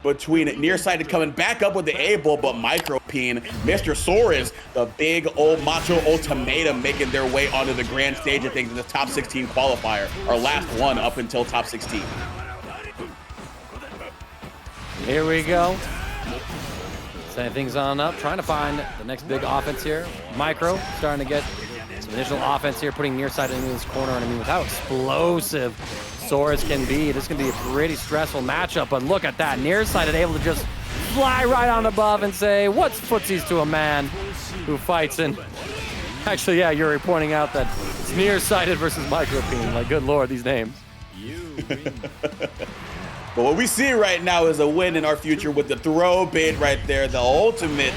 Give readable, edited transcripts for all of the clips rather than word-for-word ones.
between Nearsighted coming back up with the A-Bull, but Micropene, Mr. Soriz, the big old macho ultimatum making their way onto the grand stage of things in the top 16 qualifier, our last one up until top 16. Here we go. Setting things on up, trying to find the next big offense here. Micro starting to get some initial offense here, putting Nearsighted into this corner, and I mean, with how explosive Soriz can be, this is going to be a pretty stressful matchup, but look at that. Nearsighted able to just fly right on above and say, what's footsies to a man who fights in... Actually, yeah, you're pointing out that it's Nearsighted versus Micropene. Like, good lord, these names. But what we see right now is a win in our future with the throw bait right there, the ultimate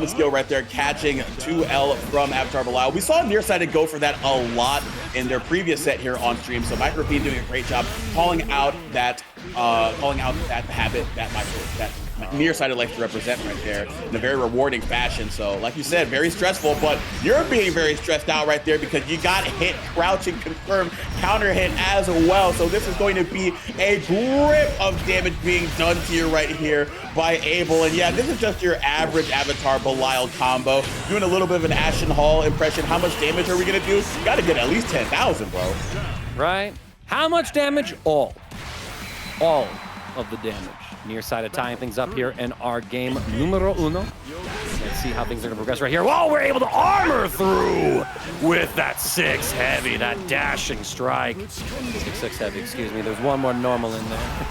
skill right there, catching 2L from Avatar Belial. We saw Nearsighted go for that a lot in their previous set here on stream, so Micropene doing a great job calling out that habit that Nearsighted likes to represent right there in a very rewarding fashion. So like you said, very stressful, but you're being very stressed out right there because you got hit, crouching, confirmed, counter hit as well. So this is going to be a grip of damage being done to you right here by Abel. And yeah, this is just your average Avatar Belial combo. Doing a little bit of an Ashen Hall impression. How much damage are we gonna do? Gotta get at least 10,000, bro. Right? How much damage? All of the damage. Nearsighted tying things up here in our game numero uno. Let's see how things are gonna progress right here. Whoa, we're able to armor through with that 6 heavy, that dashing strike. 6 heavy, excuse me. There's one more normal in there.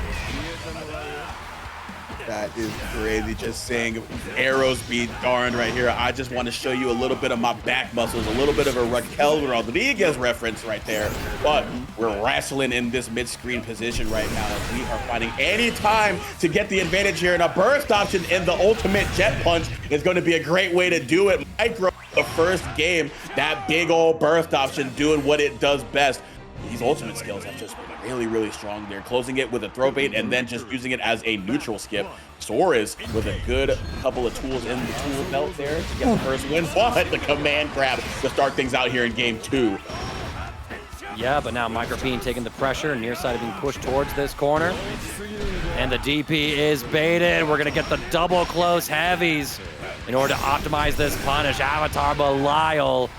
That is crazy, just saying arrows be darned right here. I just want to show you a little bit of my back muscles, a little bit of a Raquel Rodriguez reference right there. But we're wrestling in this mid-screen position right now. We are finding any time to get the advantage here, and a burst option in the ultimate jet punch is going to be a great way to do it. Micro, the first game, that big old burst option doing what it does best. These ultimate skills have just been really, really strong. They're closing it with a throw bait and then just using it as a neutral skip. Soriz with a good couple of tools in the tool belt there to get the first win, but the command grab to start things out here in game 2. Yeah, but now Micropene taking the pressure, Nearsighted being pushed towards this corner. And the DP is baited. We're gonna get the double close heavies in order to optimize this punish. Avatar Belial.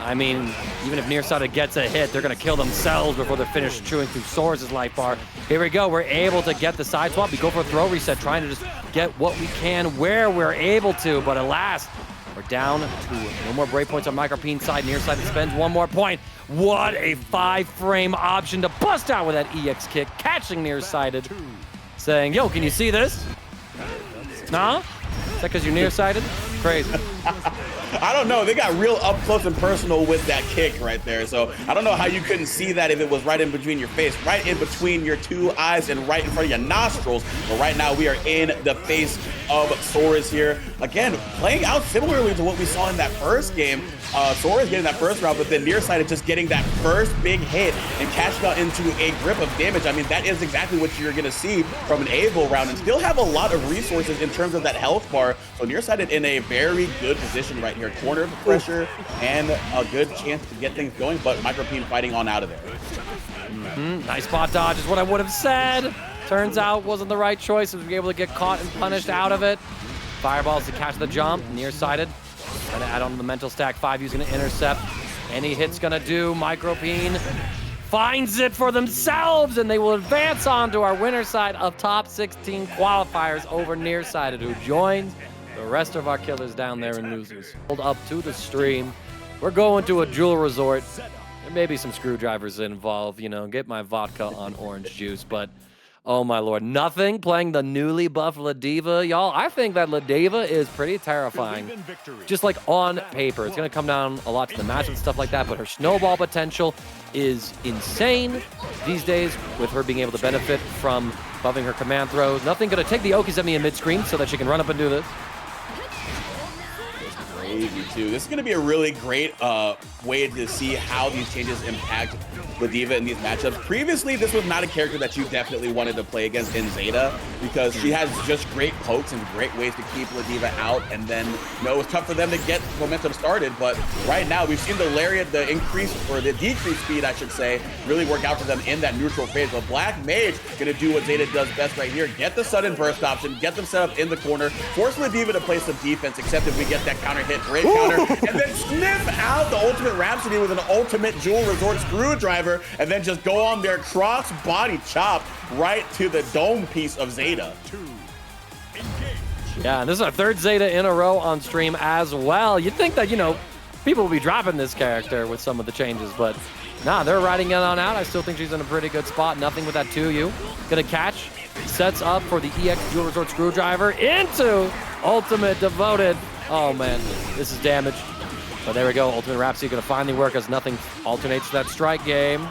I mean, even if Nearsighted gets a hit, they're gonna kill themselves before they're finished chewing through Soriz's life bar. Here we go, we're able to get the side swap. We go for a throw reset, trying to just get what we can where we're able to, but alas, we're down to no more break points on Micropene's side. Nearsighted spends one more point. What a 5-frame option to bust out with that EX kick, catching Nearsighted, saying, yo, can you see this? Nah? Is that because you're Nearsighted? Crazy. I don't know. They got real up close and personal with that kick right there. So I don't know how you couldn't see that if it was right in between your face, right in between your 2 eyes and right in front of your nostrils. But right now we are in the face of Soriz here. Again, playing out similarly to what we saw in that first game. Soriz getting that first round, but then Nearsighted just getting that first big hit and cashing out into a grip of damage. I mean, that is exactly what you're going to see from an Abel round, and still have a lot of resources in terms of that health bar. So Nearsighted in a very good position right here. Corner of the pressure and a good chance to get things going, but Micropene fighting on out of there. Nice spot dodge is what I would have said. Turns out wasn't the right choice, as we were able to get caught and punished out of it. Fireballs to catch the jump. Nearsighted gonna add on to the mental stack. 5U's gonna intercept. Any hit's gonna do. Micropene finds it for themselves, and they will advance on to our winner side of top 16 qualifiers over Nearsighted, who joins the rest of our killers down there in losers. Hold up to the stream. We're going to a jewel resort. There may be some screwdrivers involved, you know, get my vodka on orange juice, but oh my lord, nothing playing the newly buffed Ladiva. Y'all, I think that Ladiva is pretty terrifying. Just like on paper. It's gonna come down a lot to the match and stuff like that, but her snowball potential is insane these days with her being able to benefit from buffing her command throws. Nothing gonna take the Okizemi in mid-screen so that she can run up and do this. crazy too. This is going to be a really great way to see how these changes impact Ladiva in these matchups. Previously, this was not a character that you definitely wanted to play against in Zeta because she has just great pokes and great ways to keep Ladiva out. And then, you know, it was tough for them to get momentum started. But right now, we've seen the lariat, the increase or the decreased speed, I should say, really work out for them in that neutral phase. But BlackMage going to do what Zeta does best right here. Get the sudden burst option, get them set up in the corner, force Ladiva to play some defense, except if we get that counter hit, great counter, and then sniff out the ultimate Rhapsody with an ultimate Jewel Resort screwdriver, and then just go on their cross body chop right to the dome piece of Zeta. Yeah, and this is our third Zeta in a row on stream as well. You'd think that, you know, people will be dropping this character with some of the changes, but nah, they're riding it on out. I still think she's in a pretty good spot. Nothing with that 2U. Gonna catch. Sets up for the EX Jewel Resort Screwdriver into Ultimate Devoted. Oh man, this is damage. But there we go. Ultimate Rhapsody gonna finally work as nothing alternates that strike game.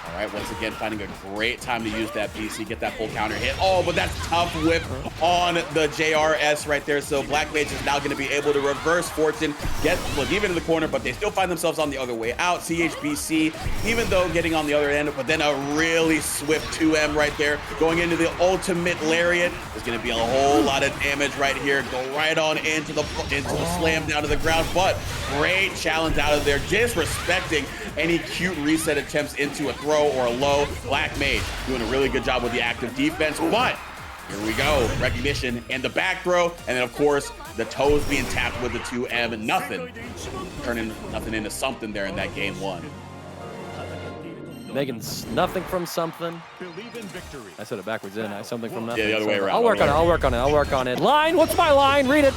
All right, once again, finding a great time to use that BC, get that full counter hit. Oh, but that's tough whip on the JRS right there. So BlackMage is now going to be able to reverse fortune, get Ladiva in the corner, but they still find themselves on the other way out. CHBC, even though getting on the other end, but then a really swift 2M right there, going into the ultimate lariat. There's going to be a whole lot of damage right here. Go right on into the slam down to the ground, but great challenge out of there, disrespecting any cute reset attempts into a throw or a low. BlackMage doing a really good job with the active defense, but here we go. Recognition and the back throw, and then of course the toes being tapped with the 2M and nothing. Turning nothing into something there in that game one. Making nothing from something. I said it backwards, didn't I? Something from nothing. Yeah, the other way around. I'll work on it. Line, what's my line? Read it.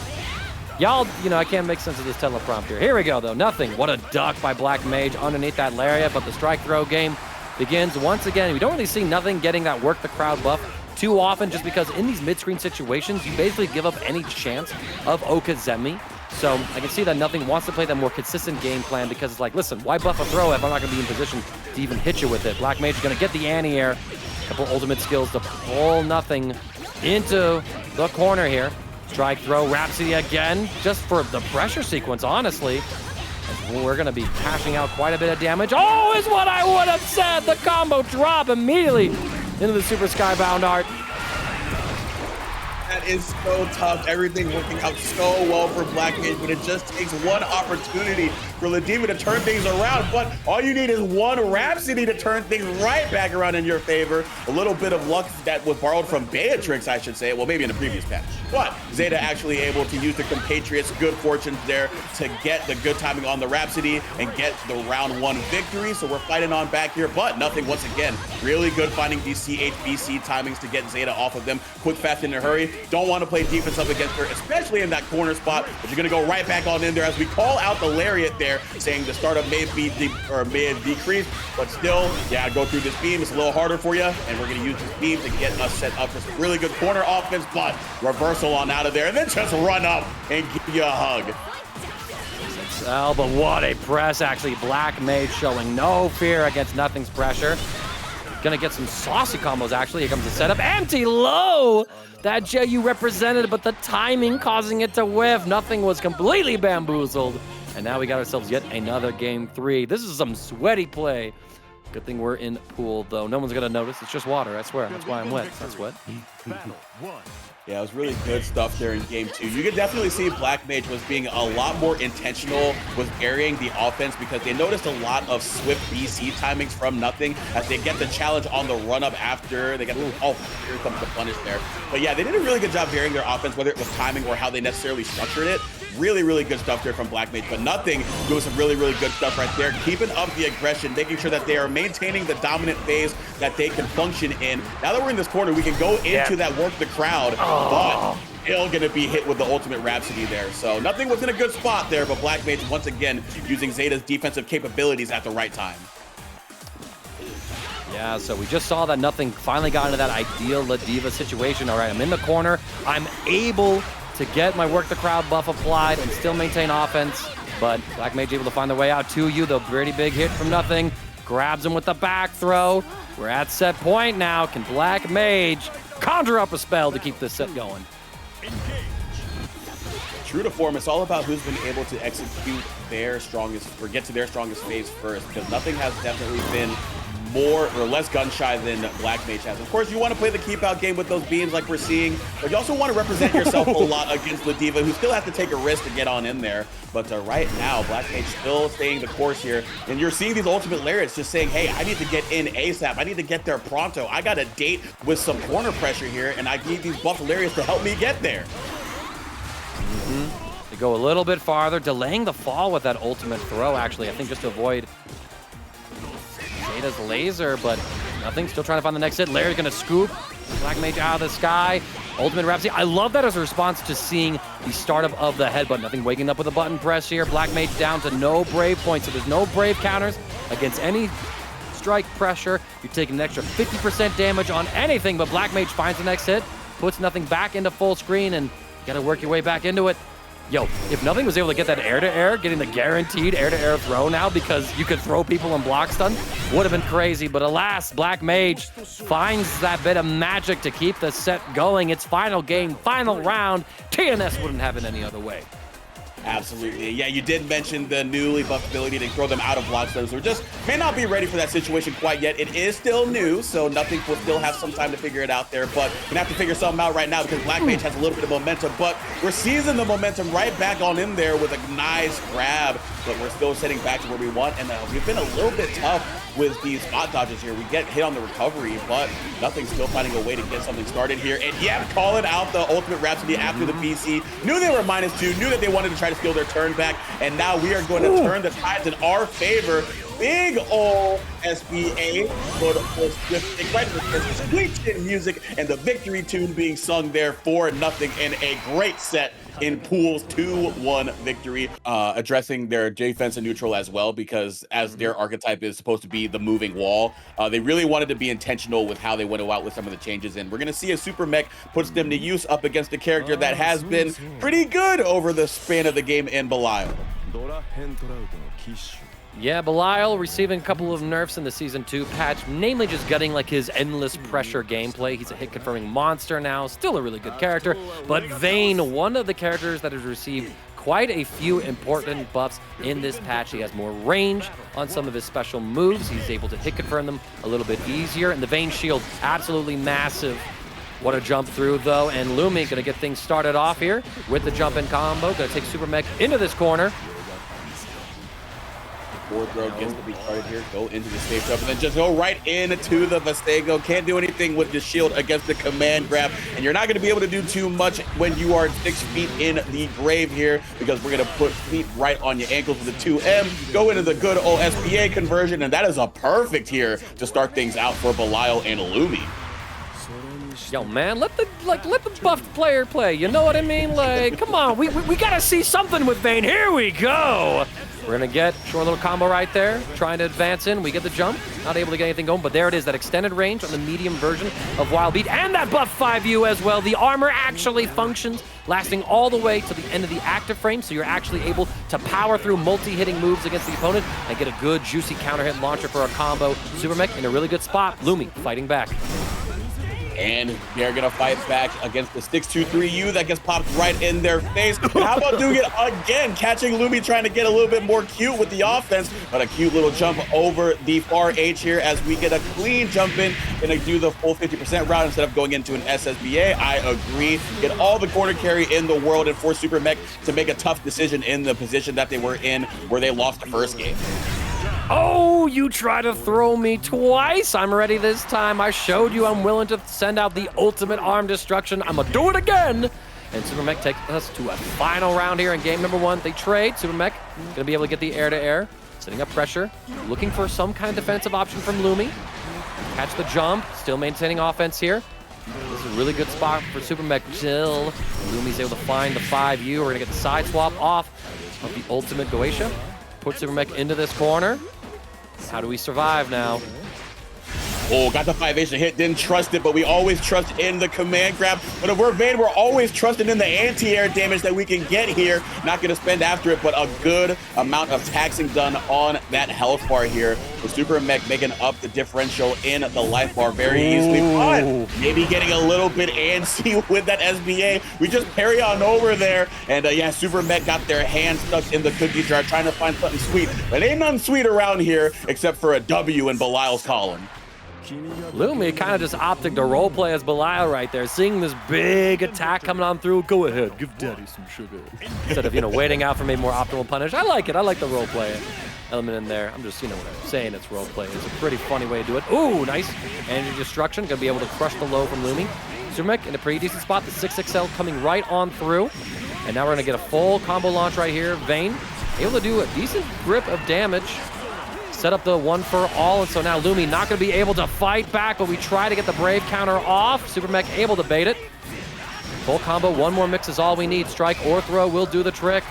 Y'all, you know, I can't make sense of this teleprompter. Here we go, though. Nothing. What a duck by BlackMage underneath that lariat, but the strike throw game begins once again. We don't really see nothing getting that work the crowd buff too often, just because in these mid-screen situations, you basically give up any chance of Okazemi. So I can see that nothing wants to play that more consistent game plan because it's like, listen, why buff a throw if I'm not going to be in position to even hit you with it? BlackMage is going to get the anti-air. Couple ultimate skills to pull nothing into the corner here. Strike throw, Rhapsody again, just for the pressure sequence, honestly. We're going to be cashing out quite a bit of damage. Oh, is what I would have said. The combo drop immediately into the Super Skybound art. That is so tough. Everything working out so well for BlackMage, but it just takes one opportunity for Ladiva to turn things around. But all you need is one Rhapsody to turn things right back around in your favor. A little bit of luck that was borrowed from Beatrix, I should say. Well, maybe in the previous patch. But Zeta actually able to use the compatriots' good fortunes there to get the good timing on the Rhapsody and get the round one victory. So we're fighting on back here, but nothing once again. Really good finding these CHBC timings to get Zeta off of them. Quick, fast, in a hurry. Don't want to play defense up against her, especially in that corner spot, but you're going to go right back on in there as we call out the lariat there, saying the startup may have decreased, but still, yeah, go through this beam. It's a little harder for you, and we're going to use this beam to get us set up for some really good corner offense, but reversal on out of there, and then just run up and give you a hug. Oh, but what a press, actually. BlackMage showing no fear against nothing's pressure. Gonna get some saucy combos, actually. Here comes the setup. Empty low! That JU represented, but the timing causing it to whiff. Nothing was completely bamboozled. And now we got ourselves yet another game 3. This is some sweaty play. Good thing we're in pool, though. No one's gonna notice. It's just water, I swear. That's why I'm wet. That's wet. Yeah, it was really good stuff there in game 2. You could definitely see BlackMage was being a lot more intentional with varying the offense because they noticed a lot of swift BC timings from nothing as they get the challenge on the run-up after. They got oh, here comes the punish there. But yeah, they did a really good job varying their offense, whether it was timing or how they necessarily structured it. Really, really good stuff there from BlackMage, but nothing doing some really, really good stuff right there. Keeping up the aggression, making sure that they are maintaining the dominant phase that they can function in. Now that we're in this corner, we can go into that work the crowd, but still gonna be hit with the ultimate Rhapsody there. So nothing was in a good spot there, but BlackMage once again using Zeta's defensive capabilities at the right time. Yeah, so we just saw that nothing finally got into that ideal Ladiva situation. All right, I'm in the corner. I'm able to get my work the crowd buff applied and still maintain offense, but BlackMage able to find their way out to you. The pretty big hit from nothing. Grabs him with the back throw. We're at set point now. Can BlackMage conjure up a spell to keep this set going? true to form, it's all about who's been able to execute their strongest, or get to their strongest phase first, because nothing has definitely been more or less gun shy than BlackMage has. Of course, you want to play the keep out game with those beams like we're seeing, but you also want to represent yourself a lot against Ladiva, who still has to take a risk to get on in there. But right now, BlackMage still staying the course here, and you're seeing these ultimate lariats just saying, hey, I need to get in ASAP. I need to get there pronto. I got a date with some corner pressure here, and I need these buff lariats to help me get there. They go a little bit farther, delaying the fall with that ultimate throw, actually, I think just to avoid Zeta's laser, but nothing. Still trying to find the next hit. Larry's gonna scoop BlackMage out of the sky. Ultimate Rhapsody. I love that as a response to seeing the startup of the headbutt. Nothing waking up with a button press here. BlackMage down to no Brave points, so there's no Brave counters against any strike pressure. You're taking an extra 50% damage on anything, but BlackMage finds the next hit, puts nothing back into full screen, and you gotta work your way back into it. Yo, if Nothing was able to get that air-to-air, getting the guaranteed air-to-air throw now because you could throw people in block stun, would have been crazy. But alas, BlackMage finds that bit of magic to keep the set going. It's final game, final round. TNS wouldn't have it any other way. Absolutely. Yeah, you did mention the newly buffed ability to throw them out of block zones. So just may not be ready for that situation quite yet. It is still new, so Nothing will still have some time to figure it out there. But we're gonna have to figure something out right now because BlackMage has a little bit of momentum. But we're seizing the momentum right back on in there with a nice grab. But we're still sitting back to where we want. And we've been a little bit tough with these spot dodges here. We get hit on the recovery, but Nothing's still finding a way to get something started here. And yeah, calling out the ultimate Rhapsody after the PC. Knew they were -2, knew that they wanted to try to steal their turn back, and now we are going to turn the tides in our favor. Big ol' SBA, but just right with the sweet chin music and the victory tune being sung there for Nothing in a great set in Pool's 2-1 victory, addressing their defense and neutral as well, because as their archetype is supposed to be the moving wall, they really wanted to be intentional with how they went out with some of the changes. And we're going to see a SuperMech puts them to use up against a character that has been pretty good over the span of the game in Belial. Yeah, Belial receiving a couple of nerfs in the Season 2 patch, namely just getting like his endless pressure gameplay. He's a hit-confirming monster now, still a really good character. But Vane, one of the characters that has received quite a few important buffs in this patch. He has more range on some of his special moves. He's able to hit-confirm them a little bit easier. And the Vane shield, absolutely massive. What a jump through, though. And Lumi gonna get things started off here with the jump-in combo. Gonna take SuperMech into this corner. Forward throw gets to be started here. Go into the stage up and then just go right into the Vestego. Can't do anything with the shield against the command grab. And you're not going to be able to do too much when you are 6 feet in the grave here, because we're going to put feet right on your ankles with the 2M. Go into the good old SBA conversion. And that is a perfect here to start things out for Belial and Lumi. Yo, man, let the buffed player play. You know what I mean? Like, come on, we gotta see something with Vane. Here we go. We're gonna get short little combo right there, trying to advance in. We get the jump, not able to get anything going, but there it is, that extended range on the medium version of Wild Beat, and that buff 5U as well. The armor actually functions, lasting all the way to the end of the active frame, so you're actually able to power through multi-hitting moves against the opponent and get a good, juicy counter-hit launcher for a combo. SuperMech in a really good spot. Lumi fighting back. And they're gonna fight back against the 6-2-3U that gets popped right in their face. But how about doing it again? Catching Lumi trying to get a little bit more cute with the offense, but a cute little jump over the far H here as we get a clean jump in. Gonna do the full 50% route instead of going into an SSBA. I agree. Get all the corner carry in the world and force SuperMech to make a tough decision in the position that they were in where they lost the first game. Oh, you try to throw me twice. I'm ready this time. I showed you I'm willing to send out the ultimate arm destruction. I'm gonna do it again. And SuperMech takes us to a final round here in game number 1. They trade. SuperMech gonna be able to get the air-to-air, setting up pressure, looking for some kind of defensive option from Lumi. Catch the jump, still maintaining offense here. This is a really good spot for SuperMech. Jill. Lumi's able to find the 5U. We're gonna get the side swap off of the ultimate Goetia. Put SuperMech into this corner. How do we survive now? Oh, got the 5H to hit, didn't trust it, but we always trust in the command grab. But if we're Vane, we're always trusting in the anti-air damage that we can get here. Not going to spend after it, but a good amount of taxing done on that health bar here. The SuperMech making up the differential in the life bar very easily. But maybe getting a little bit antsy with that SBA. We just parry on over there. And yeah, SuperMech got their hands stuck in the cookie jar trying to find something sweet. But ain't nothing sweet around here except for a W in Belial's column. Lumi kind of just opted to roleplay as Belial right there, seeing this big attack coming on through. Go ahead, give daddy some sugar. Instead of, waiting out for maybe more optimal punish. I like it. I like the roleplay element in there. I'm just, saying it's roleplay. It's a pretty funny way to do it. Ooh, nice. Energy destruction. Gonna be able to crush the low from Lumi. SuperMech in a pretty decent spot. The 6XL coming right on through. And now we're gonna get a full combo launch right here. Vane able to do a decent grip of damage. Set up the one for all, and so now Lumi not going to be able to fight back, but we try to get the Brave counter off. SuperMech able to bait it. Full combo, one more mix is all we need. Strike or throw will do the trick.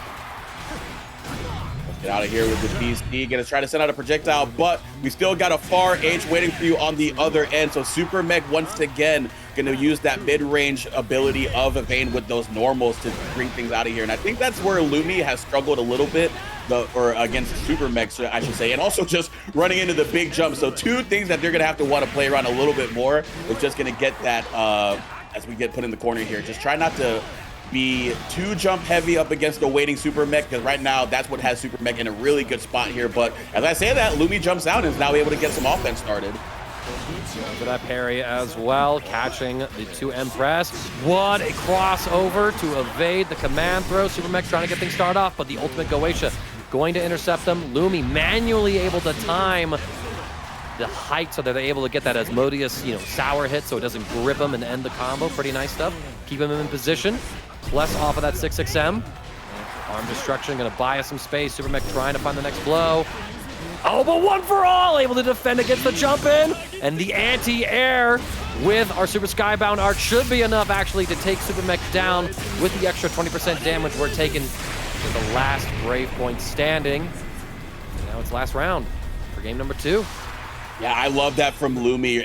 Let's get out of here with the BC. Gonna try to send out a projectile, but we still got a far H waiting for you on the other end. So SuperMech once again gonna use that mid-range ability of Vane with those normals to bring things out of here. And I think that's where Lumi has struggled a little bit. Or against SuperMech, I should say, and also just running into the big jump. So two things that they're gonna have to want to play around a little bit more is just gonna get that as we get put in the corner here. Just try not to be too jump heavy up against the waiting SuperMech, because right now that's what has SuperMech in a really good spot here. But as I say that, Lumi jumps out and is now able to get some offense started. For that parry as well, catching the 2M press. What a crossover to evade the command throw. SuperMech trying to get things started off, but the ultimate Goetia going to intercept them. Lumi manually able to time the height so that they're able to get that Asmodeus, sour hit so it doesn't grip him and end the combo. Pretty nice stuff. Keep him in position. Bless off of that 6XM. Arm destruction, gonna buy us some space. SuperMech trying to find the next blow. Oh, but one for all, able to defend against the jump in. And the anti-air with our Super Skybound Arc should be enough actually to take SuperMech down with the extra 20% damage we're taking for the last Brave point standing. Now it's last round for game number 2. Yeah, I love that from Lumi.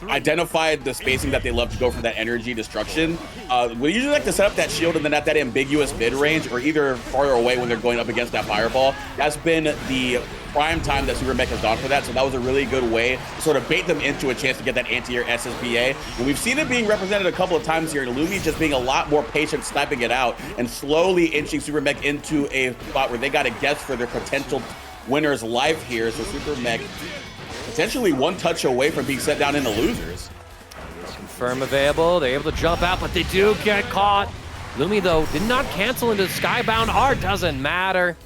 Identified the spacing that they love to go for that energy destruction. We usually like to set up that shield and then at that ambiguous mid-range or either farther away when they're going up against that fireball. That's been the prime time that SuperMech has gone for that, so that was a really good way to sort of bait them into a chance to get that anti-air SSBA. And we've seen it being represented a couple of times here, and Lumi just being a lot more patient, sniping it out, and slowly inching SuperMech into a spot where they got to guess for their potential winner's life here. So SuperMech potentially one touch away from being set down in the losers. Confirm available, they're able to jump out, but they do get caught. Lumi, though, did not cancel into Skybound Art, doesn't matter.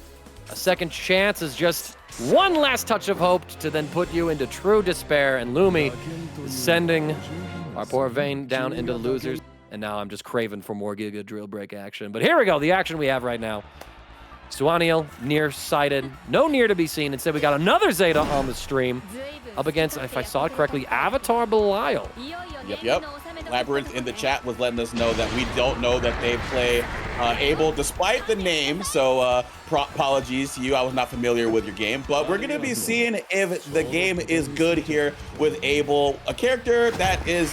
A second chance is just one last touch of hope to then put you into true despair, and Lumi sending our poor Vane down into the losers. And now I'm just craving for more Giga Drill Break action. But here we go, the action we have right now. Suaniel, nearsighted, no Nier to be seen. Instead, we got another Zeta on the stream up against, if I saw it correctly, Avatar Belial. Yep. Labyrinth in the chat was letting us know that we don't know that they play Abel despite the name. So apologies to you. I was not familiar with your game, but we're going to be seeing if the game is good here with Abel, a character that is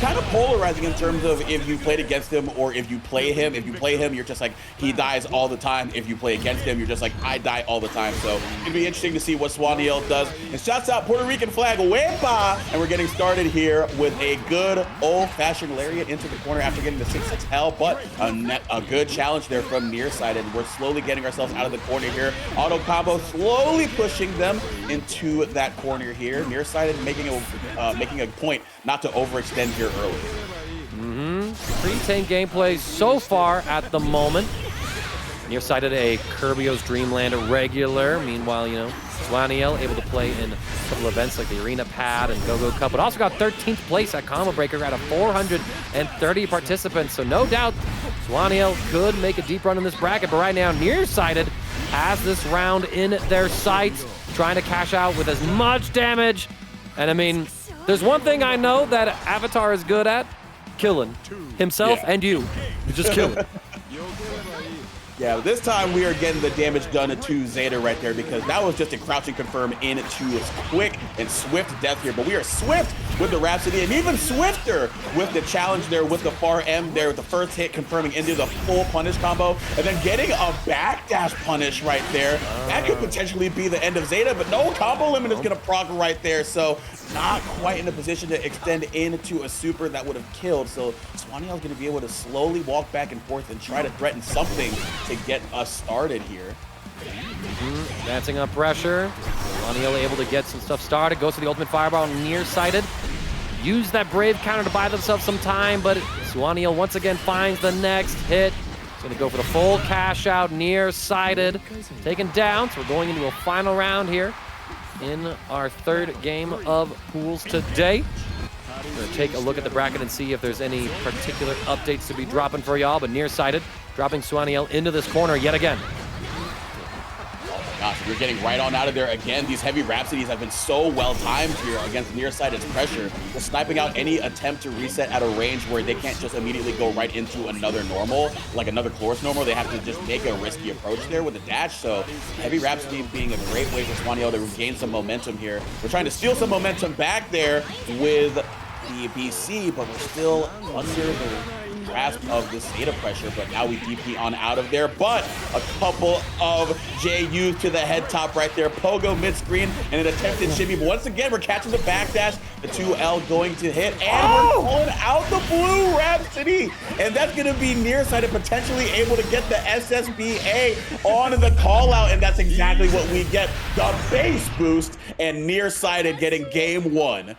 kind of polarizing in terms of if you played against him or if you play him. If you play him, you're just like, he dies all the time. If you play against him, you're just like, I die all the time. So it'll be interesting to see what Suaniel does. And shouts out Puerto Rican flag, Wepa! And we're getting started here with a good old-fashioned lariat into the corner after getting the 6-6 hell, but a good challenge there from Nearsighted. We're slowly getting ourselves out of the corner here. Auto combo slowly pushing them into that corner here. Nearsighted making a point not to overextend here early. Pretty tame gameplay so far at the moment. Nearsighted, a Kirby's Dreamland regular. Meanwhile, Suaniel able to play in a couple events like the Arena Pad and Go-Go Cup, but also got 13th place at Combo Breaker out of 430 participants. So no doubt Suaniel could make a deep run in this bracket, but right now Nearsighted has this round in their sights, trying to cash out with as much damage. And I mean, there's one thing I know that Avatar is good at: killing himself and you. Just kill it. Yeah, this time we are getting the damage done to Zeta right there because that was just a crouching confirm into quick and swift death here. But we are swift with the Rhapsody and even swifter with the challenge there with the far M there with the first hit confirming into the full punish combo and then getting a backdash punish right there. That could potentially be the end of Zeta, but no, combo limit is going to proc right there. So not quite in a position to extend into a super that would have killed. So Suaniel is going to be able to slowly walk back and forth and try to threaten something to get us started here. Dancing up pressure. Suaniel able to get some stuff started. Goes for the ultimate fireball, nearsighted. Use that brave counter to buy themselves some time, but Suaniel once again finds the next hit. He's going to go for the full cash out, nearsighted. Taken down, so we're going into a final round here in our third game of pools today. We're going to take a look at the bracket and see if there's any particular updates to be dropping for y'all, but nearsighted dropping Suaniel into this corner yet again. Gosh, we're getting right on out of there again. These heavy Rhapsodies have been so well timed here against nearsighted's pressure. Just sniping out any attempt to reset at a range where they can't just immediately go right into another normal, like another chorus normal. They have to just make a risky approach there with a dash. So heavy Rhapsody being a great way for Suaniel to regain some momentum here. We're trying to steal some momentum back there with the BC, but we're still under the grasp of this Zeta pressure, but now we DP on out of there. But a couple of JUs to the head top right there. Pogo mid-screen and an attempted shimmy. But once again, we're catching the backdash. The 2L going to hit, and we're pulling out the blue Rhapsody. And that's going to be nearsighted, potentially able to get the SSBA on the call out, and that's exactly what we get. The base boost, and nearsighted getting game one.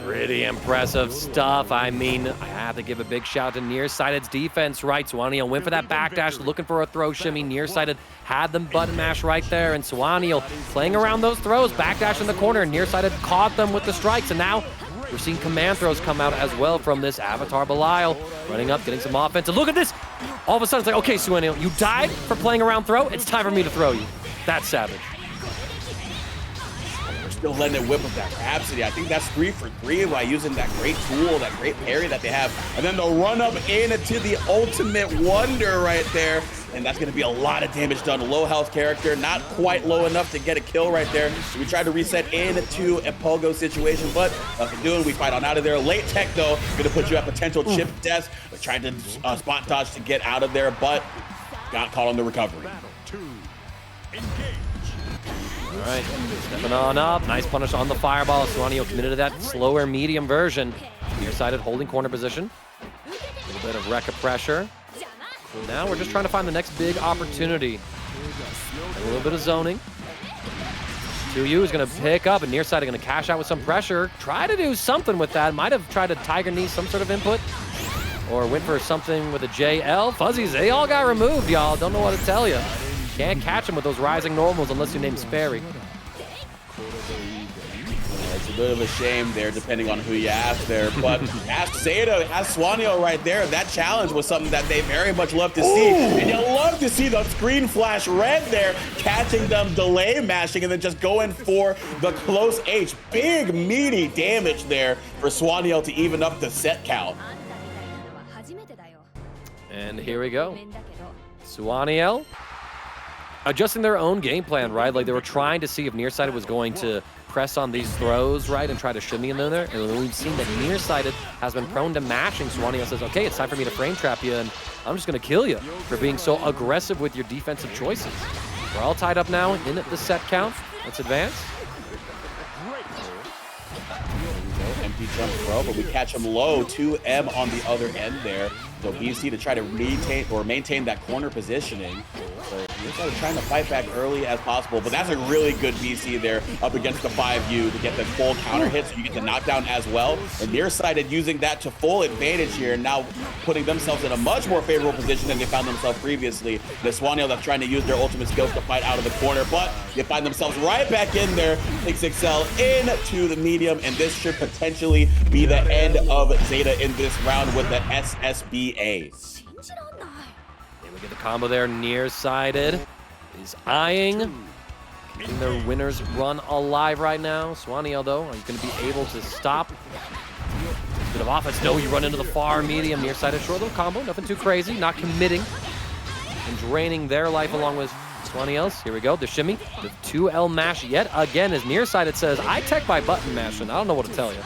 Pretty impressive stuff. I mean, I have to give a big shout to nearsighted's defense, right? Suaniel went for that backdash, looking for a throw shimmy. Nearsighted had them button mash right there, and Suaniel playing around those throws, backdash in the corner. Nearsighted caught them with the strikes, and now we're seeing command throws come out as well from this Avatar Belial. Running up, getting some offense, and look at this! All of a sudden, it's like, okay, Suaniel, you died for playing around throw. It's time for me to throw you. That's savage. Still letting it whip with that Rhapsody. I think that's 3 for 3 by using that great tool, that great parry that they have. And then the run up into the ultimate wonder right there. And that's going to be a lot of damage done. Low health character, not quite low enough to get a kill right there. So we tried to reset into a Pogo situation, but nothing doing. We fight on out of there. Late tech though, going to put you at potential chip death. We tried to spot dodge to get out of there, but got caught on the recovery. All right, stepping on up. Nice punish on the fireball. Suaniel committed to that slower medium version. Nearsighted holding corner position. A little bit of Rekka pressure. Now we're just trying to find the next big opportunity. A little bit of zoning. 2U is going to pick up, and nearsighted going to cash out with some pressure. Try to do something with that. Might have tried to Tiger Knee some sort of input. Or went for something with a JL. Fuzzies, they all got removed, y'all. Don't know what to tell you. Can't catch him with those rising normals unless your name's Ferry. It's a bit of a shame there, depending on who you ask there. But ask Zeta, ask Suaniel right there. That challenge was something that they very much love to see. And you love to see the screen flash red there, catching them, delay mashing, and then just going for the close H. Big, meaty damage there for Suaniel to even up the set count. And here we go. Suaniel adjusting their own game plan, right? Like they were trying to see if nearsighted was going to press on these throws, right, and try to shimmy in there. And we've seen that nearsighted has been prone to mashing. Suaniel says, okay, it's time for me to frame trap you, and I'm just going to kill you for being so aggressive with your defensive choices. We're all tied up now in the set count. Let's advance. Empty jump throw, but we catch him low. 2M on the other end there. So BC to try to maintain that corner positioning. So we're trying to fight back early as possible, but that's a really good BC there up against the 5U to get the full counter hit, so you get the knockdown as well. And nearsighted using that to full advantage here, now putting themselves in a much more favorable position than they found themselves previously. The Suaniel that's trying to use their ultimate skills to fight out of the corner, but they find themselves right back in there. Takes Excel into the medium, and this should potentially be the end of Zeta in this round with the SSBA. Here we get the combo there. Nearsighted is eyeing, keeping their winner's run alive right now. Suaniel, though, are you going to be able to stop? Bit of offense. No, you run into the far medium. Nearsighted short little combo. Nothing too crazy. Not committing and draining their life along with Suaniel's. Here we go, the shimmy, the 2L mash yet again as Nearsighted says, I tech by button mashing. I don't know what to tell you.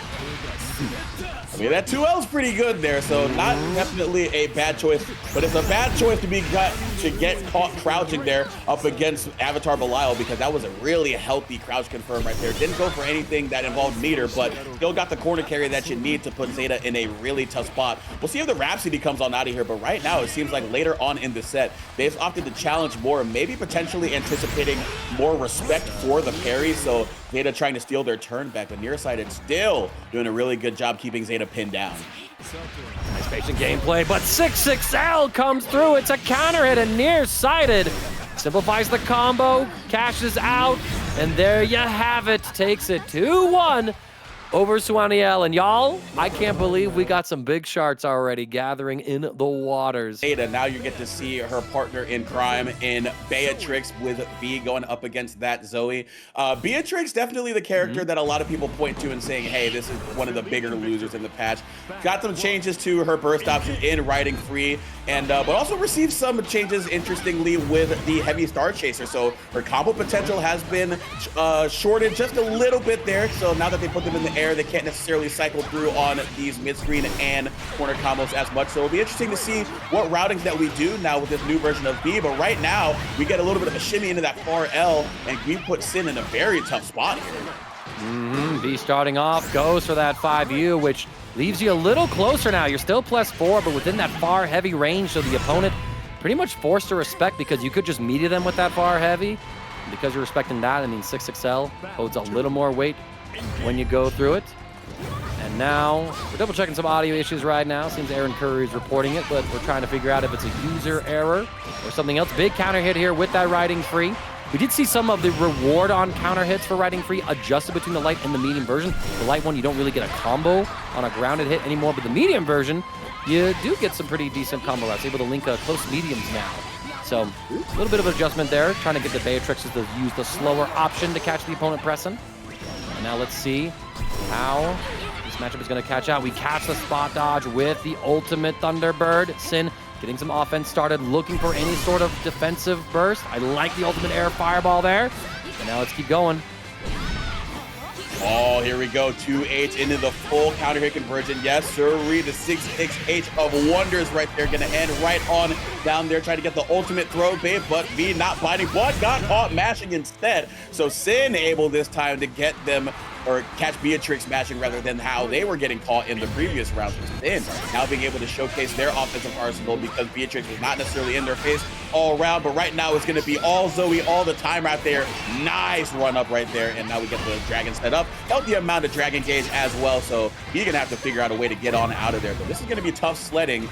I mean, that 2L's pretty good there, so not definitely a bad choice, but it's a bad choice to get caught crouching there up against Avatar Belial, because that was a really healthy crouch confirm right there. Didn't go for anything that involved meter, but still got the corner carry that you need to put Zeta in a really tough spot. We'll see if the Rhapsody comes on out of here, but right now it seems like later on in the set, they've opted to challenge more, maybe potentially anticipating more respect for the parry, so Zeta trying to steal their turn back, but Nearsighted still doing a really good job keeping Zeta pinned down. Nice patient gameplay, but 6-6L comes through. It's a counter hit, and Nearsighted simplifies the combo, cashes out, and there you have it. Takes it 2-1 over Suaniel. And y'all, I can't believe we got some big sharks already gathering in the waters. Zeta, now you get to see her partner in crime in Beatrix, with V going up against that Zooey. Beatrix, definitely the character that a lot of people point to and saying, hey, this is one of the bigger losers in the patch. Got some changes to her burst option in riding free, and but also received some changes, interestingly, with the heavy Star Chaser. So her combo potential has been shorted just a little bit there. So now that they put them in the air, they can't necessarily cycle through on these mid-screen and corner combos as much. So it'll be interesting to see what routings that we do now with this new version of B. But right now, we get a little bit of a shimmy into that far L, and we put Synn in a very tough spot here. B starting off, goes for that 5U, which leaves you a little closer now. You're still +4, but within that far heavy range, so the opponent pretty much forced to respect, because you could just media them with that far heavy. And because you're respecting that, I mean 6-6L holds a little more weight when you go through it. And now we're double checking some audio issues right now. Seems Aaron Curry is reporting it, but we're trying to figure out if it's a user error or something else. Big counter hit here with that riding free. We did see some of the reward on counter hits for riding free adjusted between the light and the medium version. The light one, you don't really get a combo on a grounded hit anymore, but the medium version, you do get some pretty decent combo routes, able to link close mediums now. So a little bit of adjustment there, trying to get the Beatrixes to use the slower option to catch the opponent pressing. And now let's see how this matchup is going to catch out. We catch the spot dodge with the ultimate Thunderbird. Synn getting some offense started, looking for any sort of defensive burst. I like the ultimate air fireball there. And now let's keep going. Oh, here we go. 2H into the full counter hit conversion. Yes, sirree. The 6H of wonders right there. Going to end right on down there. Trying to get the ultimate throw bait, but V not biting. But got caught mashing instead. So Synn able this time to get them, or catch Beatrix mashing rather than how they were getting caught in the previous rounds with Synn. Now being able to showcase their offensive arsenal, because Beatrix was not necessarily in their face all around, but right now it's going to be all Zooey all the time right there. Nice run up right there, and now we get the dragon set up. Healthy amount of dragon gauge as well, so he's going to have to figure out a way to get on out of there. But this is going to be tough sledding.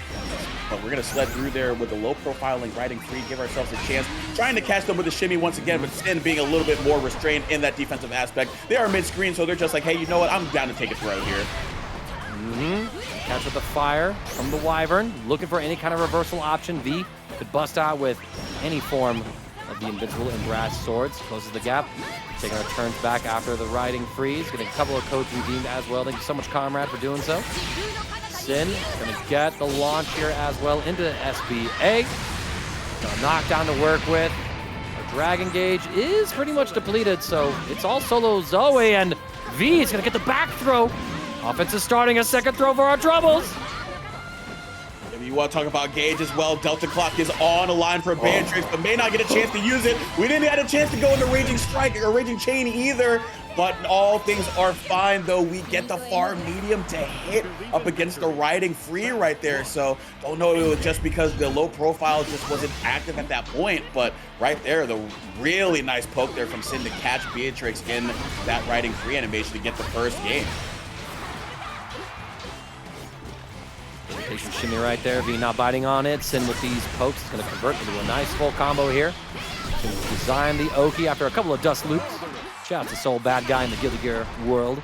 But we're going to sled through there with the low profiling, riding free, give ourselves a chance. Trying to catch them with the shimmy once again, but Synn being a little bit more restrained in that defensive aspect. They are mid-screen, so they're just like, hey, you know what? I'm down to take a throw here. Catch with the fire from the Wyvern. Looking for any kind of reversal option. V could bust out with any form of the invincible and brass swords. Closes the gap. Taking our turns back after the riding freeze. Getting a couple of codes redeemed as well. Thank you so much, Comrade, for doing so. Synn gonna get the launch here as well into the SBA. Got a knockdown to work with. Our Dragon Gauge is pretty much depleted, so it's all solo Zooey, and V is gonna get the back throw. Offense is starting a second throw for our troubles. If you want to talk about gauge as well, Delta Clock is on a line for Beatrix, but may not get a chance to use it. We didn't have a chance to go into Raging Strike or Raging Chain either. But all things are fine, though. We get the far medium to hit up against the riding free right there. So don't know if it was just because the low profile just wasn't active at that point. But right there, the really nice poke there from Synn to catch Beatrix in that riding free animation to get the first game. Patient shimmy right there. V not biting on it. Synn with these pokes is going to convert into a nice full combo here. Can design the Oki after a couple of dust loops. Shout out to Soul Bad Guy in the Guilty Gear world.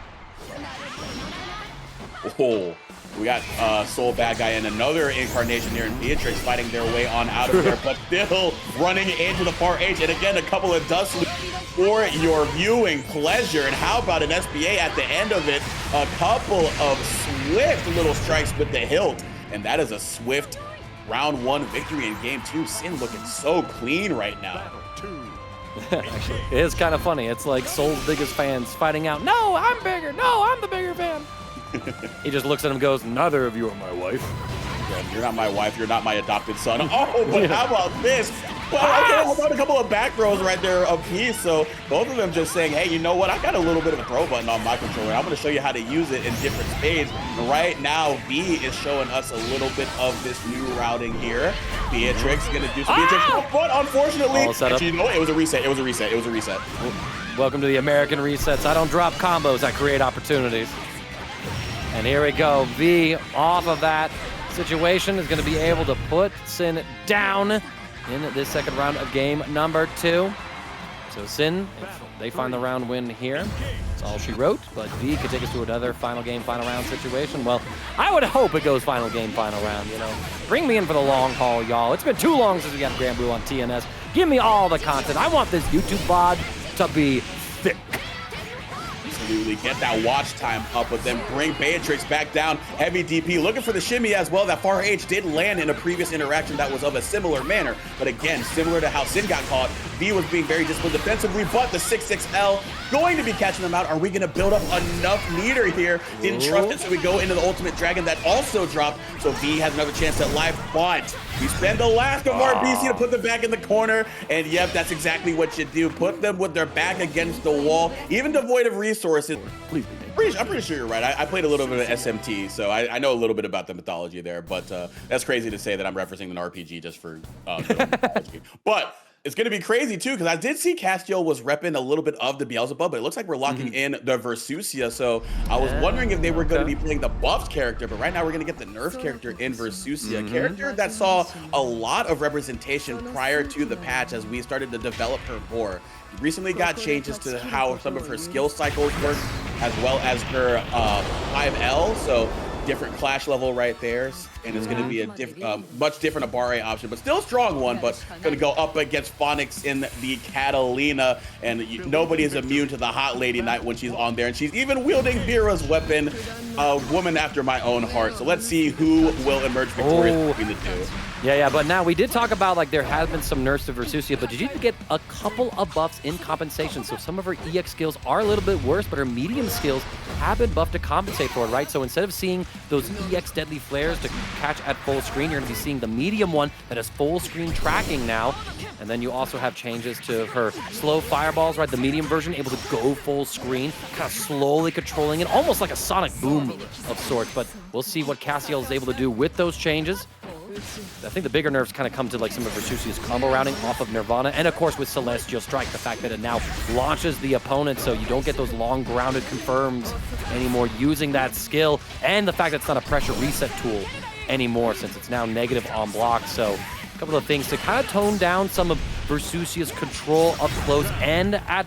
Oh, we got Soul Bad Guy and another incarnation here in Beatrix fighting their way on out of there, but still running into the far H. And again, a couple of dust loops for your viewing pleasure. And how about an SBA at the end of it? A couple of swift little strikes with the hilt. And that is a swift round 1 victory in game 2. Synn looking so clean right now. Actually, it is kind of funny. It's like Soul's biggest fans fighting out, no, I'm bigger. No, I'm the bigger fan. He just looks at him and goes, neither of you are my wife. Yeah, you're not my wife. You're not my adopted son. Oh, but how about this? Well, okay, I got a couple of back throws right there apiece. So both of them just saying, hey, you know what? I got a little bit of a throw button on my controller. I'm going to show you how to use it in different spades. Right now, V is showing us a little bit of this new routing here. Beatrix going to do some Beatrix, but unfortunately, actually, you know what? It was a reset. It was a reset. It was a reset. Welcome to the American resets. I don't drop combos. I create opportunities. And here we go. V off of that situation is going to be able to put Synn down in this second round of game number 2. So Synn, if they find the round win here, that's all she wrote. But V could take us to another final game, final round situation. Well, I would hope it goes final game, final round, you know. Bring me in for the long haul, y'all. It's been too long since we got Granblue on TNS. Give me all the content. I want this YouTube VOD to be thick. Absolutely get that watch time up, but then bring Beatrix back down. Heavy DP looking for the shimmy as well. That far H did land in a previous interaction that was of a similar manner, but again, similar to how Synn got caught, V was being very disciplined defensively, but the 6-6L going to be catching them out. Are we going to build up enough meter here? Didn't trust it, so we go into the ultimate dragon that also dropped, so V has another chance at life, but we spend the last of our BC to put them back in the corner, and yep, that's exactly what you do. Put them with their back against the wall, even devoid of resources. Please be. I'm pretty sure you're right. I played a little bit of SMT, so I know a little bit about the mythology there, but that's crazy to say that I'm referencing an RPG just for mythology. But it's going to be crazy, too, because I did see Castiel was repping a little bit of the Beelzebub, but it looks like we're locking in the Versusia, so I was wondering if they were going to be playing the buffed character, but right now we're going to get the nerf character in Versusia, character that saw a lot of representation prior to the patch as we started to develop her more. Recently got changes to how some of her skill cycles work, as well as her 5L, so different clash level right there, and it's going to be a much different Abare option, but still a strong one, but going to go up against PhonicS in the Katalina, and nobody is immune to the Hot Lady Knight when she's on there, and she's even wielding Vera's weapon, a woman after my own heart. So let's see who will emerge victorious between the two. Yeah, but now we did talk about like there has been some nerfs to Versusia, but did you get a couple of buffs in compensation? So some of her EX skills are a little bit worse, but her medium skills have been buffed to compensate for it, right? So instead of seeing those EX deadly flares to catch at full screen, you're going to be seeing the medium one that has full screen tracking now. And then you also have changes to her slow fireballs, right? The medium version able to go full screen, kind of slowly controlling it, almost like a sonic boom of sorts. But we'll see what Castiel is able to do with those changes. I think the bigger nerfs kind of come to like some of Versusia's combo routing off of Nirvana, and of course with Celestial Strike, the fact that it now launches the opponent so you don't get those long grounded confirms anymore using that skill, and the fact that it's not a pressure reset tool anymore since it's now negative on block. So a couple of things to kind of tone down some of Versusia's control up close and at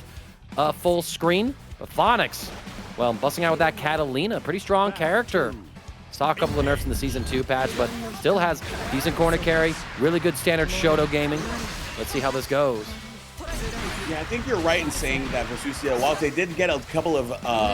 full screen. But PhonicS, well, busting out with that Katalina, pretty strong character. Saw a couple of nerfs in the Season 2 patch, but still has decent corner carry, really good standard Shoto gaming. Let's see how this goes. Yeah, I think you're right in saying that Versusia, while they did get a couple of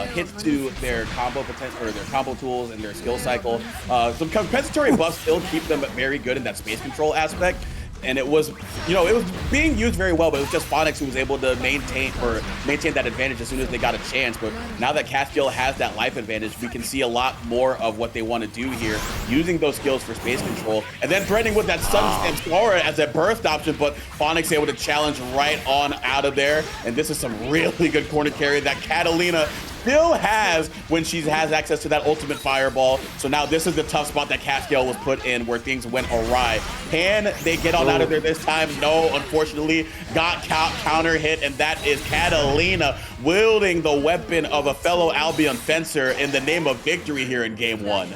hits to their combo potential or their combo tools and their skill cycle, some compensatory buffs still keep them very good in that space control aspect. And it was, you know, it was being used very well, but it was just PhonicS who was able to maintain that advantage as soon as they got a chance. But now that Castiel has that life advantage, we can see a lot more of what they want to do here, using those skills for space control, and then threatening with that Sun Explorer as a burst option, but PhonicS able to challenge right on out of there. And this is some really good corner carry that Katalina still has when she has access to that ultimate fireball. So now this is the tough spot that Castiel was put in where things went awry. Can they get on out of there this time? No, unfortunately. Got counter hit, and that is Katalina wielding the weapon of a fellow Albion fencer in the name of victory here in game 1.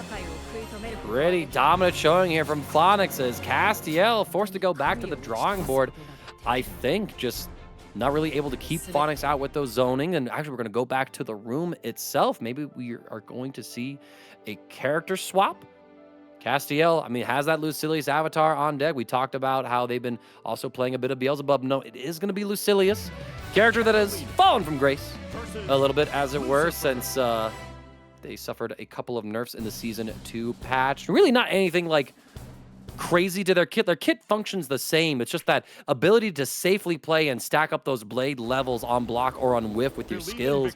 Pretty dominant showing here from PhonicS as Castiel forced to go back to the drawing board. I think just not really able to keep PhonicS out with those zoning, and actually we're going to go back to the room itself. Maybe we are going to see a character swap. Castiel, I mean, has that Lucilius avatar on deck. We talked about how they've been also playing a bit of Beelzebub. No, it is going to be Lucilius, character that has fallen from grace a little bit, as it were, since they suffered a couple of nerfs in the Season 2 patch. Really not anything like crazy to their kit. Their kit functions the same. It's just that ability to safely play and stack up those blade levels on block or on whiff with your skills.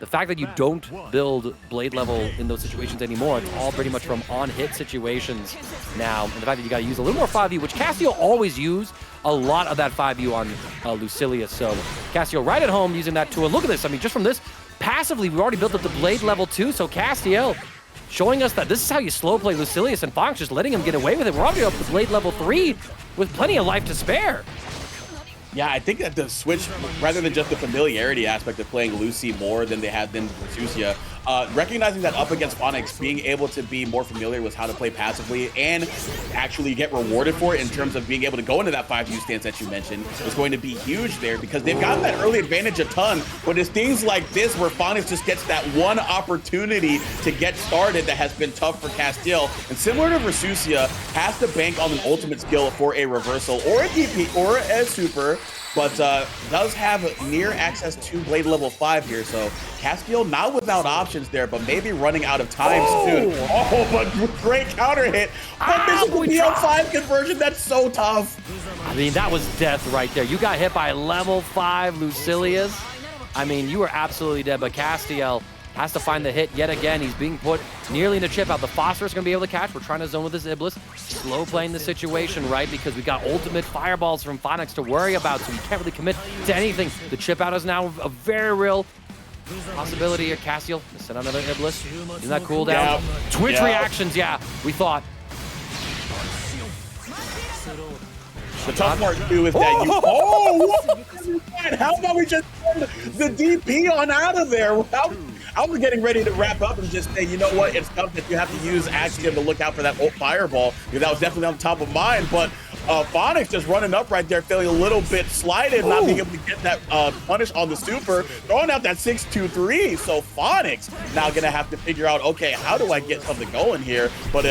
The fact that you don't build blade level in those situations anymore, it's all pretty much from on-hit situations now. And the fact that you got to use a little more 5U, which Castiel always used a lot of that 5U on Lucilius. So Castiel right at home using that tool. Look at this. I mean, just from this, passively, we've already built up the blade level 2. So Castiel showing us that this is how you slow play Lucilius, and PhonicS just letting him get away with it. We're already up to blade level 3 with plenty of life to spare. Yeah, I think that the switch, rather than just the familiarity aspect of playing Lucy more than they had been Versusia, recognizing that up against PhonicS, being able to be more familiar with how to play passively and actually get rewarded for it in terms of being able to go into that 5U stance that you mentioned is going to be huge there, because they've gotten that early advantage a ton, but it's things like this where PhonicS just gets that one opportunity to get started that has been tough for Castiel, and similar to Versusia, has to bank on an ultimate skill for a reversal or a DP or a super, but does have near access to blade level 5 here, so Castiel not without options there, but maybe running out of time soon. Oh, but great counter hit. But this is the BL5 conversion, that's so tough. I mean, that was death right there. You got hit by level 5 Lucilius. I mean, you were absolutely dead, but Castiel has to find the hit yet again. He's being put nearly in a chip out. The Phosphorus going to be able to catch. We're trying to zone with this Iblis. Slow playing the situation, right? Because we got ultimate fireballs from PhonicS to worry about, so we can't really commit to anything. The chip out is now a very real possibility here. Castiel, send another Iblis. Isn't that cooldown? Yeah. Twitch reactions, yeah, we thought. The tough part too is that you. Oh, how about we just send the DP on out of there? I was getting ready to wrap up and just say, you know what, it's tough that you have to use Axiom to look out for that ult fireball, because that was definitely on top of mind. But PhonicS just running up right there, feeling a little bit slighted, not being able to get that punish on the super, throwing out that 6-2-3. So PhonicS now gonna have to figure out, okay, how do I get something going here? But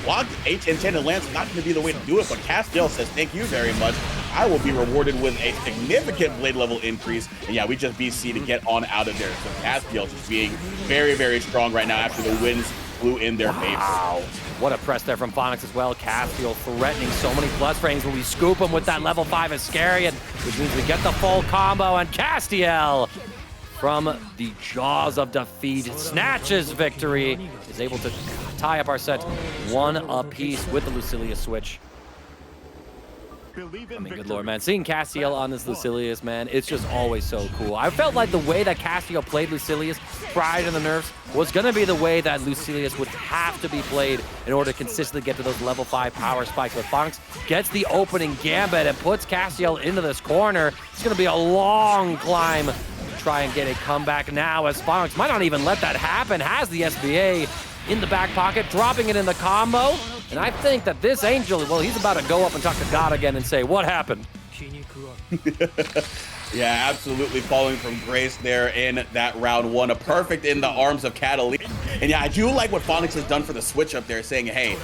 blocked H10 and Lance is not going to be the way to do it, but Castiel says, thank you very much. I will be rewarded with a significant blade level increase. And yeah, we just BC to get on out of there. So Castiel just being very, very strong right now after the winds blew in their favor. Wow. What a press there from PhonicS as well. Castiel threatening so many plus frames when we scoop him with that level 5 Iscariot, which means we get the full combo, and Castiel from the jaws of defeat snatches victory, is able to tie up our set 1 apiece with the Lucilius switch. I mean, good lord, man. Seeing Castiel on this Lucilius, man, it's just always so cool. I felt like the way that Castiel played Lucilius prior to the nerfs was going to be the way that Lucilius would have to be played in order to consistently get to those level 5 power spikes. But PhonicS gets the opening gambit and puts Castiel into this corner. It's going to be a long climb to try and get a comeback now, as PhonicS might not even let that happen. Has the SBA in the back pocket, dropping it in the combo. And I think that this Angel, well, he's about to go up and talk to God again and say, what happened? Yeah, absolutely falling from grace there in that round 1. A perfect in the arms of Katalina. And yeah, I do like what PhonicS has done for the switch up there, saying, hey,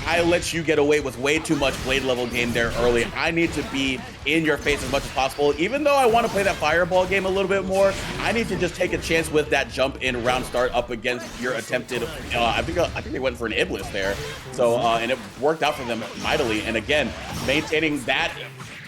I let you get away with way too much blade level game there early. I need to be in your face as much as possible. Even though I want to play that fireball game a little bit more, I need to just take a chance with that jump in round start up against your attempted, I think they went for an Iblis there. So, and it worked out for them mightily. And again, maintaining that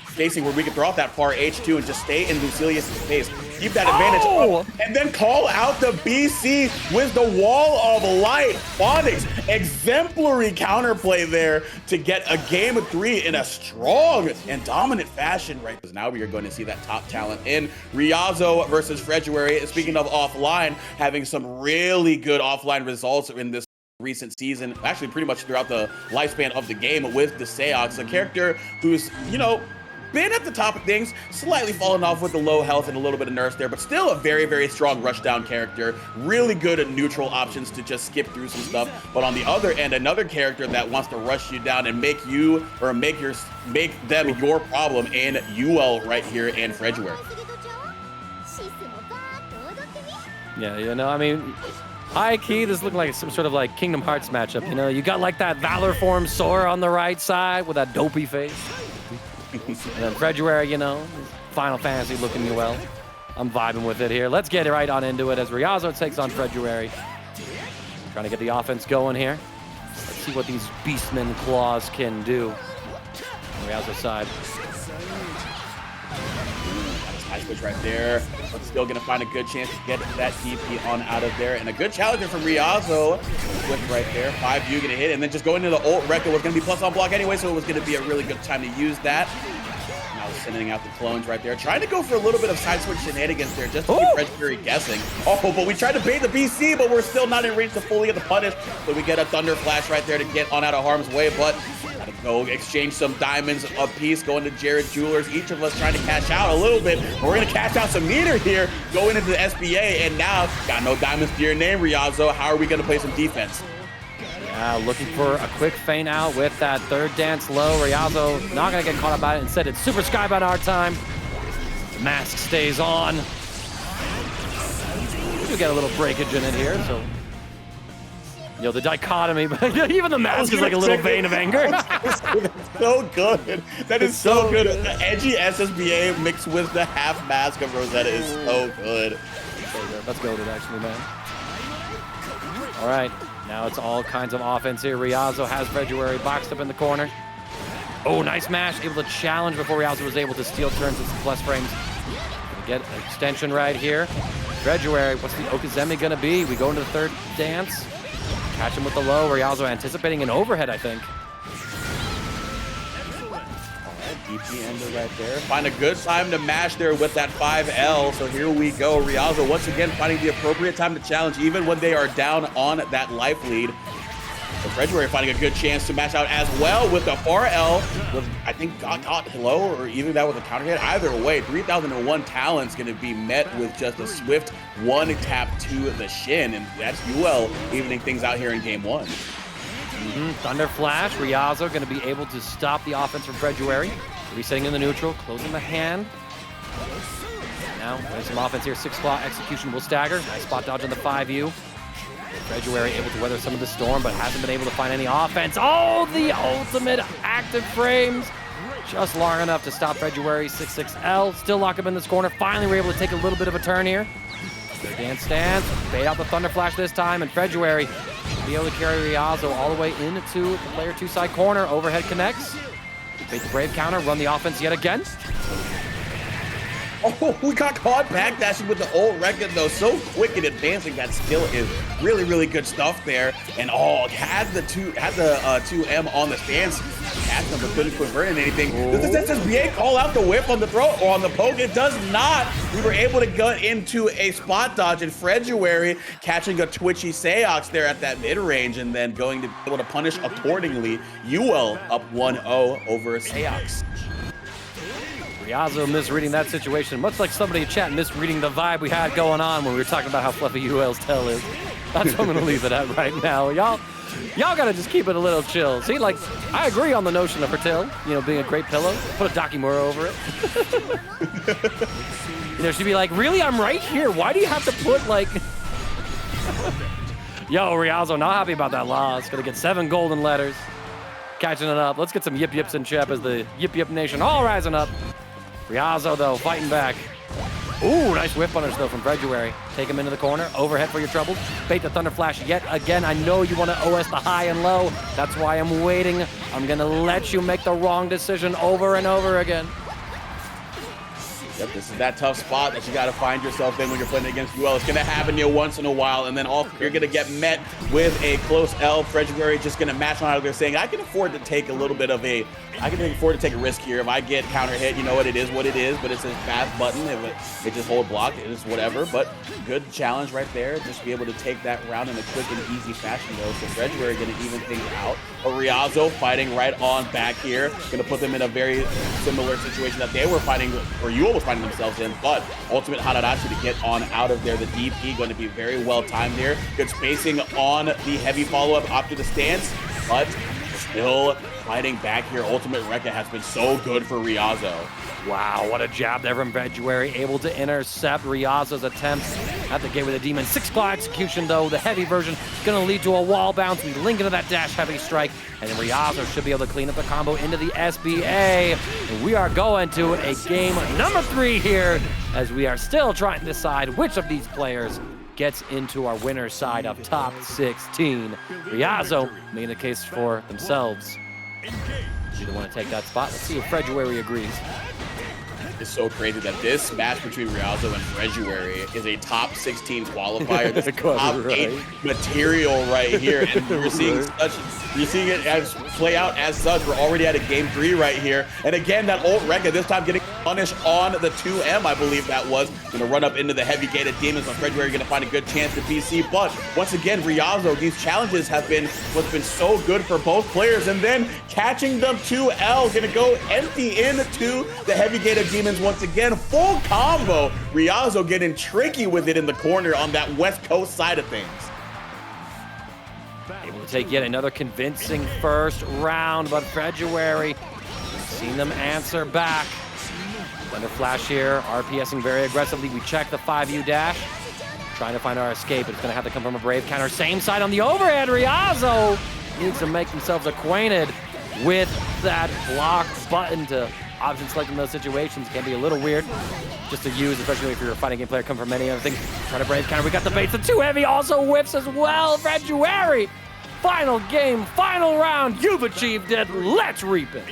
spacing where we can throw out that far H2 and just stay in Lucilius' face, keep that advantage, and then call out the BC with the wall of light. PhonicS, exemplary counterplay there to get a game of 3 in a strong and dominant fashion, right? Because now we are going to see that top talent in Ryazo versus fredruary. Speaking of offline, having some really good offline results in this recent season, actually pretty much throughout the lifespan of the game, with the Seox, a character who's, you know, been at the top of things, slightly fallen off with the low health and a little bit of nerfs there, but still a very, very strong rushdown character. Really good at neutral options to just skip through some stuff. But on the other end, another character that wants to rush you down and make you, or make them your problem, in Yuel right here in fredruary. Yeah, you know, I mean, high key, this looking like some sort of like Kingdom Hearts matchup. You know, you got like that Valor form Sora on the right side with that dopey face. And then fredruary, you know, Final Fantasy looking Yuel. I'm vibing with it here. Let's get right on into it as Ryazo takes on fredruary. Trying to get the offense going here. Let's see what these Beastman claws can do. On Ryazo's side. High switch right there, but still gonna find a good chance to get that DP on out of there. And a good challenger from Ryazo. Swift right there, 5U gonna hit, and then just going into the ult. Rekka was gonna be plus on block anyway, so it was gonna be a really good time to use that. Now sending out the clones right there, trying to go for a little bit of side switch shenanigans there, just to keep fredruary guessing. Oh, but we tried to bait the BC, but we're still not in range to fully get the punish. So we get a Thunder Flash right there to get on out of harm's way, but gotta go exchange some diamonds a piece, going to Jared Jewelers. Each of us trying to cash out a little bit. But we're gonna cash out some meter here, going into the SBA, and now got no diamonds to your name, Ryazo. How are we gonna play some defense? Yeah, looking for a quick feint out with that third dance low. Ryazo not gonna get caught up by it. Instead, it's Super Skybound our time. The mask stays on. We do get a little breakage in it here, so. You know, the dichotomy, but even the mask is like a little vein of anger. That's so good. That is so good. The edgy SSBA mixed with the half mask of Rosetta is so good. Let's go with it, actually, man. All right, now it's all kinds of offense here. Ryazo has fredruary boxed up in the corner. Oh, nice mash, able to challenge before Ryazo was able to steal turns with some plus frames. Get an extension right here. Fredruary, what's the Okazemi gonna be? We go into the third dance. Catch him with the low. Ryazo anticipating an overhead, I think. All right, DP ender right there. Find a good time to mash there with that 5L. So here we go. Ryazo once again finding the appropriate time to challenge, even when they are down on that life lead. So fredruary finding a good chance to mash out as well with the far L. With, I think, got low or even that with a counter hit. Either way, 3001 talent's going to be met with just a swift one tap to the shin. And that's Yuel evening things out here in game one. Thunder Flash. Ryazo going to be able to stop the offense from fredruary. Resetting in the neutral, closing the hand. Now, there's some offense here. 6 claw execution will stagger. Nice spot dodge on the 5U. Fredruary able to weather some of the storm, but hasn't been able to find any offense. Oh, the ultimate active frames. Just long enough to stop Fredruary. 6-6L. Still lock up in this corner. Finally, we're able to take a little bit of a turn here. Their dance stance. Bait out the Thunder Flash this time, and Fredruary be able to carry Ryazo all the way into the player 2 side corner. Overhead connects. Bait the Brave counter. Run the offense yet again. Oh, we got caught backdashing with the old record though. So quick and advancing. That skill is really, really good stuff there. And had the 2M on the stance. Catch them, but couldn't convert in anything. Does this SSBA call out the whip on the throw or on the poke? It does not. We were able to get into a spot dodge, and fredruary catching a twitchy Seox there at that mid range, and then going to be able to punish accordingly. Yuel up 1-0 over Seox. Ryazo misreading that situation, much like somebody in chat misreading the vibe we had going on when we were talking about how fluffy Yuel's tail is. That's what I'm gonna leave it at right now. Y'all gotta just keep it a little chill. See, like, I agree on the notion of her tail, you know, being a great pillow. Put a Dakimura over it. You know, she'd be like, really, I'm right here. Why do you have to put, like... Yo, Ryazo, not happy about that loss. Gonna get 7 golden letters. Catching it up. Let's get some yip yips in chat as the yip yip nation all rising up. Ryazo, though, fighting back. Ooh, nice whip punish, though, from fredruary. Take him into the corner. Overhead for your troubles. Bait the Thunder Flash yet again. I know you want to OS the high and low. That's why I'm waiting. I'm going to let you make the wrong decision over and over again. Yep, this is that tough spot that you got to find yourself in when you're playing against Yuel. It's going to happen to you once in a while, and then you're going to get met with a close L. fredruary just going to match on out of there saying, I can afford to take a little bit of I can afford to take a risk here. If I get counter hit, you know what it is, but it's a fast button. If it just hold block, it's whatever. But good challenge right there. Just be able to take that round in a quick and easy fashion, though. So fredruary going to even things out. Ryazo fighting right on back here. Going to put them in a very similar situation that they were fighting, or Yuel was finding themselves in, but ultimate Hararashi to get on out of there. The DP going to be very well timed here. Good spacing on the heavy follow-up after the stance, but still fighting back here. Ultimate Rekka has been so good for Ryazo. Wow, what a jab there from fredruary. Able to intercept Ryazo's attempts at the gate with a demon. 6 claw execution, though. The heavy version going to lead to a wall bounce. We link into that dash heavy strike, and then Ryazo should be able to clean up the combo into the SBA. And we are going to a game number 3 here, as we are still trying to decide which of these players gets into our winner's side of top 16. Ryazo making a case for themselves. Do they want to take that spot? Let's see if fredruary agrees. It's so crazy that this match between Ryazo and fredruary is a top 16 qualifier. This top 8 material right here, and you're seeing it as play out as such. We're already at a game 3 right here, and again that old Rekka this time getting punished on the 2M. I believe that was gonna run up into the heavy gated demons, but fredruary gonna find a good chance to PC. But once again, Ryazo, these challenges have been what's been so good for both players, and then catching them 2L, gonna go empty into the heavy gated demons once again. Full combo. Ryazo getting tricky with it in the corner on that West Coast side of things. Able to take yet another convincing first round, but fredruary, we've seen them answer back. Thunder Flash here, RPSing very aggressively. We check the 5U dash, trying to find our escape. It's gonna have to come from a Brave counter. Same side on the overhead. Ryazo needs to make themselves acquainted with that block button to option select in those situations. Can be a little weird just to use, especially if you're a fighting game player, come from any other thing. Try to Brave counter. We got the baits. The 2-heavy also whips as well. fredruary, final game, final round. You've achieved it. Let's reap it.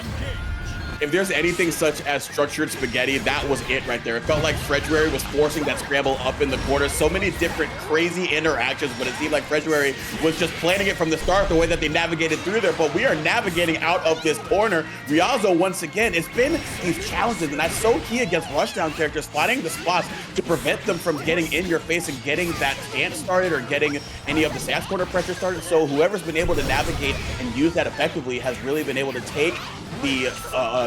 If there's anything such as structured spaghetti, that was it right there. It felt like fredruary was forcing that scramble up in the corner. So many different crazy interactions, but it seemed like fredruary was just planning it from the start, the way that they navigated through there. But we are navigating out of this corner. Ryazo, once again, it's been these challenges, and that's so key against rushdown characters, finding the spots to prevent them from getting in your face and getting that stance started or getting any of the stance corner pressure started. So whoever's been able to navigate and use that effectively has really been able to take the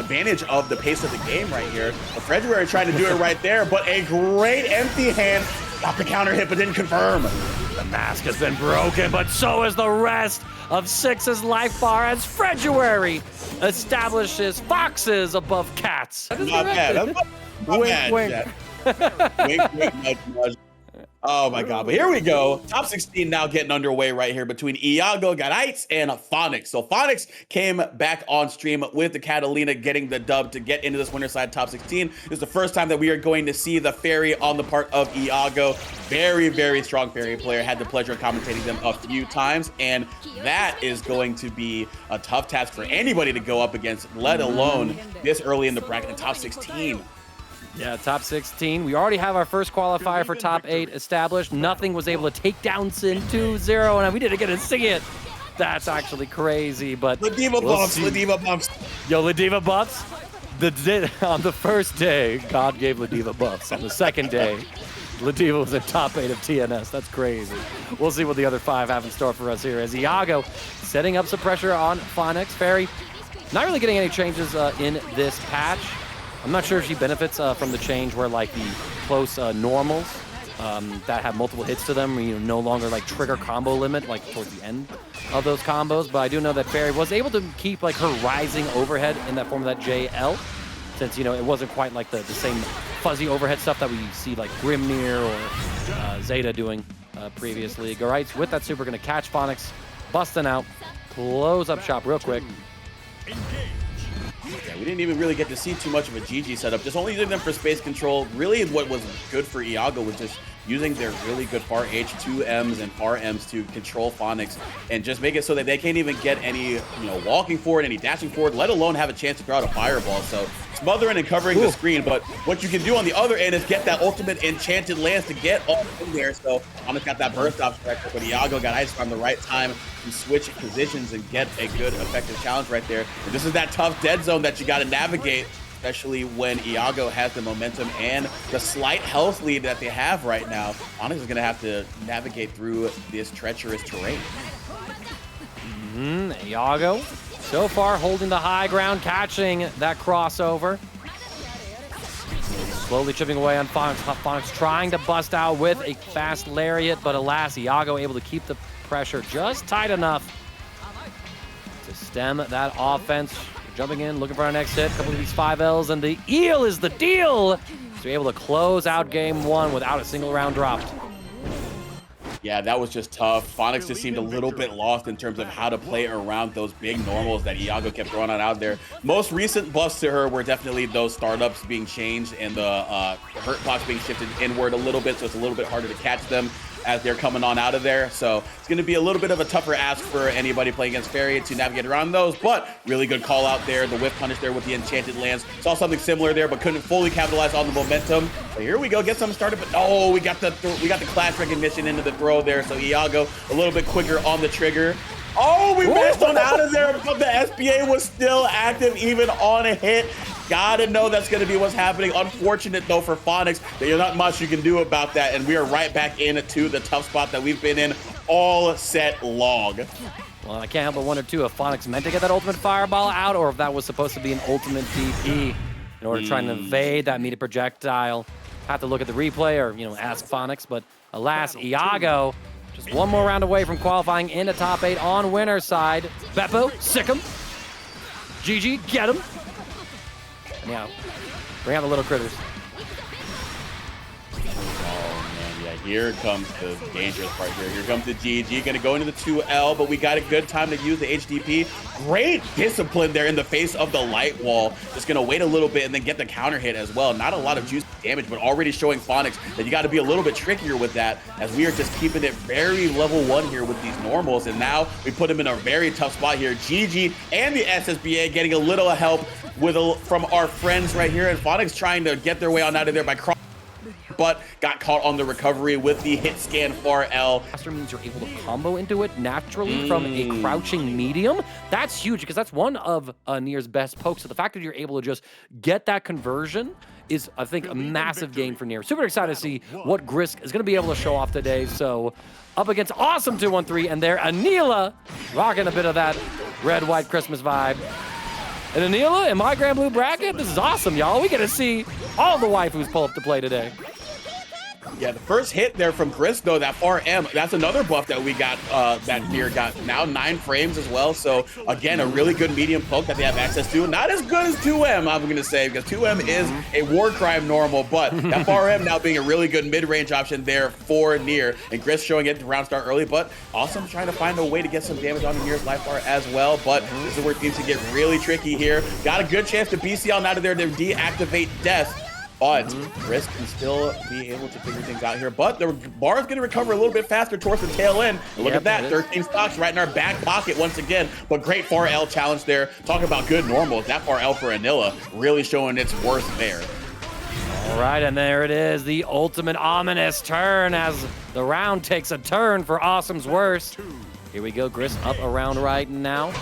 advantage of the pace of the game right here. fredruary trying to do it right there, but a great empty hand. Got the counter hit, but didn't confirm. The mask has been broken, but so is the rest of Six's life bar as fredruary establishes foxes above cats. Not bad. Wink, wink. Wink, wink, nudge, nudge. Oh my God, but here we go. Top 16 now getting underway right here between Iago, Garaitz, and PhonicS. So PhonicS came back on stream with the Katalina getting the dub to get into this winner side top 16. This is the first time that we are going to see the Ferry on the part of Iago. Very, very strong Ferry player. Had the pleasure of commentating them a few times, and that is going to be a tough task for anybody to go up against, let alone this early in the bracket in top 16. Yeah, top 16. We already have our first qualifier for top 8 established. Nothing was able to take down Synn 2-0, and we didn't get to see it. That's actually crazy, but Ladiva buffs, Ladiva buffs. Yo, Ladiva buffs. On the first day, God gave Ladiva buffs. On the second day, Ladiva was in top 8 of TNS. That's crazy. We'll see what the other 5 have in store for us here as Iago setting up some pressure on PhonicS. Ferry not really getting any changes in this patch. I'm not sure if she benefits from the change where like the close normals that have multiple hits to them, you know, no longer like trigger combo limit like towards the end of those combos. But I do know that Ferry was able to keep like her rising overhead in that form of that JL, since you know it wasn't quite like the same fuzzy overhead stuff that we see like Nier or Zeta doing previously. Garaitz with that super gonna catch PhonicS, busting out, close up shop real quick. Yeah, we didn't even really get to see too much of a GG setup, just only using them for space control. Really what was good for Iago was just using their really good far H2Ms and far Ms to control PhonicS and just make it so that they can't even get any, you know, walking forward, any dashing forward, let alone have a chance to throw out a fireball. So smothering and covering the screen, but what you can do on the other end is get that ultimate enchanted lance to get all in there. So PhonicS got that burst off record, but Iago got ice from the right time to switch positions and get a good effective challenge right there. And this is that tough dead zone that you got to navigate, especially when Iago has the momentum and the slight health lead that they have right now. PhonicS is going to have to navigate through this treacherous terrain. Iago, so far holding the high ground, catching that crossover. Slowly chipping away on PhonicS. PhonicS trying to bust out with a fast lariat, but alas, Iago able to keep the pressure just tight enough to stem that offense. Jumping in, looking for our next hit. A couple of these 5Ls, and the eel is the deal. So we're able to close out game 1 without a single round dropped. Yeah, that was just tough. PhonicS just seemed a little bit lost in terms of how to play around those big normals that Iago kept throwing out there. Most recent buffs to her were definitely those startups being changed and the hurt box being shifted inward a little bit, so it's a little bit harder to catch them. as they're coming on out of there. So it's going to be a little bit of a tougher ask for anybody playing against Ferry to navigate around those, but really good call out there. The whiff punish there with the enchanted lands. Saw something similar there, but couldn't fully capitalize on the momentum. So here we go, get something started, but no, we got the clash recognition into the throw there. So Iago a little bit quicker on the trigger. Oh, we missed on out of there, but the SBA was still active even on a hit. Gotta know that's gonna be what's happening. Unfortunate though for PhonicS, there's not much you can do about that, and we are right back into the tough spot that we've been in all set long. Well, I can't help but wonder too if PhonicS meant to get that ultimate fireball out, or if that was supposed to be an ultimate DP in order to try and evade that meter projectile. Have to look at the replay or, you know, ask PhonicS, but alas, Iago just one more round away from qualifying into top 8 on winner's side. Beppo, sick him. GG, get him. And yeah, bring out the little critters. Here comes the dangerous part here. Here comes the GG, gonna go into the 2L, but we got a good time to use the HDP. Great discipline there in the face of the light wall. Just gonna wait a little bit and then get the counter hit as well. Not a lot of juice damage, but already showing PhonicS that you gotta be a little bit trickier with that, as we are just keeping it very level 1 here with these normals. And now we put him in a very tough spot here. GG and the SSBA getting a little help from our friends right here. And PhonicS trying to get their way on out of there by crossing, but got caught on the recovery with the hit scan far L. Faster means you're able to combo into it naturally from a crouching medium. That's huge because that's one of Nier's best pokes. So the fact that you're able to just get that conversion is, I think, a massive gain for Nier. Super excited to see what Grisk is going to be able to show off today. So up against awesome 2-1-3, and there Anila rocking a bit of that red-white Christmas vibe. And Anila in my Granblue bracket, this is awesome, y'all. We get to see all the waifus pull up to play today. Yeah, the first hit there from Grisk, though, that far M, that's another buff that we got, that Nier got now 9 frames as well. So, again, a really good medium poke that they have access to. Not as good as 2M, I'm going to say, because 2M is a war crime normal, but that far M now being a really good mid-range option there for Nier. And Grisk showing it to round start early, but awesome trying to find a way to get some damage on Nier's life bar as well. But this is where things can get really tricky here. Got a good chance to BCL out of there to deactivate Death. But Grisk can still be able to figure things out here. But the bar is going to recover a little bit faster towards the tail end. And look at that, 13 stocks right in our back pocket once again. But great far L challenge there. Talking about good normals. That far L for Anila really showing its worth there. All right, and there it is. The ultimate ominous turn as the round takes a turn for Awesome's worst. Here we go, Grisk up around right now.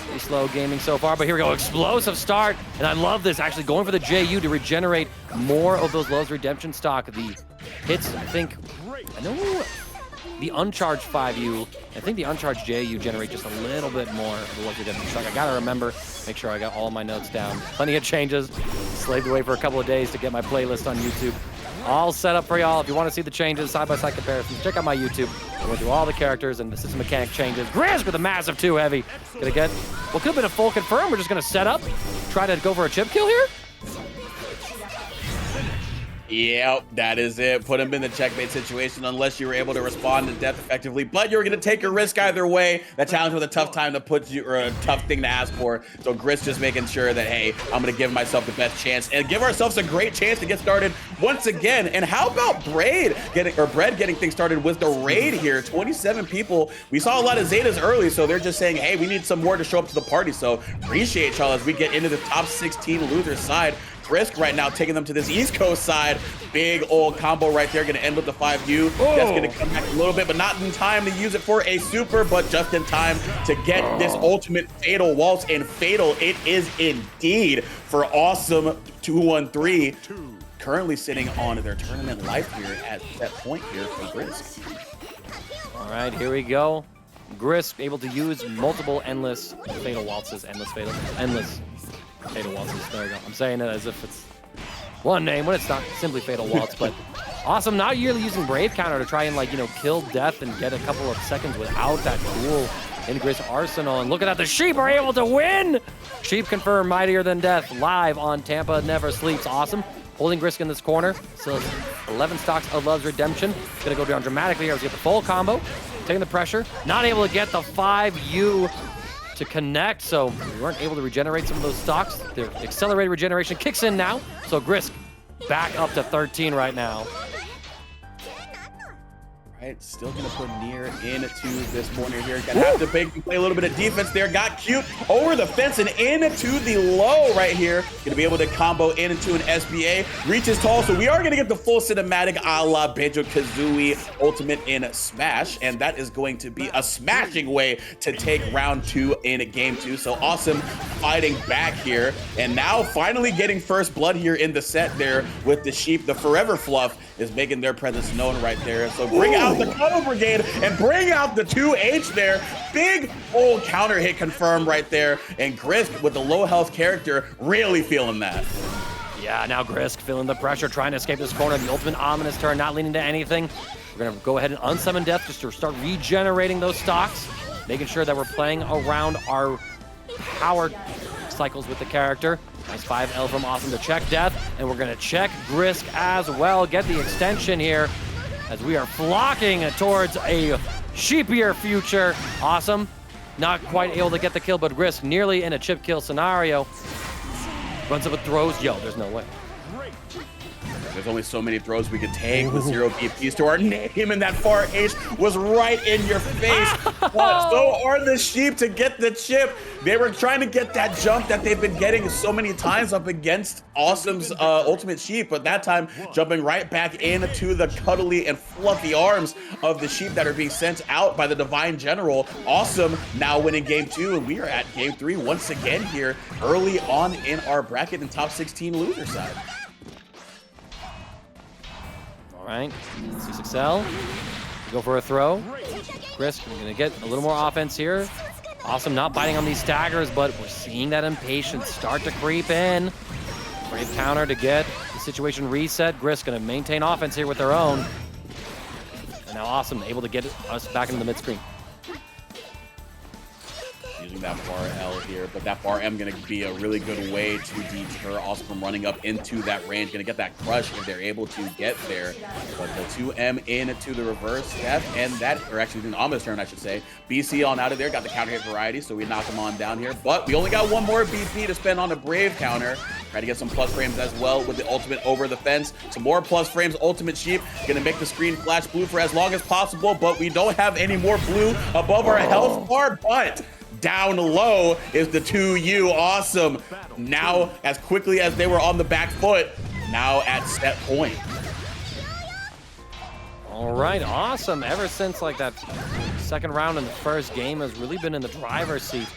Pretty slow gaming so far, but here we go, explosive start. And I love this, actually going for the JU to regenerate more of those Lowe's Redemption stock. The hits, I think, I know the uncharged 5U, I think the uncharged JU generate just a little bit more of the Lowe's Redemption stock. I gotta remember, make sure I got all my notes down. Plenty of changes, slaved away for a couple of days to get my playlist on YouTube. All set up for y'all. If you want to see the changes, side-by-side comparisons, check out my YouTube. I went through all the characters and the system mechanic changes. Grisk with a massive 2 heavy. Gonna get what could have been a full confirm. We're just gonna set up, try to go for a chip kill here. Yep, that is it. Put him in the checkmate situation unless you were able to respond to death effectively. But you're going to take a risk either way. That challenge was a tough time to put you, or a tough thing to ask for. So Grisk just making sure that, hey, I'm going to give myself the best chance and give ourselves a great chance to get started once again. And how about Bread getting things started with the raid here? 27 people. We saw a lot of Zetas early, so they're just saying, hey, we need some more to show up to the party. So appreciate y'all as we get into the top 16 losers side. Grisk right now taking them to this East Coast side. Big old combo right there, gonna end with the 5U. That's gonna come back a little bit, but not in time to use it for a super, but just in time to get this ultimate fatal waltz. And fatal it is indeed for awesome 213. Currently sitting on their tournament life here at that point here for Grisk. All right, here we go. Grisk able to use multiple endless fatal waltzes, endless fatal waltzes. There we go. I'm saying it as if it's one name when it's not simply fatal waltz, but awesome. Not really using brave counter to try and, like, you know, kill death and get a couple of seconds without that tool in Grisk's arsenal. And look at that, the sheep are able to win. Sheep confirm mightier than death live on Tampa Never Sleeps. Awesome. Holding Grisk in this corner. Still 11 stocks of Love's Redemption. Gonna go down dramatically here as we get the full combo. Taking the pressure. Not able to get the 5U to connect, so we weren't able to regenerate some of those stocks. Their accelerated regeneration kicks in now, so Grisk back up to 13 right now. Right, still gonna put Nier into this corner here. Gonna have to play a little bit of defense there. Got cute over the fence and into the low right here. Gonna be able to combo into an SBA. Reaches tall, so we are gonna get the full cinematic a la Banjo-Kazooie Ultimate in Smash, and that is going to be a smashing way to take round 2 in game 2. So awesome fighting back here, and now finally getting first blood here in the set there with the Sheep. The Forever Fluff is making their presence known right there. So bring out the Combo Brigade and bring out the 2H there. Big old counter hit confirmed right there. And Grisk with the low health character really feeling that. Yeah, now Grisk feeling the pressure, trying to escape this corner. The ultimate ominous turn, not leaning to anything. We're gonna go ahead and unsummon Death just to start regenerating those stocks, making sure that we're playing around our power cycles with the character. Nice 5L from Awesome to check Death, and we're gonna check Grisk as well. Get the extension here as we are flocking towards a sheepier future. Awesome, not quite able to get the kill, but Grisk nearly in a chip kill scenario. Runs up with throws. Yo, there's no way. There's only so many throws we could take with 0 BPs to our name, and that far H was right in your face. But so are the Sheep to get the chip. They were trying to get that jump that they've been getting so many times up against Awesome's Ultimate Sheep, but that time jumping right back into the cuddly and fluffy arms of the Sheep that are being sent out by the Divine General. Awesome now winning game 2, and we are at game 3 once again here early on in our bracket and top 16 loser side. All right, C6L, go for a throw. Grisk, we're gonna get a little more offense here. Awesome, not biting on these staggers, but we're seeing that impatience start to creep in. Brave counter to get the situation reset. Grisk gonna maintain offense here with their own. And now Awesome able to get us back into the mid-screen. Using that bar L here, but that bar M gonna be a really good way to deter Awesome from running up into that range. Gonna get that crush if they're able to get there. But the 2M into the reverse step, and that, or actually an ominous turn, I should say. BC on out of there, got the counter hit variety, so we knock him on down here. But we only got one more BP to spend on a Brave counter. Try to get some plus frames as well with the ultimate over the fence. Some more plus frames, Ultimate Sheep. Gonna make the screen flash blue for as long as possible, but we don't have any more blue above our health bar, but down low is the 2U. Awesome. Now, as quickly as they were on the back foot, now at set point. All right, Awesome. Ever since like that second round in the first game has really been in the driver's seat.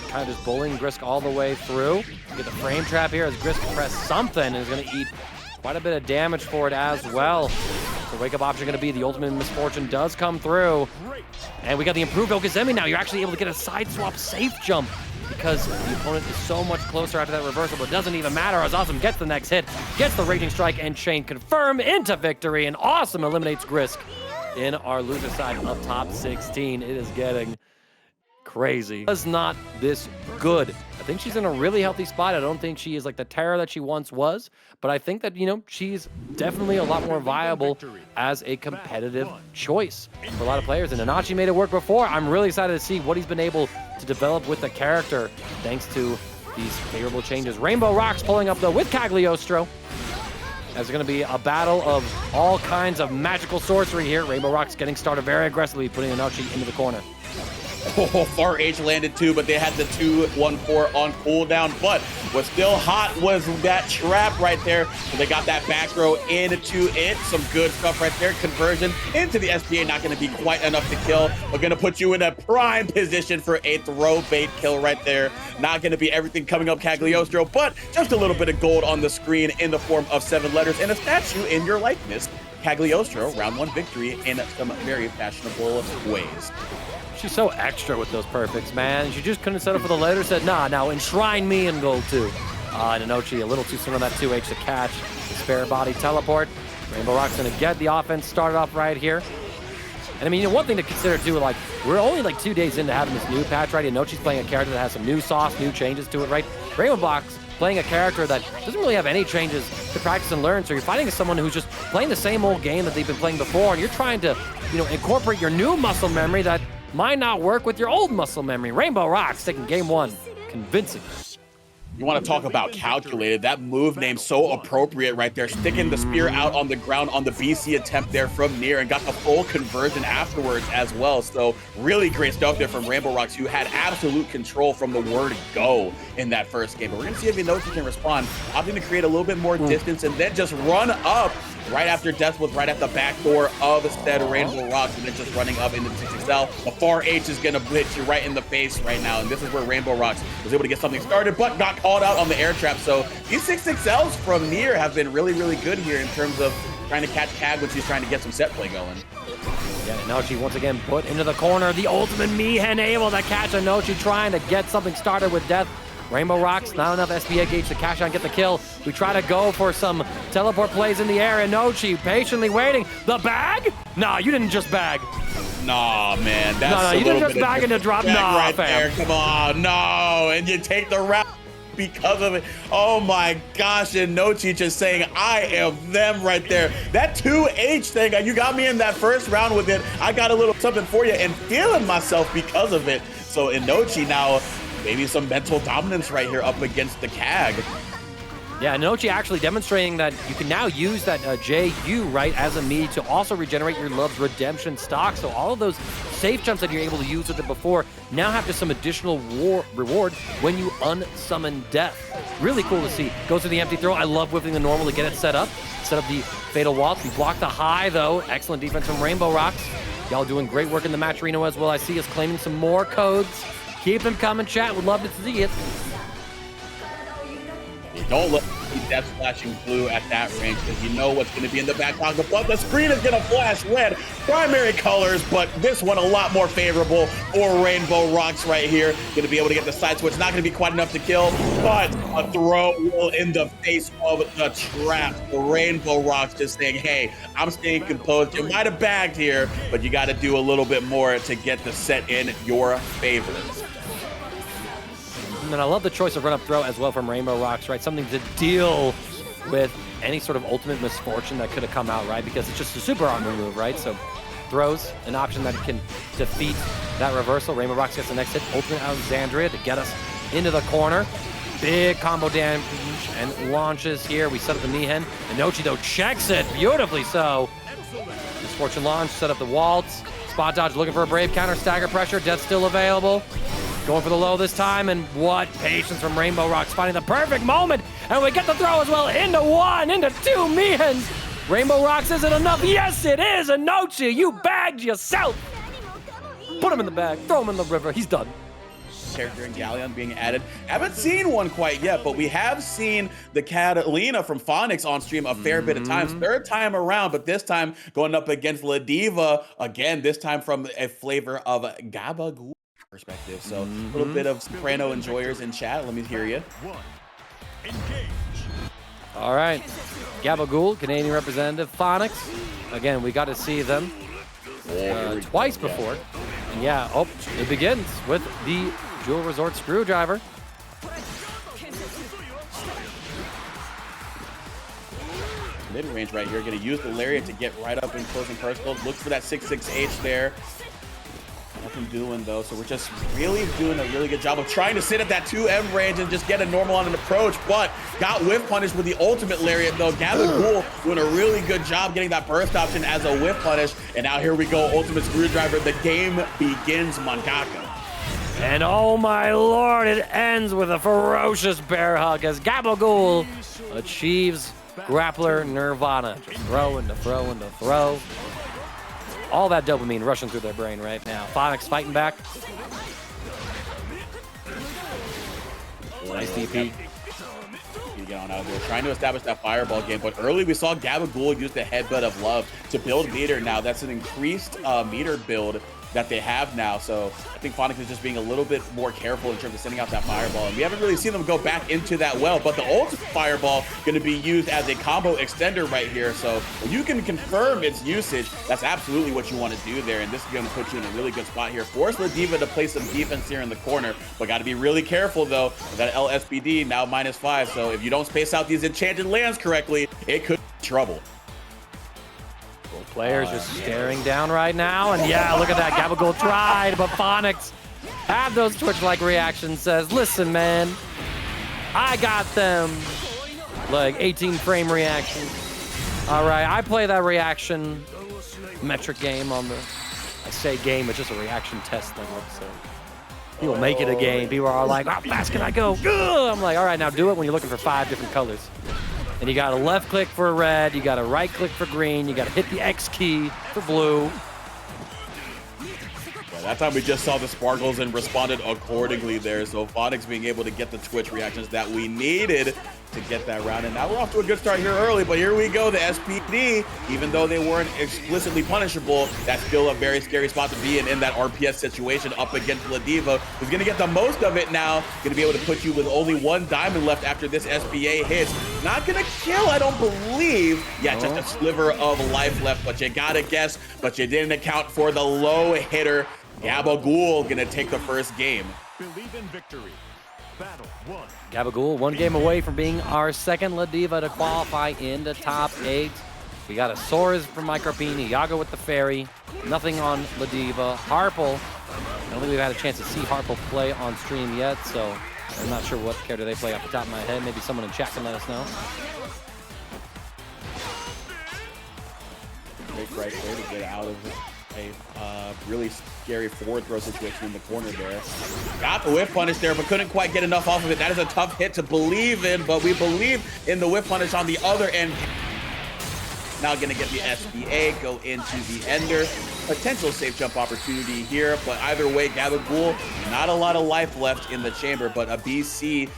Kind of just bullying Grisk all the way through. Get the frame trap here as Grisk press something and is gonna eat quite a bit of damage for it as well. The wake-up option gonna be the ultimate misfortune does come through. And we got the improved Okazemi now. You're actually able to get a side swap safe jump because the opponent is so much closer after that reversal, but it doesn't even matter as Awesome gets the next hit, gets the Raging Strike and Chain confirm into victory, and Awesome eliminates Grisk in our loser side of top 16. It is getting crazy. Is not this good. I think she's in a really healthy spot. I don't think she is like the terror that she once was, but I think that, you know, she's definitely a lot more viable as a competitive choice for a lot of players. And Anachi made it work before. I'm really excited to see what he's been able to develop with the character thanks to these favorable changes. Rainbow Rocks pulling up though with Cagliostro. As it's going to be a battle of all kinds of magical sorcery here. Rainbow Rocks getting started very aggressively, putting Anachi into the corner. Oh, far H landed too, but they had the 2-1-4 on cooldown. But what's still hot was that trap right there. So they got that back row into it. Some good stuff right there. Conversion into the SPA, not going to be quite enough to kill. We're going to put you in a prime position for a throw bait kill right there. Not going to be everything coming up Cagliostro, but just a little bit of gold on the screen in the form of 7 letters and a statue in your likeness. Cagliostro, round 1 victory in some very fashionable ways. She's so extra with those perfects, man. She just couldn't settle for the letter. Said, nah, now enshrine me in gold too. And Inochi a little too soon on that 2H to catch the spare body teleport. Rainbow Rock's gonna get the offense started off right here. And I mean, you know, one thing to consider too, like, we're only like 2 days into having this new patch, right? Inochi's playing a character that has some new sauce, new changes to it, right? Rainbow Rock's playing a character that doesn't really have any changes to practice and learn. So you're fighting someone who's just playing the same old game that they've been playing before, and you're trying to, you know, incorporate your new muscle memory that might not work with your old muscle memory. Rainbow Rocks taking game 1. Convincing. You want to talk about calculated. That move name so appropriate right there. Sticking the spear out on the ground on the BC attempt there from Nier and got the full conversion afterwards as well. So really great stuff there from Rainbow Rocks, who had absolute control from the word go in that first game. But we're going to see if Inochi can respond, opting to create a little bit more distance and then just run up right after Death was right at the back door of said Rainbow Rocks, and then just running up into the 6XL. The far H is going to hit you right in the face right now, and this is where Rainbow Rocks was able to get something started, but got called out on the air trap. So these 6XLs from Nier have been really, really good here in terms of trying to catch Cag when she's trying to get some set play going. Yeah, Inochi once again put into the corner. The ultimate Mihen able to catch Inochi, trying to get something started with Death. Rainbow Rocks, not enough SBA gauge to cash out and get the kill. We try to go for some teleport plays in the air. Inochi patiently waiting. The bag? Nah, you didn't just bag. Nah, man. That's no, you didn't just bag into drop. Nah, right fam. There. Come on, no. And you take the route because of it. Oh my gosh, Inochi just saying, I am them right there. That 2H thing, you got me in that first round with it. I got a little something for you and feeling myself because of it. So Inochi now, maybe some mental dominance right here up against the Cag. Yeah, Inochi actually demonstrating that you can now use that JU, right, as a me to also regenerate your Love's Redemption stock. So all of those safe jumps that you're able to use with it before now have just some additional reward when you unsummon Death. Really cool to see. Goes to the empty throw. I love whipping the normal to get it set up the Fatal Waltz. We block the high, though. Excellent defense from Rainbow Rocks. Y'all doing great work in the match arena as well. I see us claiming some more codes. Keep them coming, chat. Would love to see it. Don't let Death flashing blue at that range, because you know what's going to be in the back pocket. But the screen is going to flash red. Primary colors, but this one a lot more favorable for Rainbow Rocks right here. Going to be able to get the side switch. Not going to be quite enough to kill, but a throw will in the face of the trap. The Rainbow Rocks just saying, hey, I'm staying composed. You might have bagged here, but you got to do a little bit more to get the set in your favor. And I love the choice of run-up throw as well from Rainbow Rocks, right? Something to deal with any sort of ultimate misfortune that could have come out, right? Because it's just a super armor move, right? So throws, an option that can defeat that reversal. Rainbow Rocks gets the next hit, Ultimate Alexandria to get us into the corner. Big combo damage and launches here. We set up the Mihen. Inochi, though, checks it beautifully so. Misfortune launch, set up the waltz. Spot dodge, looking for a brave counter, stagger pressure. Death still available. Going for the low this time, and what patience from Rainbow Rocks, finding the perfect moment, and we get the throw as well, into one, into two Mihens. Rainbow Rocks, is it enough? Yes, it is. Inochi, you bagged yourself. Put him in the bag, throw him in the river, he's done. Character and Galleon being added. Haven't seen one quite yet, but we have seen the Katalina from PhonicS on stream a fair bit of times. Third time around, but this time going up against Ladiva, again, this time from a flavor of Gabagool perspective. So a little bit of Soprano enjoyers in chat. Let me hear you. All right, Gabagool, Canadian representative, PhonicS. Again, we got to see them twice before. And yeah, it begins with the Jewel Resort Screwdriver. Mid-range right here, going to use the Lariat to get right up and close and personal. Look for that 6-6H there. Nothing doing though, so we're just really doing a really good job of trying to sit at that 2M range and just get a normal on an approach, but got whiff punished with the ultimate Lariat though. Gabagool doing a really good job getting that burst option as a whiff punish, and now here we go, ultimate Screwdriver. The game begins, mangaka. And oh my lord, it ends with a ferocious bear hug as Gabagool achieves grappler nirvana. Just throw into throw into throw. All that dopamine rushing through their brain right now. PhonicS fighting back. Nice DP. Get on out there, trying to establish that fireball game, but early we saw Gabagool use the Headbutt of Love to build meter. Now that's an increased meter build that they have now, so I think PhonicS is just being a little bit more careful in terms of sending out that fireball, and we haven't really seen them go back into that well, but the ultimate fireball going to be used as a combo extender right here, so when you can confirm its usage, that's absolutely what you want to do there, and this is going to put you in a really good spot here. Force Ladiva to play some defense here in the corner, but got to be really careful though. That LSPD now -5, so if you don't space out these enchanted lands correctly, it could be trouble. Players just staring down right now, and yeah, look at that. Gabagool tried, but PhonicS have those Twitch-like reactions, says, listen, man, I got them. Like 18 frame reaction. All right, I play that reaction metric game on the, I say game, it's just a reaction test thing. So people make it a game. People are like, how fast can I go? Ugh! I'm like, all right, now do it when you're looking for 5 different colors. And you got a left click for red, you got a right click for green, you got to hit the X key for blue. Yeah, that time we just saw the sparkles and responded accordingly there. So PhonicS being able to get the Twitch reactions that we needed to get that round. And now we're off to a good start here early, but here we go. The SPD, even though they weren't explicitly punishable, that's still a very scary spot to be in that RPS situation up against Ladiva, who's going to get the most of it now. Going to be able to put you with only 1 diamond left after this SBA hits. Not going to kill, I don't believe. Yeah, just a sliver of life left, but you got to guess, but you didn't account for the low hitter. Gabagool going to take the first game. Believe in victory. Battle 1. Gabagool, 1 game away from being our second Ladiva to qualify into top 8. We got a Soriz from Micropene, Iago with the Ferry, nothing on Ladiva. Harple, I don't think we've had a chance to see Harple play on stream yet, so I'm not sure what character they play off the top of my head. Maybe someone in chat can let us know. Great right there to get out of a really scary forward throw situation in the corner there. Got the whiff punish there, but couldn't quite get enough off of it. That is a tough hit to believe in, but we believe in the whiff punish on the other end. Now gonna get the SBA, go into the ender. Potential safe jump opportunity here, but either way, Gabagool, not a lot of life left in the chamber, but a BC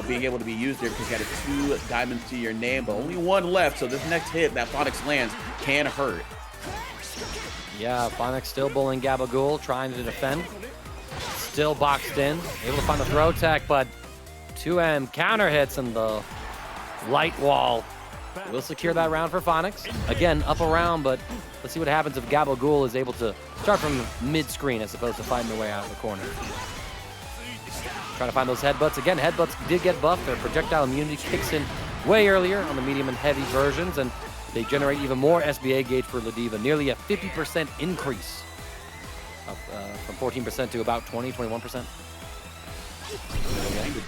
being able to be used there because you got 2 diamonds to your name, but only 1 left, so this next hit that PhonicS lands can hurt. Yeah, PhonicS still bullying Gabagool, trying to defend. Still boxed in, able to find the throw tech, but 2M counter hits and the light wall will secure that round for PhonicS. Again, up around, but let's see what happens if Gabagool is able to start from mid-screen as opposed to fighting their way out of the corner. Trying to find those headbutts. Again, headbutts did get buffed. Their projectile immunity kicks in way earlier on the medium and heavy versions, and they generate even more SBA gauge for Ladiva, nearly a 50% increase from 14% to about 21%.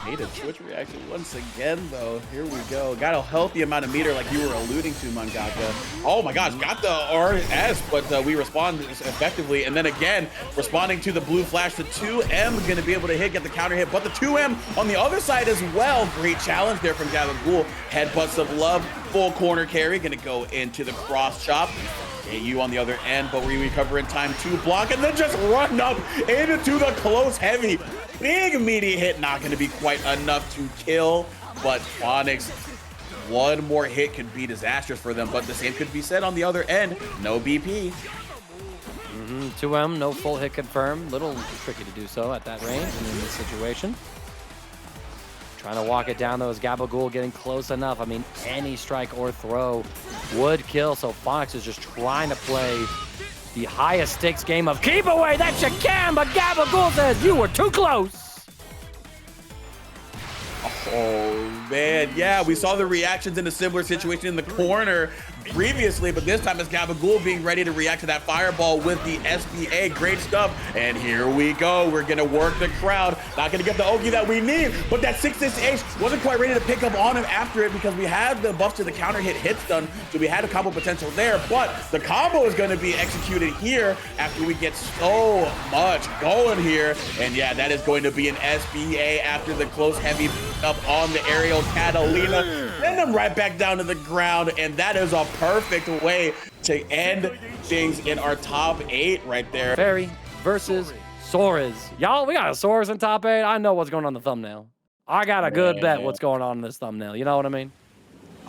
Negative Twitch reaction once again, though. Here we go. Got a healthy amount of meter, like you were alluding to, Mangaka. Oh my gosh, got the RS, but we respond effectively. And then again, responding to the blue flash, the 2M going to be able to get the counter hit, but the 2M on the other side as well. Great challenge there from Gabagool. Headbutts of love, full corner carry, going to go into the cross chop. You on the other end, but we recover in time to block and then just run up into the close heavy. Big meaty hit, not going to be quite enough to kill, but PhonicS, 1 more hit could be disastrous for them, but the same could be said on the other end. No BP. 2M, no full hit confirmed. Little tricky to do so at that range and in this situation. Trying to walk it down, though, is Gabagool getting close enough. I mean, any strike or throw would kill, so PhonicS is just trying to play the highest stakes game of keep away that you can, but Gabagool says you were too close. Oh, man. Yeah, we saw the reactions in a similar situation in the corner previously, but this time it's Gabagool being ready to react to that fireball with the SBA. Great stuff. And here we go. We're going to work the crowd. Not going to get the Oki that we need, but that 6-6 wasn't quite ready to pick up on him after it because we had the buffs to the counter hits done, so we had a combo potential there, but the combo is going to be executed here after we get so much going here. And yeah, that is going to be an SBA after the close heavy up on the aerial Katalina. Send them right back down to the ground, and that is a perfect way to end things in our top 8 right there. Ferry versus Soriz. Y'all, we got a Soriz in top 8. I know what's going on in the thumbnail. I got a good bet what's going on in this thumbnail. You know what I mean?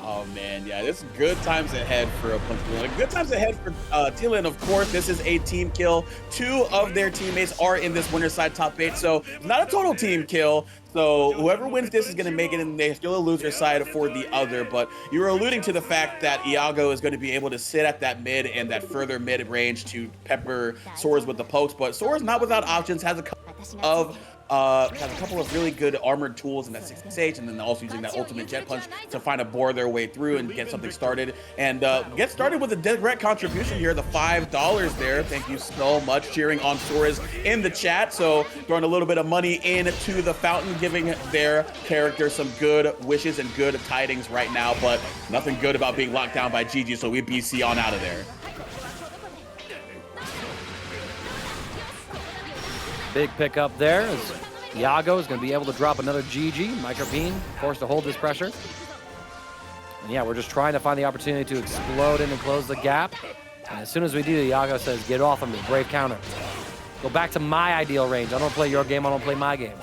Oh man, yeah, this is good times ahead for a punch. Good times ahead for Tila, and of course, this is a team kill. 2 of their teammates are in this winner's side top 8, so not a total team kill. So whoever wins this is going to make it, and they're still a loser side for the other. But you were alluding to the fact that Iago is going to be able to sit at that mid and that further mid range to pepper Soriz with the pokes. But Soriz not without options, has a couple of has a couple of really good armored tools in that 6H, and then also using that ultimate jet punch to find a bore their way through and get something started. And get started with a direct contribution here, the $5 there. Thank you so much. Cheering on Soriz in the chat. So throwing a little bit of money into the fountain, giving their character some good wishes and good tidings right now, but nothing good about being locked down by GG, so we BC on out of there. Big pickup there as Iago is going to be able to drop another GG. Micropene forced to hold this pressure. And yeah, we're just trying to find the opportunity to explode in and close the gap. And as soon as we do, Iago says, get off of me, brave counter. Go back to my ideal range. I don't play your game, I don't play my game.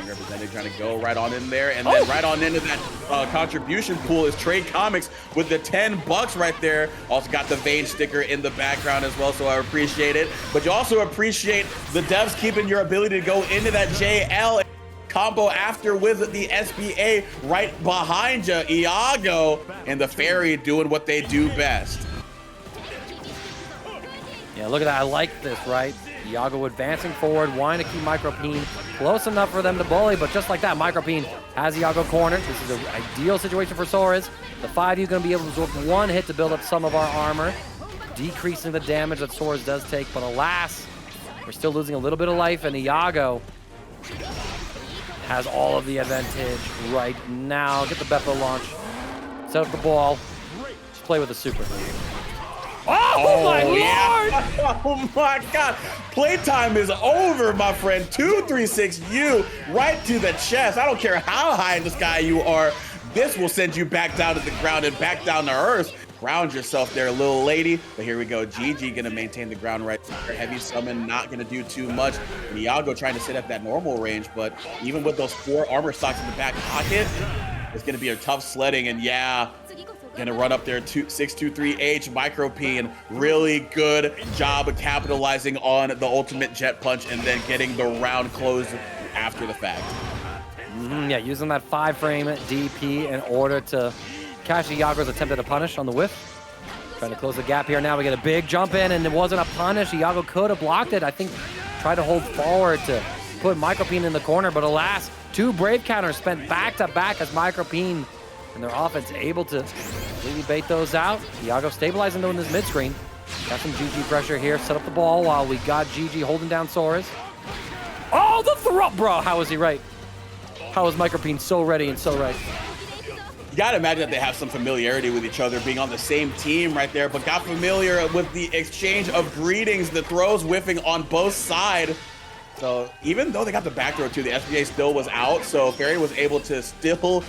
Representing, trying to go right on in there, and then right on into that contribution pool is Trade Comics with the $10 right there. Also got the Vane sticker in the background as well, so I appreciate it. But you also appreciate the devs keeping your ability to go into that JL combo after with the SBA right behind you. Iago and the Ferry doing what they do best. Yeah, look at that. I like this, right? Iago advancing forward, wanting to keep Micropene close enough for them to bully, but just like that, Micropene has Iago cornered. This is an ideal situation for Soriz. The 5U is going to be able to absorb one hit to build up some of our armor, decreasing the damage that Soriz does take, but alas, we're still losing a little bit of life, and Iago has all of the advantage right now. Get the Beppo launch, set up the ball, just play with the super. Oh my lord! Yeah. Oh my god. Playtime is over, my friend. 236U right to the chest. I don't care how high in the sky you are. This will send you back down to the ground and back down to earth. Ground yourself there, little lady. But here we go. GG gonna maintain the ground right there. Heavy summon, not gonna do too much. Iago trying to sit at that normal range, but even with those 4 armor stocks in the back pocket, it's gonna be a tough sledding. And yeah, gonna run up there, 623H, Micropene. Really good job of capitalizing on the ultimate jet punch and then getting the round closed after the fact. Yeah, using that 5-frame DP in order to catch Iago's attempt at a punish on the whiff. Trying to close the gap here now. We get a big jump in, and it wasn't a punish. Iago could have blocked it. I think tried to hold forward to put Micropene in the corner, but alas, 2 brave counters spent back-to-back as Micropene and their offense able to completely bait those out. Iago stabilizing though in this mid-screen. Got some GG pressure here. Set up the ball while we got GG holding down Soriz. Oh, the throw! Bro, how was he right? How is Micropene so ready and so right? You gotta imagine that they have some familiarity with each other, being on the same team right there, but got familiar with the exchange of greetings, the throws whiffing on both sides. So even though they got the back throw too, the SBA still was out, so Ferry was able to still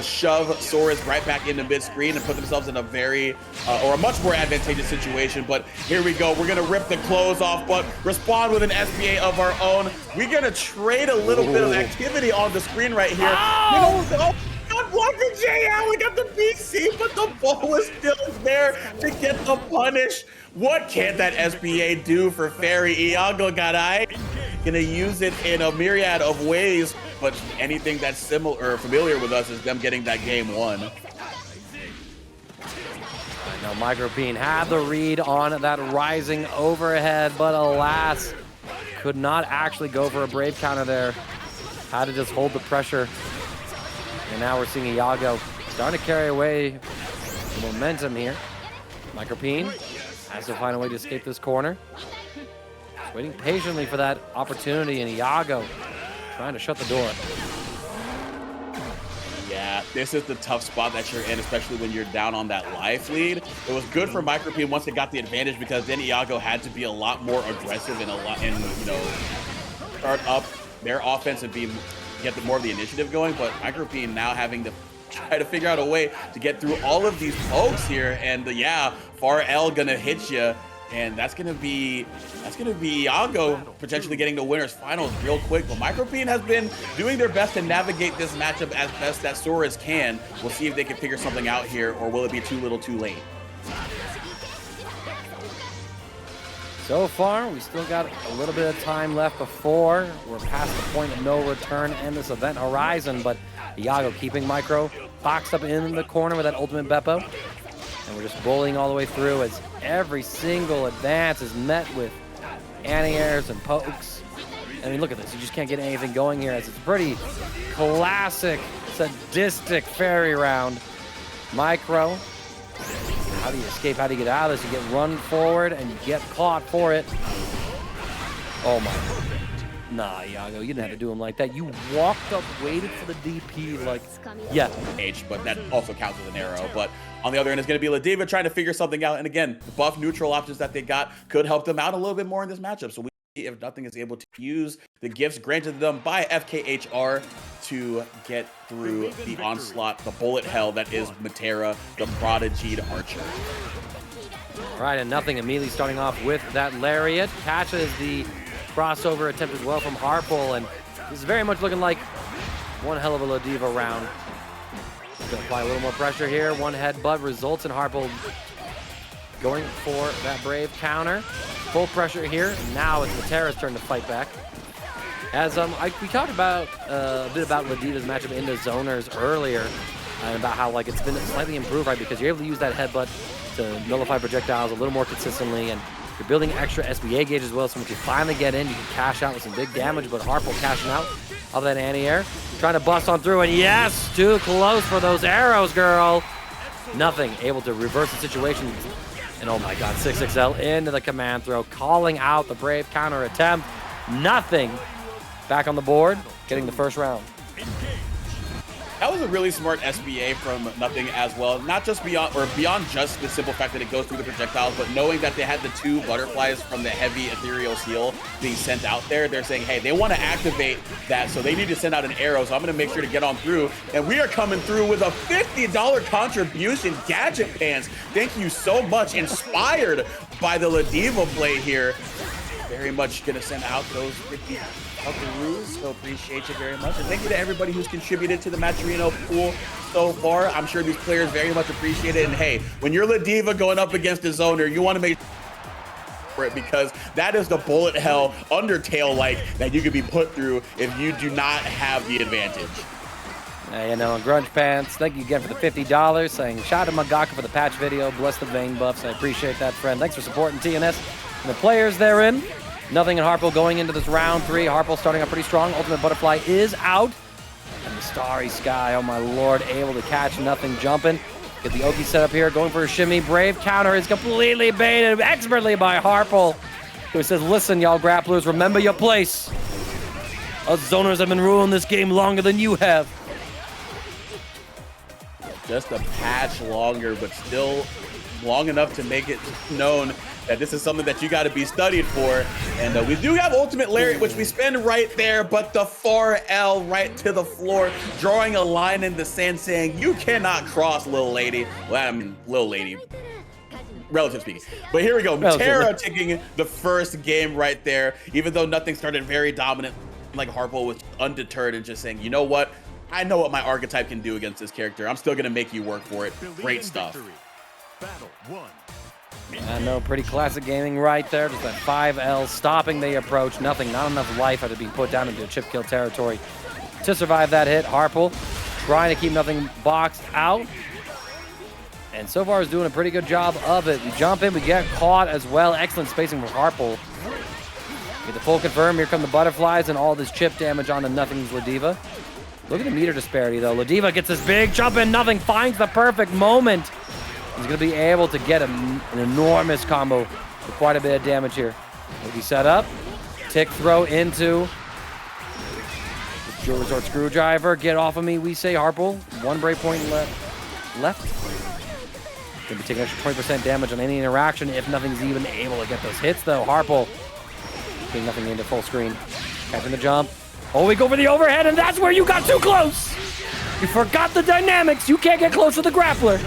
shove Soriz right back into mid-screen and put themselves in a very, or a much more advantageous situation. But here we go. We're going to rip the clothes off, but respond with an SBA of our own. We're going to trade a little bit of activity on the screen right here. Oh! Got one for JL, we got the BC, but the ball is still there to get the punish. What can that SBA do for Ferry? Iago Garaitz gonna use it in a myriad of ways, but anything that's similar or familiar with us is them getting that game won. Now Micropene had the read on that rising overhead, but alas, could not actually go for a brave counter there. Had to just hold the pressure. And now we're seeing Iago starting to carry away the momentum here. Micropene has to find a way to escape this corner. Just waiting patiently for that opportunity, and Iago trying to shut the door. Yeah, this is the tough spot that you're in, especially when you're down on that life lead. It was good for Micropene once they got the advantage, because then Iago had to be a lot more aggressive and start up their offense and get more of the initiative going. But Micropene now having to try to figure out a way to get through all of these pokes here, and yeah, Far L gonna hit you, and that's gonna be Iago potentially getting the winners finals real quick. But Micropene has been doing their best to navigate this matchup as best that Soriz can. We'll see if they can figure something out here, or will it be too little too late? So far, we still got a little bit of time left before we're past the point of no return and this event horizon, but Iago keeping Micro boxed up in the corner with that ultimate Beppo. And we're just bullying all the way through as every single advance is met with anti-airs and pokes. I mean, look at this. You just can't get anything going here as it's a pretty classic, sadistic Ferry round. Micro. How do you escape? How do you get out of this? You get run forward and you get caught for it. Oh my. Nah, Iago, you didn't have to do him like that. You walked up, waited for the DP, like, yeah. But that also counts as an arrow. But on the other end is going to be Ladiva trying to figure something out. And again, the buff neutral options that they got could help them out a little bit more in this matchup. So we see if nothing is able to use the gifts granted to them by FKHR to get through the onslaught, the bullet hell that is Matera, the prodigied archer. All right, and nothing immediately starting off with that lariat. Catches the crossover attempt as well from Harple, and this is very much looking like one hell of a Ladiva round. Gonna apply a little more pressure here. One headbutt results in Harple going for that brave counter. Full pressure here. Now it's Matera's turn to fight back. As we talked about a bit about Ladiva's matchup into zoners earlier, and about how like it's been slightly improved, right? Because you're able to use that headbutt to nullify projectiles a little more consistently, and you're building extra SBA gauge as well. So once you finally get in, you can cash out with some big damage. But Harple cashing out of that anti-air, trying to bust on through, and yes, too close for those arrows, girl. Nothing able to reverse the situation. And oh my God, 6XL into the command throw, calling out the brave counter attempt. Nothing. Back on the board, getting the first round. That was a really smart SBA from Nothing as well. Not just beyond just the simple fact that it goes through the projectiles, but knowing that they had the 2 butterflies from the heavy ethereal seal being sent out there. They're saying, hey, they want to activate that, so they need to send out an arrow. So I'm going to make sure to get on through. And we are coming through with a $50 contribution, Gadget Pants. Thank you so much. Inspired by the Ladiva play here. Very much going to send out those 50 buckaroos, so appreciate you very much. And thank you to everybody who's contributed to the Matcherino pool so far. I'm sure these players very much appreciate it. And hey, when you're Ladiva going up against a zoner, you want to make for it, because that is the bullet hell Undertale-like that you could be put through if you do not have the advantage. You know, Grunge Pants, thank you again for the $50. Saying, shout out to Magaka for the patch video. Bless the Vane buffs. I appreciate that, friend. Thanks for supporting TNS and the players therein. Nothing in Harple going into this round 3. Harple starting up pretty strong. Ultimate Butterfly is out. And the Starry Sky, oh my lord, able to catch Nothing jumping. Get the Oki set up here, going for a shimmy. Brave counter is completely baited expertly by Harple, who says, listen, y'all grapplers, remember your place. Us zoners have been ruling this game longer than you have. Just a patch longer, but still long enough to make it known that this is something that you got to be studied for. And we do have Ultimate Lariat, which we spend right there, but the far L right to the floor, drawing a line in the sand saying, you cannot cross, little lady. Well, I mean, little lady, relative speaking. But here we go. Matera taking the first game right there, even though Nothing started very dominant, like Harple was undeterred and just saying, you know what? I know what my archetype can do against this character. I'm still going to make you work for it. Great stuff. Battle 1. I know, pretty classic gaming right there. Just that 5L stopping the approach. Nothing, not enough life after being put down into chip kill territory to survive that hit. Harple trying to keep Nothing boxed out. And so far is doing a pretty good job of it. We jump in, we get caught as well. Excellent spacing from Harple. Get the full confirm. Here come the butterflies and all this chip damage onto Nothing's Ladiva. Look at the meter disparity though. Ladiva gets this big jump in. Nothing finds the perfect moment. He's going to be able to get an enormous combo for quite a bit of damage here. Oki set up. Tick throw into the Joe Resort Screwdriver. Get off of me, we say. Harple. 1 break point left. Going to be taking extra 20% damage on any interaction if Nothing's even able to get those hits though. Harple getting Nothing into full screen. Catching the jump. Oh, we go for the overhead, and that's where you got too close. You forgot the dynamics. You can't get close to the grappler.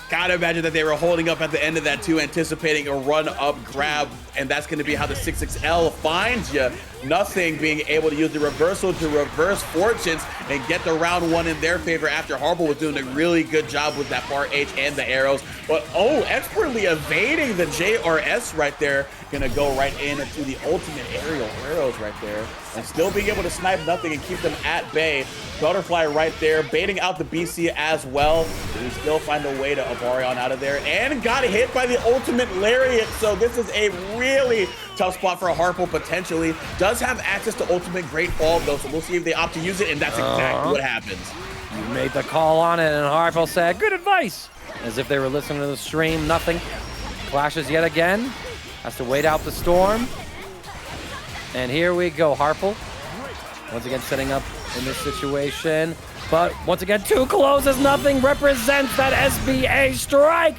Gotta imagine that they were holding up at the end of that too, anticipating a run-up grab and that's going to be how the 6XL finds you. Nothing being able to use the reversal to reverse fortunes and get the round one in their favor after Harple was doing a really good job with that far H and the arrows. But expertly evading the JRS right there. Gonna go right into the ultimate aerial arrows right there and still being able to snipe nothing and keep them at bay. Butterfly right there, baiting out the BC as well. We still find a way to Avarion out of there and got hit by the ultimate lariat. So this is a really tough spot for a Harple potentially. Does have access to ultimate Great Fall though, so we'll see if they opt to use it, and that's exactly what happens. You made the call on it, and Harple said, good advice. As if they were listening to the stream, nothing. Clashes yet again. Has to wait out the storm. And here we go, Harple. Once again setting up in this situation. But once again, too close as nothing represents that SBA strike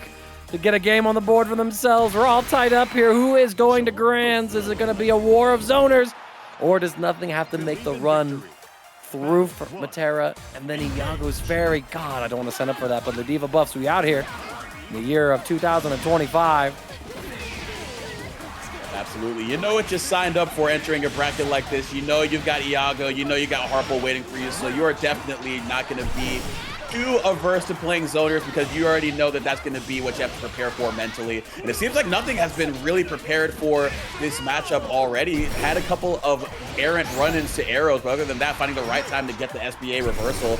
to get a game on the board for themselves. We're all tied up here. Who is going to Grands? Is it going to be a war of zoners? Or does nothing have to make the run through for Matera and then Iago's Ferry? God, I don't want to sign up for that, but Ladiva buffs we out here in the year of 2025. Absolutely. You know what you signed up for entering a bracket like this. You know you've got Iago. You know you got Harple waiting for you. So you are definitely not going to be too averse to playing zoners because you already know that that's going to be what you have to prepare for mentally. And it seems like nothing has been really prepared for this matchup already. Had a couple of errant run-ins to arrows, but other than that, finding the right time to get the SBA reversal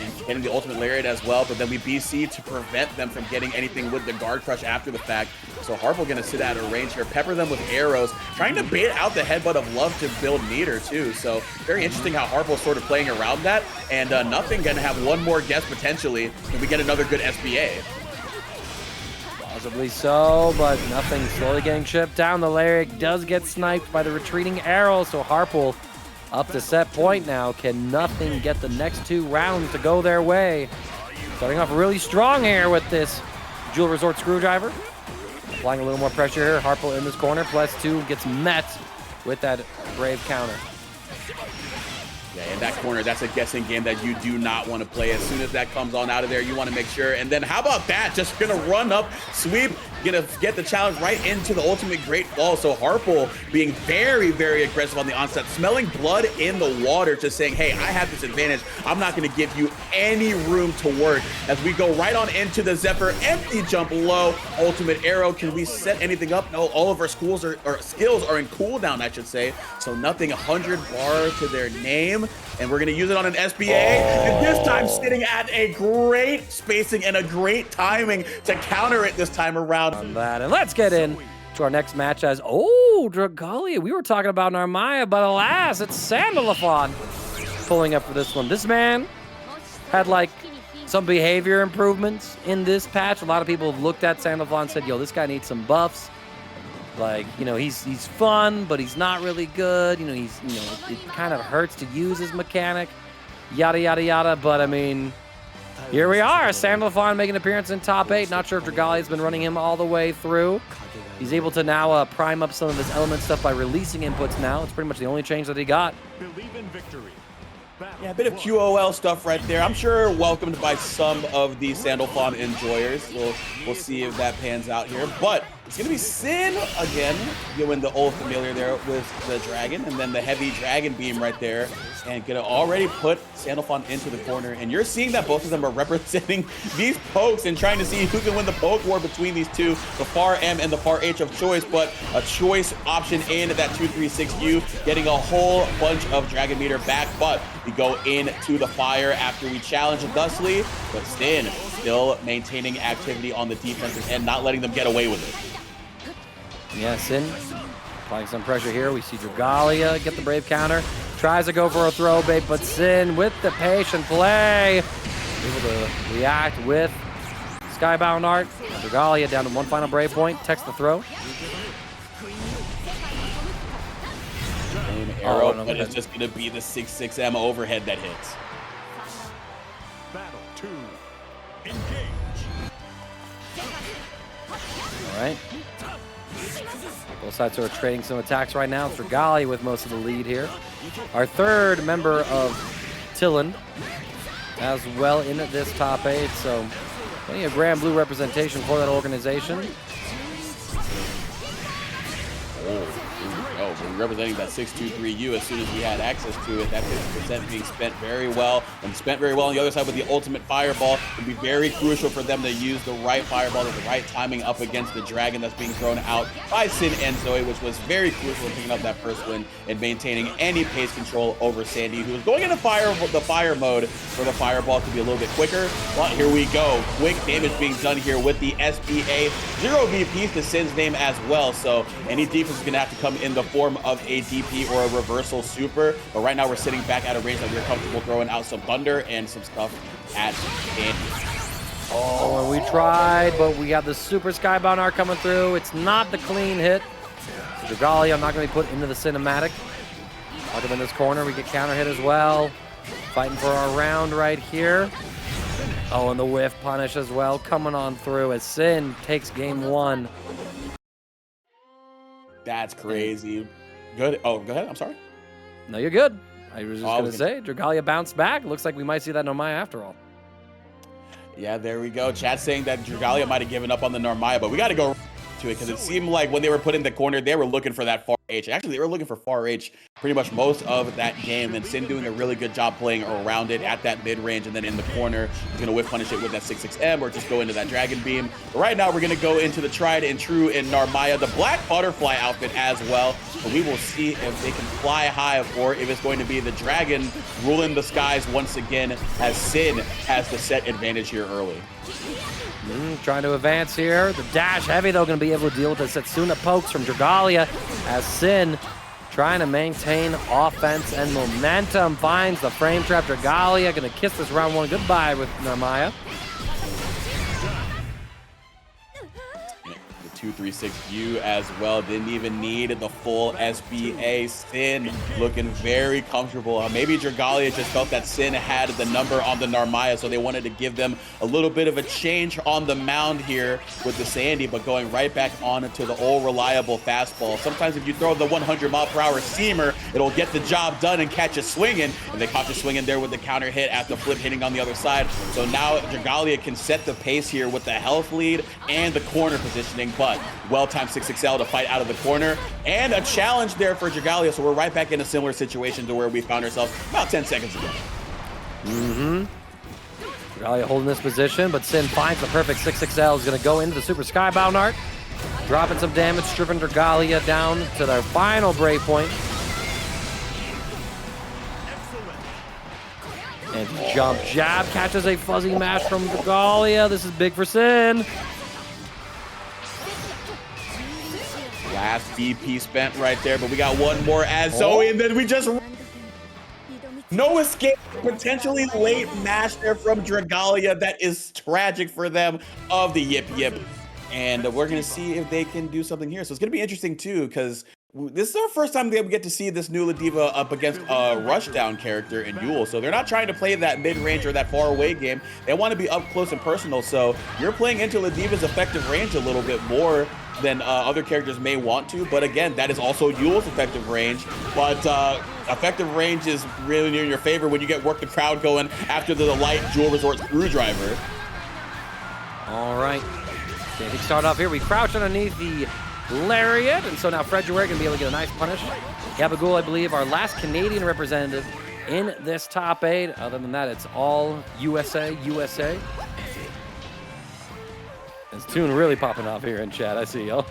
and getting the ultimate lariat as well, but then we BC to prevent them from getting anything with the guard crush after the fact. So Harple gonna sit out of range here, pepper them with arrows, trying to bait out the headbutt of love to build meter too. So very interesting how Harple's sort of playing around that, and nothing gonna have one more guess potentially if we get another good SBA. Possibly so, but nothing. Slowly getting chipped down. The lariat does get sniped by the retreating arrow, so Harple up to set point now. Can nothing get the next two rounds to go their way? Starting off really strong here with this Jewel Resort Screwdriver. Applying a little more pressure here. Harple in this corner. +2 gets met with that Brave counter. Yeah, in that corner, that's a guessing game that you do not want to play. As soon as that comes on out of there, you want to make sure. And then how about that? Just gonna run up, sweep, gonna get the challenge right into the ultimate Great Fall. So Harple being very, very aggressive on the onset, smelling blood in the water, just saying, hey, I have this advantage. I'm not gonna give you any room to work. As we go right on into the Zephyr, empty jump low, ultimate arrow. Can we set anything up? No, all of our skills are in cooldown, I should say. So nothing, 100 bar to their name. And we're gonna use it on an SBA. And this time sitting at a great spacing and a great timing to counter it this time around. On that. And let's get in to our next match as, Dragalia. We were talking about Narmaya, but alas, it's Sandalafon pulling up for this one. This man had like some behavior improvements in this patch. A lot of people have looked at Sandalafon and said, yo, this guy needs some buffs. Like, you know, he's fun, but he's not really good. You know, it kind of hurts to use his mechanic, yada, yada, yada. But I mean, here we are. Sandalafon making an appearance in top 8. Not sure if Dragalia's been running him all the way through. He's able to now prime up some of his element stuff by releasing inputs now. It's pretty much the only change that he got. Believe in victory. Yeah, a bit of QOL stuff right there. I'm sure welcomed by some of the Sandalafon enjoyers. We'll see if that pans out here. But it's going to be Synn again, doing the old familiar there with the dragon, and then the heavy dragon beam right there, and going to already put Sandalafon into the corner. And you're seeing that both of them are representing these pokes and trying to see who can win the poke war between these two, the far M and the far H of choice. But a choice option in that 236U, getting a whole bunch of dragon meter back. But we go into the fire after we challenge thusly, but Synn still maintaining activity on the defensive end, not letting them get away with it. Yeah, Synn applying some pressure here. We see Dragalia get the Brave counter. Tries to go for a throw bait, but Synn with the patient play, able to react with Skybound Art. Dragalia down to one final Brave point. Text the throw. Arrow, but it's just going to be the 6-6M overhead that hits. Battle 2. Engage. All right. Both sides are trading some attacks right now. It's Dragalia with most of the lead here. Our third member of Tillin as well in this top 8, so plenty of Granblue representation for that organization. Oh, we're representing that 623U as soon as we had access to it. That 50% being spent very well, and spent very well on the other side with the ultimate fireball. It'd be very crucial for them to use the right fireball at the right timing up against the dragon that's being thrown out by Synn and Zooey, which was very crucial in picking up that first win and maintaining any pace control over Sandy, who was going into the fire mode for the fireball to be a little bit quicker. But here we go. Quick damage being done here with the SBA. 0 VPs to Synn's name as well, so any defense is going to have to come in the form of a DP or a reversal super. But right now we're sitting back at a range that we're comfortable throwing out some thunder and some stuff at Sandy. Oh, and we tried, but we got the super skybound arc coming through. It's not the clean hit. So Dragalia, I'm not going to be put into the cinematic. Lock him in this corner. We get counter hit as well. Fighting for our round right here. Oh, and the whiff punish as well coming on through as Synn takes game 1. That's crazy. Good. Oh, go ahead. I'm sorry. No, you're good. I was just going to say, Dragalia bounced back. Looks like we might see that Normaya after all. Yeah, there we go. Chat saying that Dragalia might have given up on the Normaya, but we got to go to it because it seemed like when they were put in the corner, they were looking for that far H. Actually, they were looking for far H pretty much most of that game, and Synn doing a really good job playing around it at that mid-range and then in the corner. He's going to whip punish it with that 6-6M or just go into that Dragon Beam. But right now, we're going to go into the tried and true in Narmaya, the Black Butterfly outfit as well. And we will see if they can fly high or if it's going to be the Dragon ruling the skies once again, as Synn has the set advantage here early. Trying to advance here. The dash heavy, though, going to be able to deal with the Setsuna pokes from Dragalia as Synn trying to maintain offense and momentum. Finds the frame trap. Dragalia going to kiss this round 1 goodbye with Narmaya. 236U as well. Didn't even need the full SBA. Synn looking very comfortable. Maybe Dragalia just felt that Synn had the number on the Narmaya, so they wanted to give them a little bit of a change on the mound here with the Sandy, but going right back on to the old reliable fastball. Sometimes if you throw the 100-mile-per-hour seamer, it'll get the job done and catch you swinging, and they caught you swinging there with the counter hit after flip hitting on the other side. So now Dragalia can set the pace here with the health lead and the corner positioning, but well-timed 6XL to fight out of the corner, and a challenge there for Dragalia, so we're right back in a similar situation to where we found ourselves about 10 seconds ago. Dragalia holding this position, but Synn finds the perfect 6XL. Is going to go into the super skybound art, dropping some damage, stripping Dragalia down to their final break point. And jump jab catches a fuzzy mash from Dragalia. This is big for Synn. Last VP spent right there, but we got one more as Zooey, and then we just no escape. Potentially late mash there from Dragalia. That is tragic for them of the Yip Yip, and we're gonna see if they can do something here. So it's gonna be interesting too, because this is our first time we get to see this new Ladiva up against a rushdown character in Yuel. So they're not trying to play that mid-range or that far-away game. They want to be up close and personal. So you're playing into Ladiva's effective range a little bit more than other characters may want to. But again, that is also Yuel's effective range. But effective range is really near your favor when you get Work the Crowd going after the light Jewel Resort Screwdriver. All right. Okay, we start off here. We crouch underneath the Lariat, and so now fredruary gonna be able to get a nice punish. Gabagool, I believe, our last Canadian representative in this top 8. Other than that, it's all USA. This tune really popping off here in chat. I see y'all.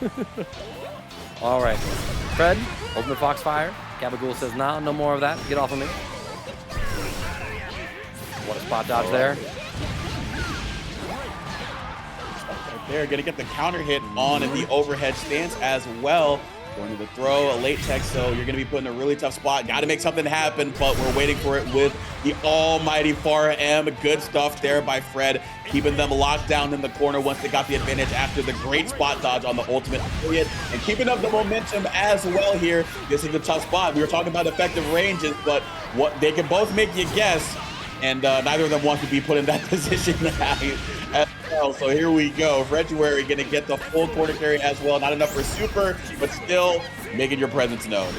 All right, Fred, open the Foxfire. Gabagool says, nah, no more of that. Get off of me. What a spot dodge there. They're gonna get the counter hit on the overhead stance as well. Going to the throw, a late tech, so you're gonna be put in a really tough spot. Got to make something happen, but we're waiting for it with the almighty Far M. Good stuff there by Fred, keeping them locked down in the corner once they got the advantage after the great spot dodge on the ultimate period, and keeping up the momentum as well here. This is a tough spot. We were talking about effective ranges, but what they can both make you guess, and neither of them want to be put in that position as well. So here we go. fredruary gonna get the full corner carry as well. Not enough for Super, but still making your presence known.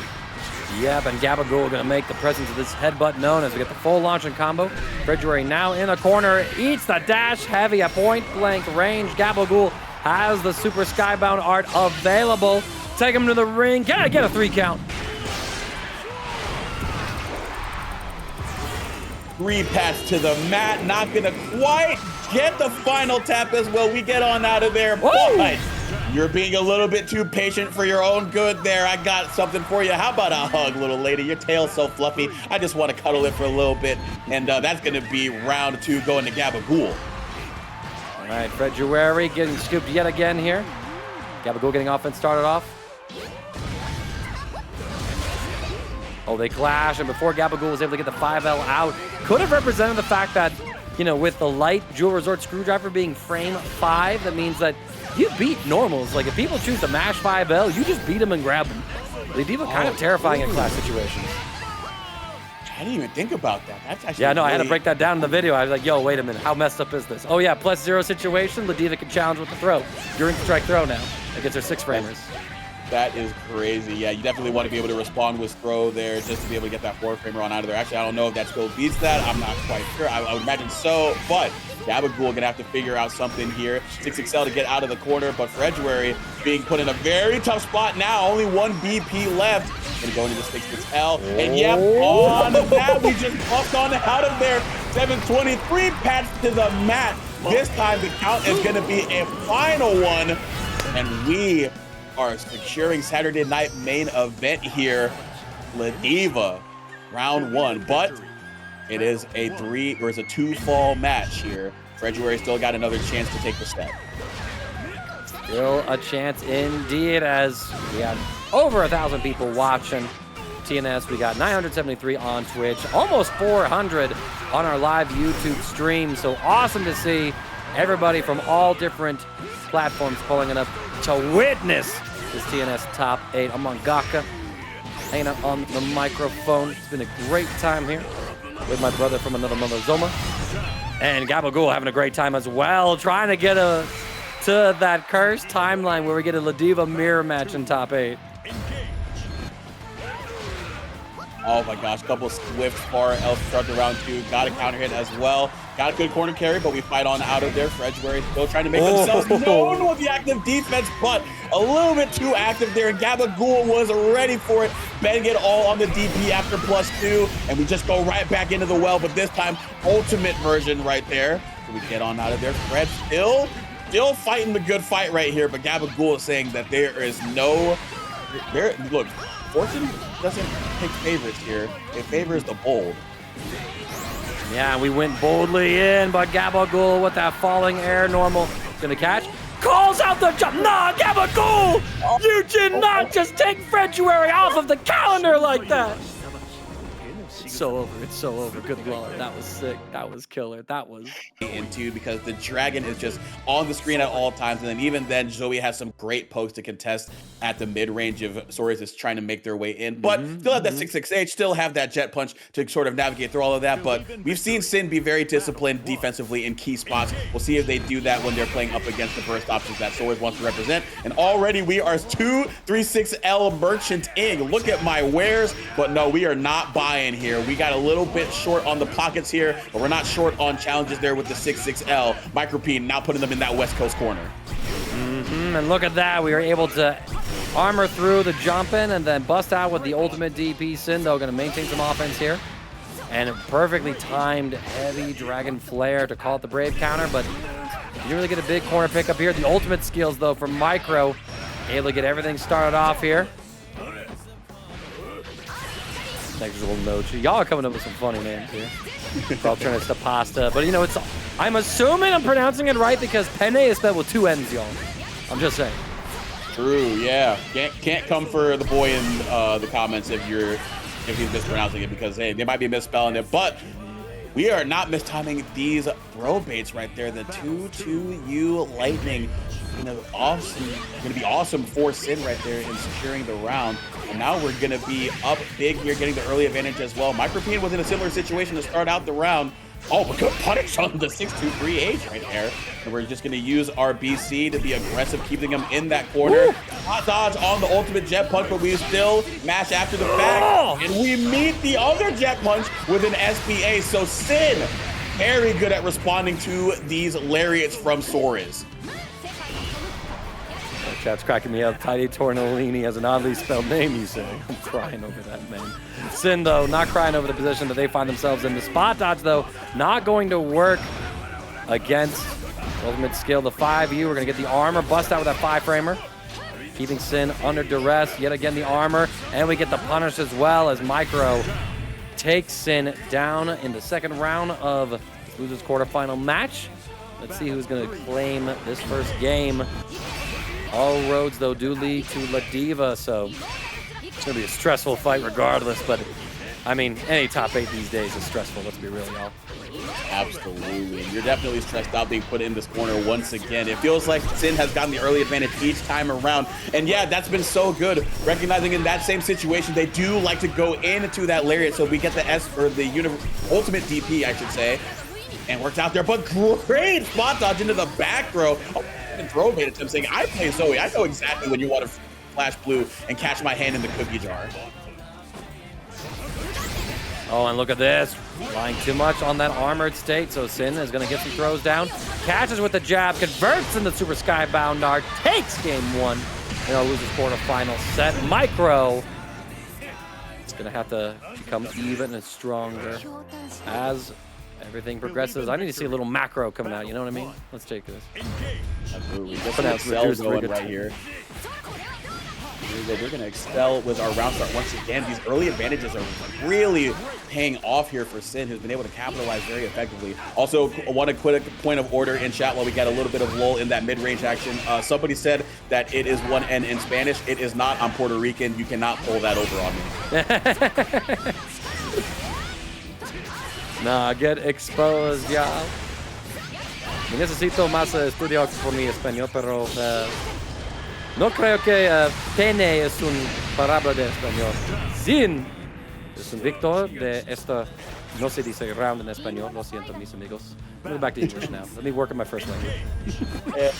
Yep, and Gabagool gonna make the presence of this headbutt known as we get the full launch and combo. fredruary now in the corner, eats the dash heavy at point blank range. Gabagool has the super skybound art available. take him to the ring. Gotta get a 3 count. 3 pats to the mat, not gonna quite get the final tap as well. We get on out of there, but you're being a little bit too patient for your own good there. I got something for you. How about a hug, little lady? Your tail's so fluffy. I just want to cuddle it for a little bit, and that's gonna be round 2 going to Gabagool. All right, fredruary getting scooped yet again here. Gabagool getting offense started off. Oh, they clash, and before Gabagool was able to get the 5L out, could have represented the fact that, you know, with the light Jewel Resort Screwdriver being frame 5, that means that you beat normals. Like, if people choose to mash 5L, you just beat them and grab them. Ladiva kind of terrifying in clash situations. I didn't even think about that. That's actually I had to break that down in the video. I was like, yo, wait a minute, how messed up is this? Oh yeah, +0 situation, Ladiva can challenge with the throw. You're in strike throw now against her 6-framers. That is crazy. Yeah, you definitely want to be able to respond with throw there just to be able to get that 4-framer on out of there. Actually, I don't know if that still beats that. I'm not quite sure. I would imagine so, but Gabagool gonna have to figure out something here. 6XL to get out of the corner, but fredruary being put in a very tough spot now. Only 1 BP left. Gonna go into the 6XL, and yep, on that, we just buffed on out of there. 723 pats to the mat. This time the count is gonna be a final one, and we are securing Saturday night main event here. Ladiva, round 1, but it is a 2-fall match here. fredruary still got another chance to take the step. Still a chance indeed, as we have over 1,000 people watching TNS. We got 973 on Twitch, almost 400 on our live YouTube stream. So awesome to see everybody from all different platforms pulling it up to witness this TNS top 8. I'm on Gaka, hanging out on the microphone. It's been a great time here with my brother from another mother, Zoma. And Gabagool having a great time as well, trying to get to that cursed timeline where we get a Ladiva mirror match in top 8. Oh my gosh, couple swift far L start to round 2. Got a counter hit as well. Got a good corner carry, but we fight on out of there. fredruary still trying to make themselves known with the active defense, but a little bit too active there. And Gabagool was ready for it. Betting it all on the DP after +2, and we just go right back into the well, but this time ultimate version right there. So we get on out of there. Fred still fighting the good fight right here, but Gabagool is saying that there is no... Look, fortune doesn't pick favorites here. It favors the bold. Yeah, we went boldly in, but Gabagool with that falling air normal. Gonna catch. Calls out the jump. Nah, Gabagool! You did not just take fredruary off of the calendar like that! It's so over. It's so over. Good lord. That was sick. That was killer. That was... Into because the dragon is just on the screen at all times, and then even then Zooey has some great pokes to contest at the mid-range of Soriz is trying to make their way in, but still have that 668, still have that jet punch to sort of navigate through all of that. But we've seen Synn be very disciplined defensively in key spots. We'll see if they do that when they're playing up against the burst options that Soriz wants to represent. And already we are 236L merchanting. Look at my wares, but no, we are not buying here. We got a little bit short on the pockets here, but we're not short on challenges there with the 66L. Micropene now putting them in that West Coast corner. And look at that. We were able to armor through the jump in and then bust out with the ultimate DP. Synn, though, going to maintain some offense here. And a perfectly timed heavy dragon flare to call it the brave counter, but you didn't really get a big corner pickup here. The ultimate skills, though, from Micro, able to get everything started off here. Sexual note. Y'all are coming up with some funny names here. Alternatives to pasta, but you know, it's. I'm assuming I'm pronouncing it right because penne is spelled with 2 N's, y'all. I'm just saying. True, yeah. Can't come for the boy in the comments if he's mispronouncing it, because hey, they might be misspelling it, but we are not mistiming these throw baits right there. The 2-2U lightning, you know, awesome. Gonna be awesome for Synn right there in securing the round. And now we're gonna be up big here, getting the early advantage as well. Micropene was in a similar situation to start out the round. Oh, but good punish on the 623H right there. And we're just gonna use our BC to be aggressive, keeping him in that corner. Hot dodge on the ultimate jet punch, but we still mash after the fact. And we meet the other jet punch with an SPA. So Synn, very good at responding to these lariats from Soriz. Chat's cracking me up. Tidy Tornellini has an oddly spelled name, you say. I'm crying over that name. Synn, though, not crying over the position that they find themselves in. The spot dodge, though, not going to work against ultimate skill. The 5U, we're going to get the armor bust out with that 5-framer. Keeping Synn under duress. Yet again, the armor. And we get the punish as well as Micro takes Synn down in the second round of losers quarterfinal match. Let's see who's going to claim this first game. All roads, though, do lead to Ladiva, so it's going to be a stressful fight regardless. But, I mean, any top 8 these days is stressful, let's be real, y'all. Absolutely. You're definitely stressed out being put in this corner once again. It feels like Synn has gotten the early advantage each time around. And yeah, that's been so good. Recognizing in that same situation, they do like to go into that lariat. So we get the S or the ultimate DP, I should say. And worked out there, but great spot dodge into the back throw. Oh, and throw bait attempt saying, I play Zooey. I know exactly when you want to flash blue and catch my hand in the cookie jar. Oh, and look at this. Relying too much on that armored state, so Synn is going to get some throws down. Catches with the jab, converts in the Super Skybound Dart, takes game 1 in our losers quarterfinal set. Micro is going to have to become even stronger as everything progresses. I need to see a little macro coming out, you know what I mean? Let's take this. Absolutely. Just an excel going right here. We're going to excel with our round start once again. These early advantages are really paying off here for Synn, who's been able to capitalize very effectively. Also, want a quick point of order in chat while we got a little bit of lull in that mid-range action. Somebody said that it is 1N in Spanish. It is not. I'm Puerto Rican. You cannot pull that over on me. Nah, get exposed, y'all. Necesito más estudio por mi español, pero no creo que pene es un palabra de español. Synn es un victor de esta, no se dice round en español, lo siento, mis amigos. I'm going to go back to English now. Let me work on my first language. Yeah,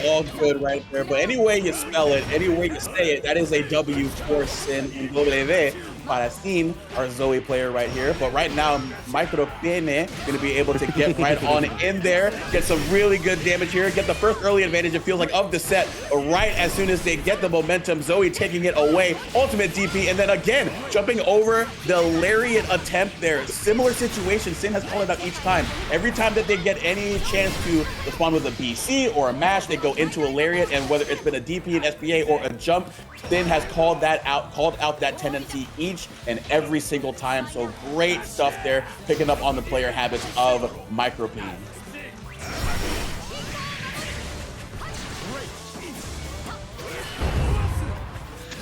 all good right there. But any way you spell it, any way you say it, that is a W for Synn in GBV. Para Synn, our Zooey player right here. But right now, Micropene going to be able to get right on in there, get some really good damage here, get the first early advantage, it feels like, of the set. But right as soon as they get the momentum, Zooey taking it away, ultimate DP, and then again, jumping over the lariat attempt there. Similar situation, Synn has called it out each time. Every time that they get any chance to respond with a BC or a mash, they go into a lariat, and whether it's been a DP, an SPA, or a jump, Synn has called out that tendency each and every single time. So great stuff there, picking up on the player habits of Micropene.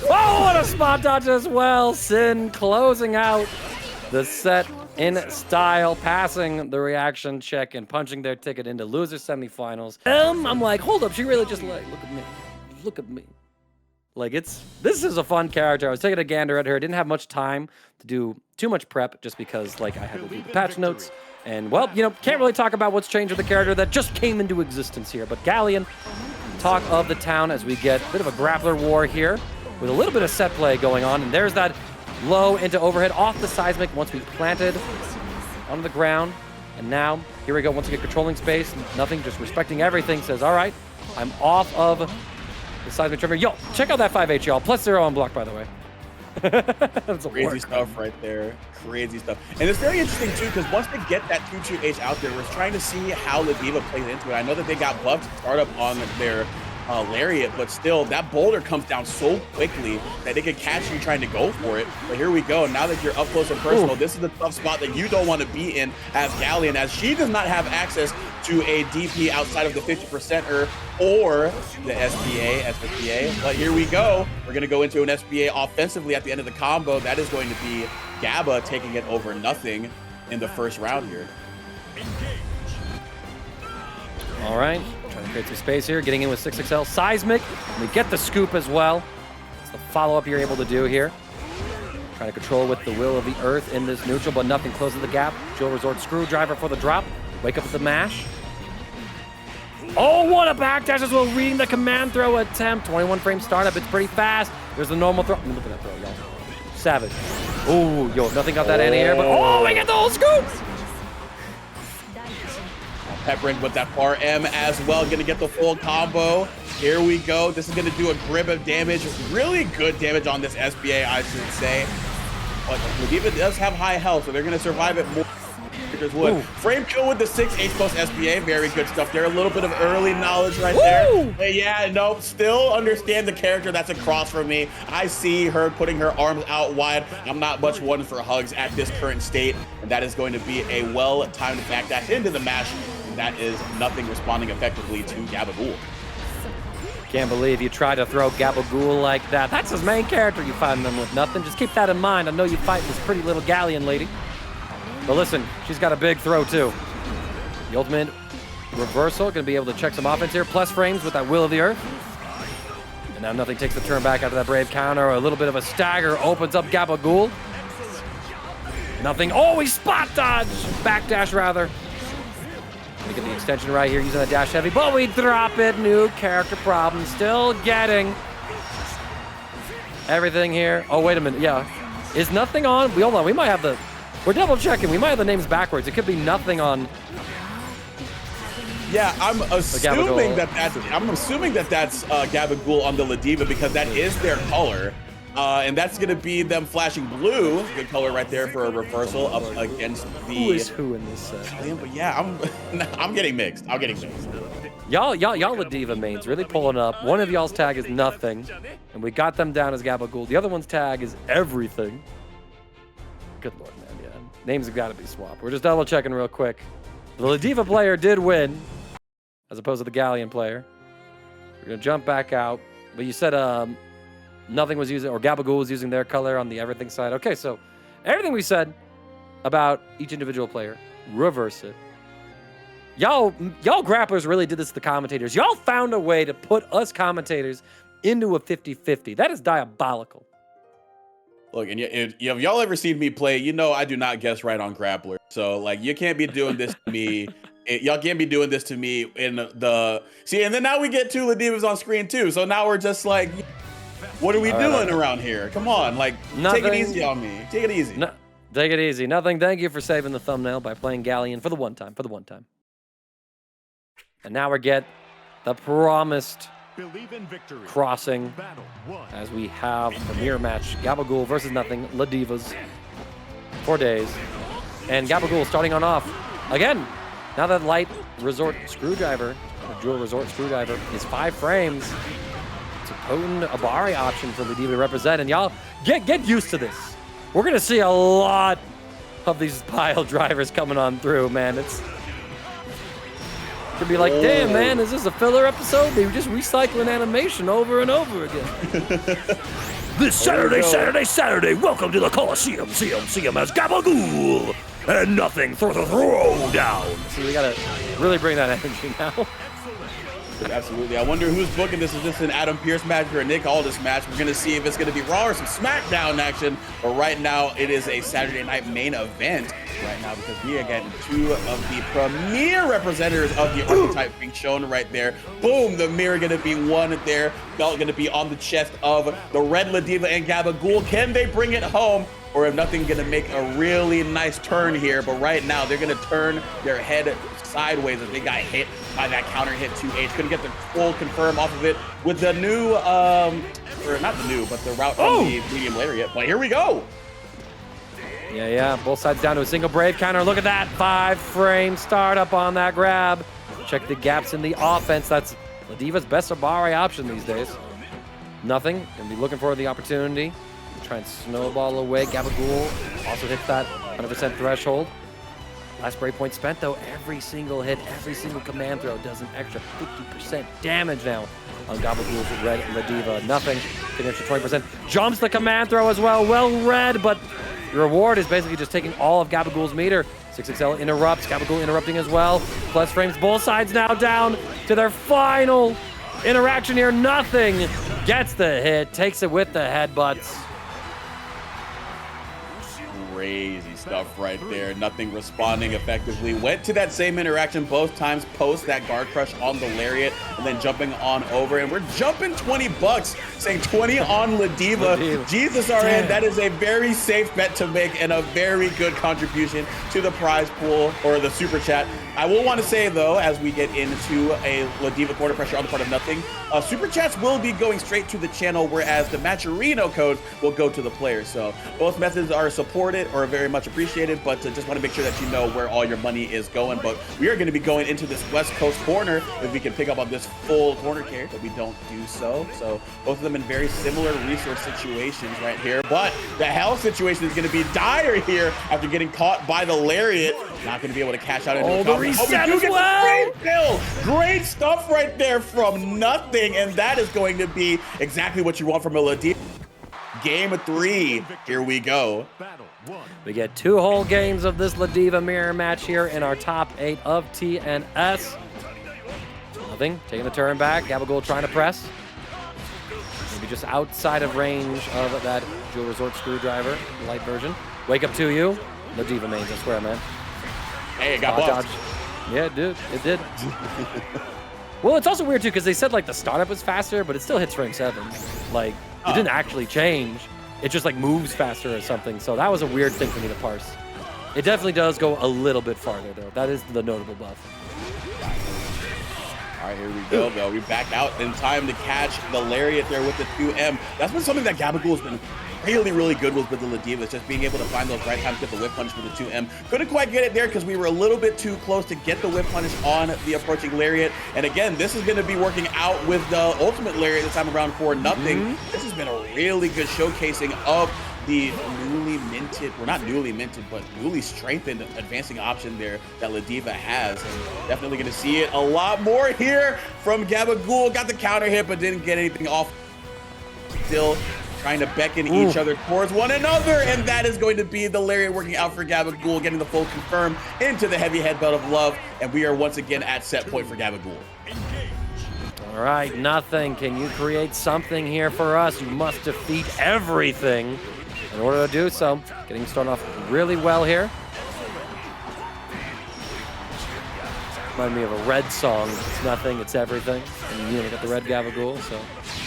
Oh, what a spot dodge as well. Synn closing out the set in style, passing the reaction check and punching their ticket into loser semifinals. I'm like, hold up, she really just like, look at me. Like, this is a fun character. I was taking a gander at her. Didn't have much time to do too much prep just because, like, I had to do the patch notes. And, well, you know, can't really talk about what's changed with the character that just came into existence here. But Galleon, talk of the town as we get a bit of a grappler war here with a little bit of set play going on. And there's that low into overhead off the seismic once we planted on the ground. And now, here we go. Once again, controlling space. Nothing, just respecting everything. Says, all right, I'm off of the seismic trigger. Yo, check out that 5H, y'all. +0 on block, by the way. That's crazy stuff right there. Crazy stuff. And it's very interesting, too, because once they get that 2-2H out there, we're trying to see how Ladiva plays into it. I know that they got buffed to start up on their lariat, but still, that boulder comes down so quickly that they could catch you trying to go for it. But here we go. Now that you're up close and personal, this is the tough spot that you don't want to be in as Galleon, as she does not have access to a DP outside of the 50%er or the SPA. But here we go. We're going to go into an SPA offensively at the end of the combo. That is going to be Gabba taking it over nothing in the first round here. All right, trying to create some space here, getting in with 6XL Seismic. And we get the scoop as well. It's the follow-up you're able to do here. Trying to control with the will of the earth in this neutral, but nothing closes the gap. Jill Resort Screwdriver for the drop. Wake up with the mash. Oh, what a backdash as well, reading the command throw attempt. 21 frame startup, it's pretty fast. There's the normal throw. Look at that throw, y'all. Savage. Oh, yo, nothing got that anti-air, but oh, we get the whole scoop! Peppering with that far M as well, gonna get the full combo. Here we go. This is going to do a grip of damage. Really good damage on this SBA, I should say. But Ladiva does have high health, so they're going to survive it more. Would. Frame kill with the 6H plus SBA. Very good stuff there. A little bit of early knowledge right there. But yeah, nope. Still understand the character that's across from me. I see her putting her arms out wide. I'm not much one for hugs at this current state. And that is going to be a well-timed backdash into the mash. And that is nothing responding effectively to Gabagool. Can't believe you try to throw Gabagool like that. That's his main character. You find them with nothing. Just keep that in mind. I know you fight this pretty little galleon lady. But listen, she's got a big throw too. The ultimate reversal, gonna be able to check some offense here. Plus frames with that Will of the Earth. And now nothing takes the turn back after that brave counter. A little bit of a stagger opens up Gabagool. Nothing, oh, he spot dodge! Backdash rather. Gonna get the extension right here using that dash heavy, but we drop it. New character problem, still getting everything here. Oh, wait a minute, yeah. Is nothing on? Hold on, we might have the, we're double checking. We might have the names backwards. It could be nothing on. Yeah, I'm assuming that that's Gabagool on the Ladiva because that is their color, and that's gonna be them flashing blue. Good color right there for a reversal up against the. Who is who in this set? But yeah, I'm getting mixed. I'm getting mixed. Y'all Ladiva mains really pulling up. One of y'all's tag is nothing, and we got them down as Gabagool. The other one's tag is everything. Good lord, man. Yeah, names have got to be swapped. We're just double checking real quick. The Ladiva player did win, as opposed to the Galleon player. We're gonna jump back out. But you said nothing was using, or Gabagool was using their color on the everything side. Okay, so everything we said about each individual player, reverse it. Y'all grapplers really did this to the commentators. Y'all found a way to put us commentators into a 50-50. That is diabolical. Look, and if y'all ever seen me play, you know I do not guess right on Grappler. So, like, you can't be doing this to me. Y'all can't be doing this to me in the... See, and then now we get two Ladivas on screen, too. So now we're just like, what are we doing around here? Come on, like, take it easy on me. Take it easy. No, take it easy. Nothing. Thank you for saving the thumbnail by playing Galleon for the one time. And now we get the promised crossing as we have the mirror match. Gabagool versus nothing. Ladivas. 4 days. And Gabagool starting on off. Again, now that light resort screwdriver, or dual resort screwdriver, is 5 frames. It's a potent Abari option for Ladiva to represent. And y'all, get used to this. We're going to see a lot of these pile drivers coming on through, man. It's could be like, damn, man, is this a filler episode? They were just recycling animation over and over again. This Saturday, welcome to the Coliseum. See him as Gabagool and nothing for the throw down. See, we gotta really bring that energy now. Absolutely. I wonder who's booking this. Is this an Adam Pearce match or a Nick Aldis match? We're going to see if it's going to be Raw or some SmackDown action. But right now, it is a Saturday night main event right now because we are getting 2 of the premier representatives of the archetype being shown right there. Boom, the mirror going to be one there. Belt going to be on the chest of the red Ladiva and Gabagool. Can they bring it home? Or if nothing, going to make a really nice turn here. But right now, they're going to turn their head sideways as they got hit by that counter hit 2H. Couldn't get the full confirm off of it with the new, or not the new, but the route from the medium lariat. But here we go. Yeah. Both sides down to a single brave counter. Look at that 5 frame startup on that grab. Check the gaps in the offense. That's Ladiva's best Abari option these days. Nothing. Gonna be looking for the opportunity. Try and snowball away. Gabagool also hits that 100% threshold. Last breakpoint spent, though. Every single hit, every single command throw does an extra 50% damage now on Gabagool's red Ladiva. Nothing. Get an extra 20%. Jumps the command throw as well. Well read, but the reward is basically just taking all of Gabagool's meter. 6XL interrupts. Gabagool interrupting as well. Plus frames. Both sides now down to their final interaction here. Nothing. Gets the hit. Takes it with the headbutts. Crazy stuff right there. Nothing responding effectively. Went to that same interaction both times, post that guard crush on the lariat, and then jumping on over. And we're jumping $20, saying 20 on Ladiva. Jesus, RN, that is a very safe bet to make and a very good contribution to the prize pool or the super chat. I will want to say, though, as we get into a Ladiva quarter pressure on the part of nothing, super chats will be going straight to the channel, whereas the Matcherino codes will go to the players. So both methods are supported or very much appreciated, but just want to make sure that you know where all your money is going. But we are going to be going into this West Coast corner if we can pick up on this full corner carry, but we don't do so. So both of them in very similar resource situations right here. But the health situation is going to be dire here after getting caught by the lariat. Not going to be able to cash out into the reset as well. Great kill. Great stuff right there from nothing, and that is going to be exactly what you want from a Ladiva. Game 3, here we go. We get 2 whole games of this Ladiva mirror match here in our top 8 of TNS. Nothing, taking the turn back, Gabagool trying to press. Maybe just outside of range of that Jewel Resort screwdriver, light version. Wake up to you, Ladiva mains, I swear, man. Hey, it got buffed. Yeah, it did. It did. Well, it's also weird, too, because they said, like, the startup was faster, but it still hits rank 7. Like, it didn't actually change. It just, like, moves faster or something. So that was a weird thing for me to parse. It definitely does go a little bit farther, though. That is the notable buff. All right, here we go, though. We back out in time to catch the lariat there with the 2M. That's been something that Gabagool has been really good with the Ladiva, just being able to find those right times to get the whip punish with the 2M. Couldn't quite get it there because we were a little bit too close to get the whip punish on the approaching lariat. And again, this is going to be working out with the ultimate lariat this time around for nothing. This has been a really good showcasing of the newly minted, well, not newly minted, but newly strengthened advancing option there that Ladiva has. And definitely going to see it a lot more here from Gabagool. Got the counter hit, but didn't get anything off. Still trying to beckon each other towards one another, and that is going to be the lariat working out for Gabagool, getting the full confirm into the heavy headbutt of love, and we are once again at set point for Gabagool. All right, nothing. Can you create something here for us? You must defeat everything in order to do so. Getting started off really well here. Remind me of a Red song. It's nothing, it's everything. And you know, got the red Gabagool, so.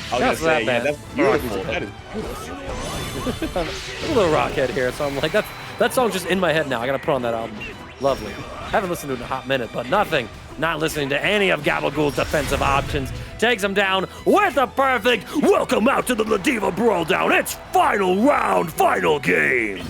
I was gonna say, yeah, that's beautiful. That is beautiful. I'm a little rockhead here, so I'm like, that song's just in my head now. I gotta put on that album. Lovely. Haven't listened to it in a hot minute, but nothing. Not listening to any of Gabagool's defensive options. Takes him down with a perfect welcome out to the Ladiva Brawl Down. It's final round, final game.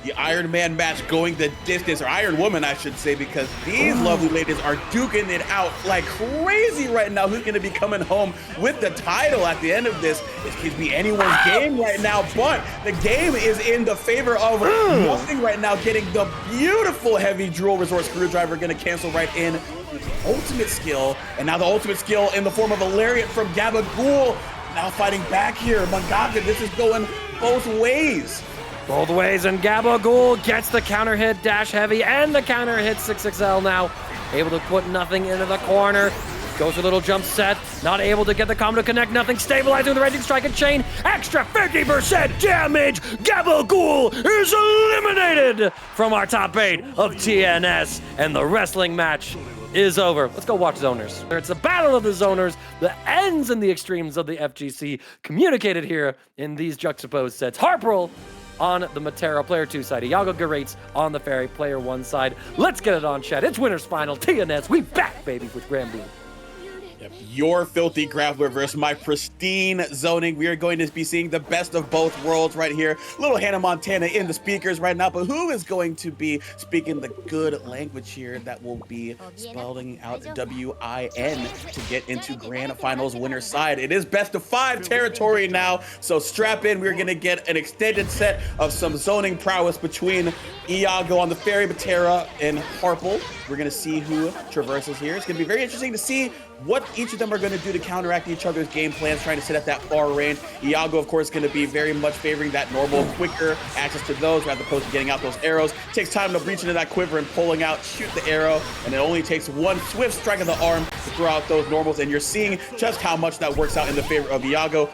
The Iron Man match going the distance, or Iron Woman, I should say, because these lovely ladies are duking it out like crazy right now. Who's going to be coming home with the title at the end of this? This could be anyone's game right now, but the game is in the favor of nothing right now. Getting the beautiful heavy Jewel Resort screwdriver, going to cancel right in ultimate skill, and now the ultimate skill in the form of a lariat from Gabagool. Now fighting back here, Mangaka. This is going both ways. Both ways, and Gabagool gets the counter hit dash heavy and the counter hit 6XL now. Able to put nothing into the corner. Goes a little jump set. Not able to get the combo to connect. Nothing. Stabilizing the raging strike and chain. Extra 50% damage. Gabagool is eliminated from our top 8 of TNS. And the wrestling match is over. Let's go watch Zoners. It's a battle of the Zoners, the ends and the extremes of the FGC, communicated here in these juxtaposed sets. Harprel on the Matero player 2 side, Iago Garaitz on the Ferry player 1 side. Let's get it on, chat. It's winners final, TNS. We back, baby, with Granblue. Your filthy Granblue versus my pristine zoning. We are going to be seeing the best of both worlds right here. Little Hannah Montana in the speakers right now, but who is going to be speaking the good language here that will be spelling out WIN to get into grand finals winner's side? It is best of 5 territory now, so strap in. We're going to get an extended set of some zoning prowess between Iago on the Ferry, Matera, and Harple. We're going to see who traverses here. It's going to be very interesting to see what each of them are going to do to counteract each other's game plans, trying to sit at that far range. Iago, of course, going to be very much favoring that normal, quicker access to those, rather opposed to getting out those arrows. Takes time to reach into that quiver and pulling out, shoot the arrow, and it only takes one swift strike of the arm to throw out those normals, and you're seeing just how much that works out in the favor of Iago.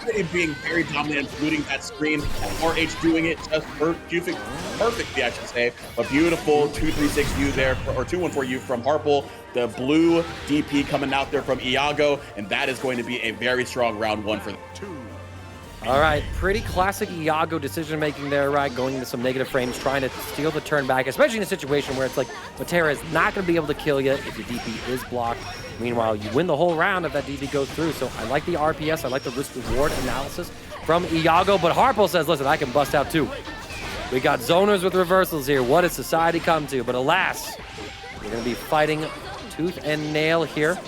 already being very dominant, including that screen. And RH doing it just perfectly, I should say. A beautiful 236U there, or 214U from Harple. The blue DP coming out there from Iago, and that is going to be a very strong round one for them. All right, pretty classic Iago decision-making there, right? Going into some negative frames, trying to steal the turn back, especially in a situation where it's like, Matera is not going to be able to kill you if your DP is blocked. Meanwhile, you win the whole round if that DP goes through. So I like the RPS, I like the risk-reward analysis from Iago, but Harpo says, listen, I can bust out too. We got zoners with reversals here. What does society come to? But alas, we're going to be fighting tooth and nail here.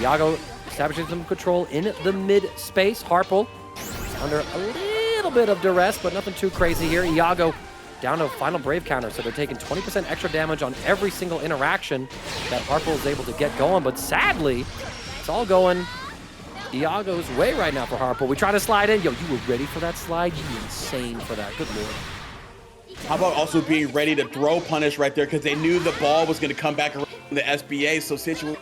Iago establishing some control in the mid space. Harpo under a little bit of duress, but nothing too crazy here. Iago down to final Brave counter, so they're taking 20% extra damage on every single interaction that Harpo is able to get going. But sadly, it's all going Iago's way right now for Harpo. We try to slide in. Yo, you were ready for that slide? You were insane for that. Good lord. How about also being ready to throw punish right there because they knew the ball was going to come back around the SBA. So situation,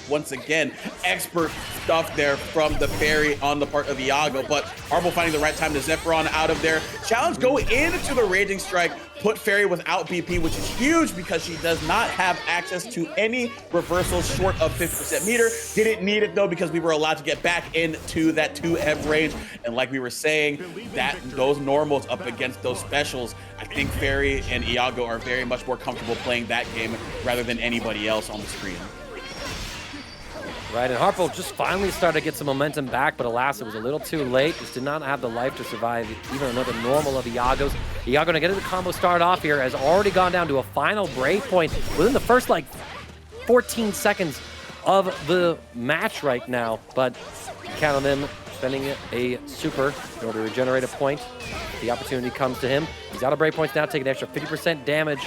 once again, expert stuff there from the Ferry on the part of Iago, but Harpo finding the right time to Zephyron out of there. Challenge go into the Raging Strike, put Ferry without BP, which is huge because she does not have access to any reversals short of 50% meter. Didn't need it though because we were allowed to get back into that 2M range. And like we were saying, that those normals up against those specials, I think Ferry and Iago are very much more comfortable playing that game rather than anybody else on the screen. Right, and Harpo just finally started to get some momentum back, but alas, it was a little too late. Just did not have the life to survive even another normal of Iago's. Iago gonna get the combo started off here, has already gone down to a final Brave point within the first, like, 14 seconds of the match right now. But count on them spending a super in order to regenerate a point. The opportunity comes to him. He's out of Brave points now, taking an extra 50% damage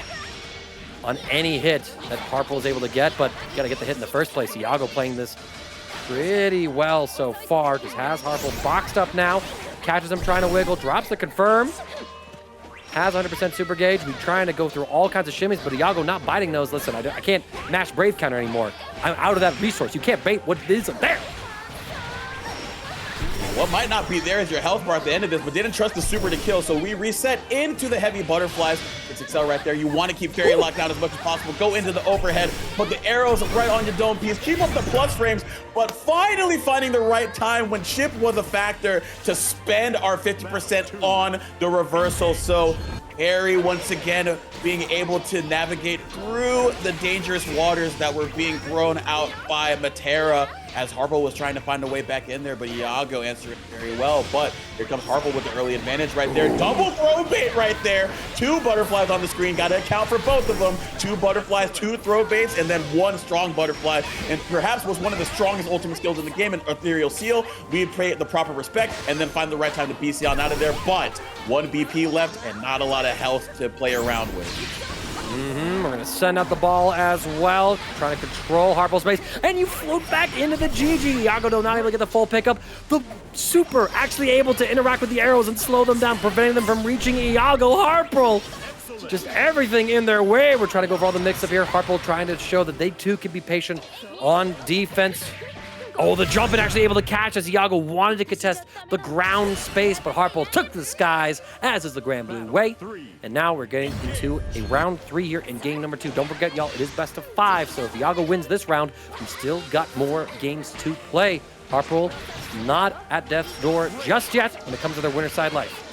on any hit that Harpo is able to get, but you gotta get the hit in the first place. Iago playing this pretty well so far. Just has Harpo boxed up now, catches him trying to wiggle, drops the confirm, has 100% super gauge. We're trying to go through all kinds of shimmies, but Iago not biting those. Listen, I can't mash Brave counter anymore. I'm out of that resource. You can't bait what isn't there. What might not be there is your health bar at the end of this, but didn't trust the super to kill, so we reset into the heavy butterflies. It's Excel right there. You want to keep Ferry locked down as much as possible. Go into the overhead, put the arrows right on your dome piece, keep up the plus frames, but finally finding the right time when chip was a factor to spend our 50% on the reversal. So Ferry once again being able to navigate through the dangerous waters that were being thrown out by Matera as Harpo was trying to find a way back in there, but Iago answered it very well. But here comes Harpo with the early advantage right there. Double throw bait right there. 2 butterflies on the screen. Got to account for both of them. 2 butterflies, 2 throw baits, and then 1 strong butterfly. And perhaps was one of the strongest ultimate skills in the game, an Ethereal Seal. We pay it the proper respect and then find the right time to BC on out of there. But 1 BP left and not a lot of health to play around with. We're going to send out the ball as well, trying to control Harpo's space, and you float back into the GG. Iago though not able to get the full pickup. The super actually able to interact with the arrows and slow them down, preventing them from reaching Iago. Harpo, just everything in their way. We're trying to go for all the mix-up here. Harpo trying to show that they too can be patient on defense. Oh, the jump and actually able to catch as Iago wanted to contest the ground space, but Harpo took the skies, as is the Granblue way. And now we're getting into a round 3 here in game number 2. Don't forget, y'all, it is best of 5, so if Iago wins this round, we still got more games to play. Harpo not at death's door just yet when it comes to their winner side life.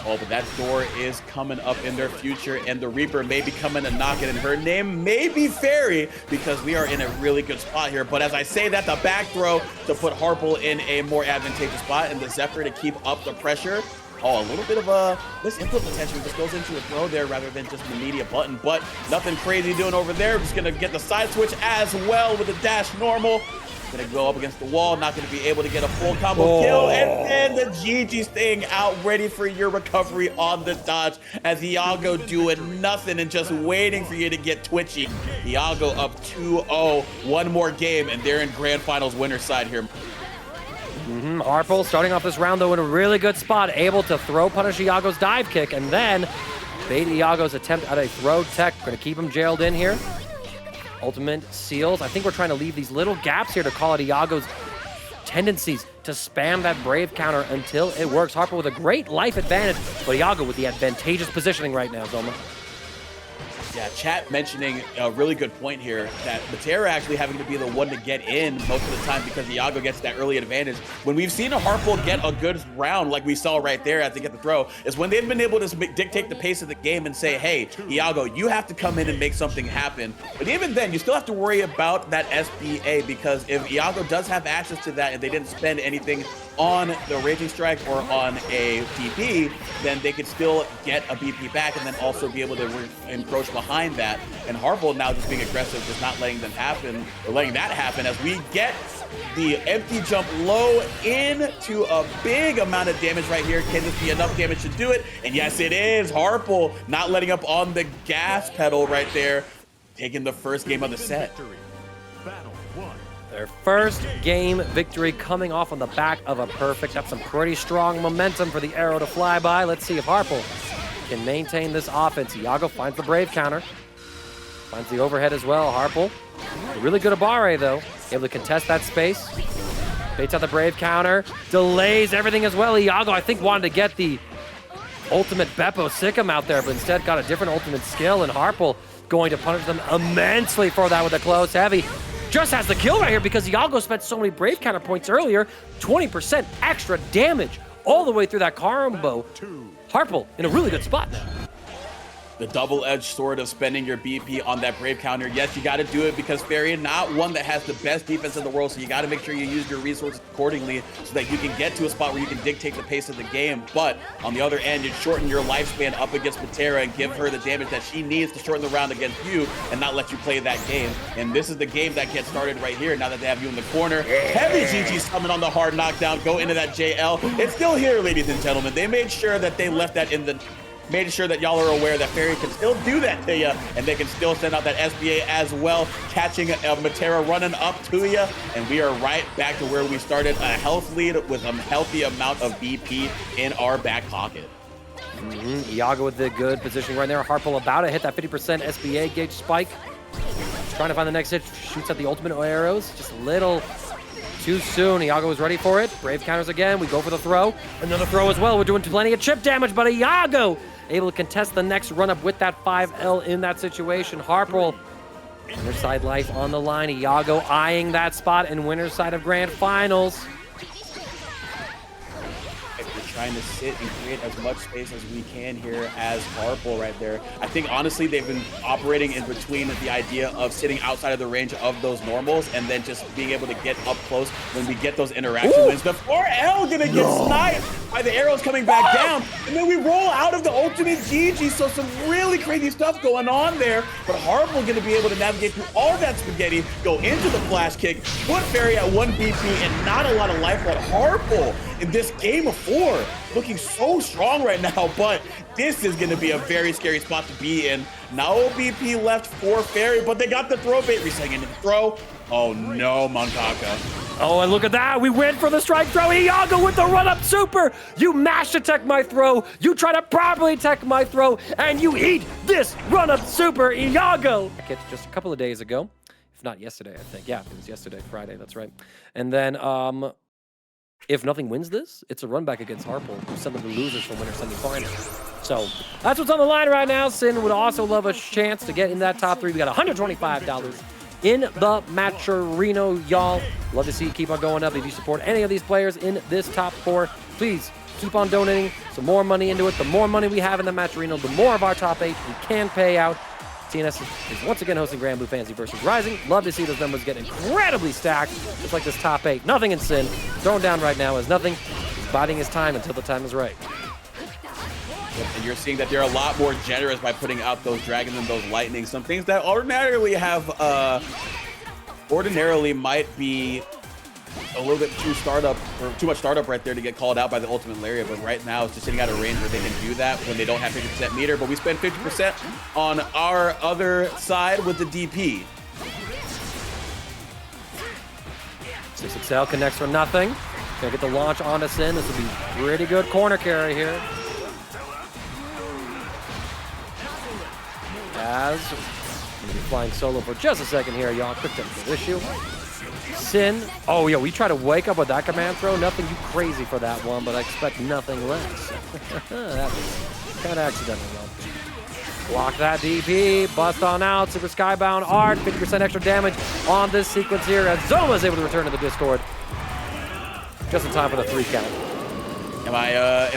Oh, but that door is coming up in their future, and the Reaper may be coming to knock it, and her name may be Ferry, because we are in a really good spot here. But as I say that, the back throw to put Harpo in a more advantageous spot, and the Zephyr to keep up the pressure. Oh, a little bit of a input potential just goes into a throw there rather than just an immediate button, but nothing crazy doing over there. Just gonna get the side switch as well with the dash normal. Gonna go up against the wall, not gonna be able to get a full combo kill, and then the GG staying out, ready for your recovery on the dodge, as Iago doing nothing and just waiting for you to get twitchy. Iago up 2-0, 1 more game, and they're in grand finals winner side here. Harpo starting off this round though in a really good spot, able to throw punish Iago's dive kick, and then bait Iago's attempt at a throw tech. Gonna keep him jailed in here. Ultimate seals. I think we're trying to leave these little gaps here to call out Iago's tendencies to spam that Brave counter until it works. Harper with a great life advantage, but Iago with the advantageous positioning right now, Zoma. Yeah, chat mentioning a really good point here that Matera actually having to be the one to get in most of the time because Iago gets that early advantage. When we've seen a Harple get a good round like we saw right there as they get the throw is when they've been able to dictate the pace of the game and say, hey, Iago, you have to come in and make something happen. But even then, you still have to worry about that SBA because if Iago does have access to that and they didn't spend anything on the Raging Strike or on a TP, then they could still get a BP back and then also be able to encroach behind that. And Harple now just being aggressive, just not letting them happen, or letting that happen as we get the empty jump low into a big amount of damage right here. Can this be enough damage to do it? And yes, it is. Harple not letting up on the gas pedal right there, taking the first game of the set. Battle 1. Their first game victory coming off on the back of a perfect. That's some pretty strong momentum for the arrow to fly by. Let's see if Harple can maintain this offense. Iago finds the Brave counter. Finds the overhead as well. Harple, really good Abare though. Able to contest that space. Baits out the Brave counter. Delays everything as well. Iago, I think, wanted to get the ultimate Beppo Sikkim out there, but instead got a different ultimate skill, and Harple going to punish them immensely for that with a close heavy. Just has the kill right here because Iago spent so many Brave counter points earlier. 20% extra damage all the way through that combo. Harple in a really good spot now. The double-edged sword of spending your BP on that Brave counter. Yes, you got to do it because Ferry, not one that has the best defense in the world, so you got to make sure you use your resources accordingly so that you can get to a spot where you can dictate the pace of the game. But on the other end, you shorten your lifespan up against Matera and give her the damage that she needs to shorten the round against you and not let you play that game. And this is the game that gets started right here now that they have you in the corner. Heavy GG summon on the hard knockdown, go into that JL. It's still here, ladies and gentlemen. They made sure that they left that in the... Made sure that y'all are aware that Ferry can still do that to you, and they can still send out that SBA as well, catching Matera running up to you, and we are right back to where we started, a health lead with a healthy amount of BP in our back pocket. Iago with the good positioning right there. Harple about to hit that 50% SBA gauge spike. Trying to find the next hit, shoots at the ultimate arrows, just a little too soon. Iago is ready for it. Brave counters again. We go for the throw. Another throw as well. We're doing plenty of chip damage, but Iago able to contest the next run-up with that 5L in that situation. Harple, winner's side life on the line. Iago eyeing that spot in winner's side of Grand Finals. We're trying to sit and create as much space as we can here as Harple right there. I think, honestly, they've been operating in between the idea of sitting outside of the range of those normals and then just being able to get up close when we get those interaction wins. The 4L gonna get sniped by the arrows coming back down, and then we roll out of the ultimate GG, so some really crazy stuff going on there, but Harple gonna be able to navigate through all that spaghetti, go into the flash kick, put Ferry at 1 BP and not a lot of life, but Harple in this game of 4 looking so strong right now, but this is gonna be a very scary spot to be in. No BP left for Ferry, but they got the throw bait resetting into the throw. Oh no, Mankaka. Oh, and look at that. We went for the strike throw. Iago with the run-up super. You mash attack my throw. You try to properly attack my throw, and you eat this run-up super, Iago. Just a couple of days ago, if not yesterday, I think. Yeah, it was yesterday, Friday, that's right. And then, if nothing wins this, it's a run back against Harple, who send them to losers from winter semifinals. So that's what's on the line right now. Synn would also love a chance to get in that top 3. We got $125 in the Matcherino, y'all. Love to see you keep on going up. If you support any of these players in this top 4, please keep on donating some more money into it. The more money we have in the Matcherino, the more of our top 8 we can pay out. TNS is once again hosting Granblue Fantasy versus Rising. Love to see those numbers get incredibly stacked, just like this top 8. Nothing in Synn. Thrown down right now is nothing. He's biding his time until the time is right. And you're seeing that they're a lot more generous by putting out those dragons and those lightning. Some things that ordinarily have, ordinarily might be a little bit too much startup right there to get called out by the ultimate lariat, but right now it's just sitting out of range where they can do that when they don't have 50% meter. But we spend 50% on our other side with the DP. 6XL connects for nothing. Gonna get the launch onto Synn. This will be pretty good corner carry here. As gonna be flying solo for just a second here, y'all. Quick technical issue. Synn. Oh, yeah, we try to wake up with that command throw. Nothing too crazy for that one, but I expect nothing less. That was kind of accidental, though. Block that DP. Bust on out. Super Skybound Art. 50% extra damage on this sequence here as Zoma is able to return to the Discord. Just in time for the 3 count. Am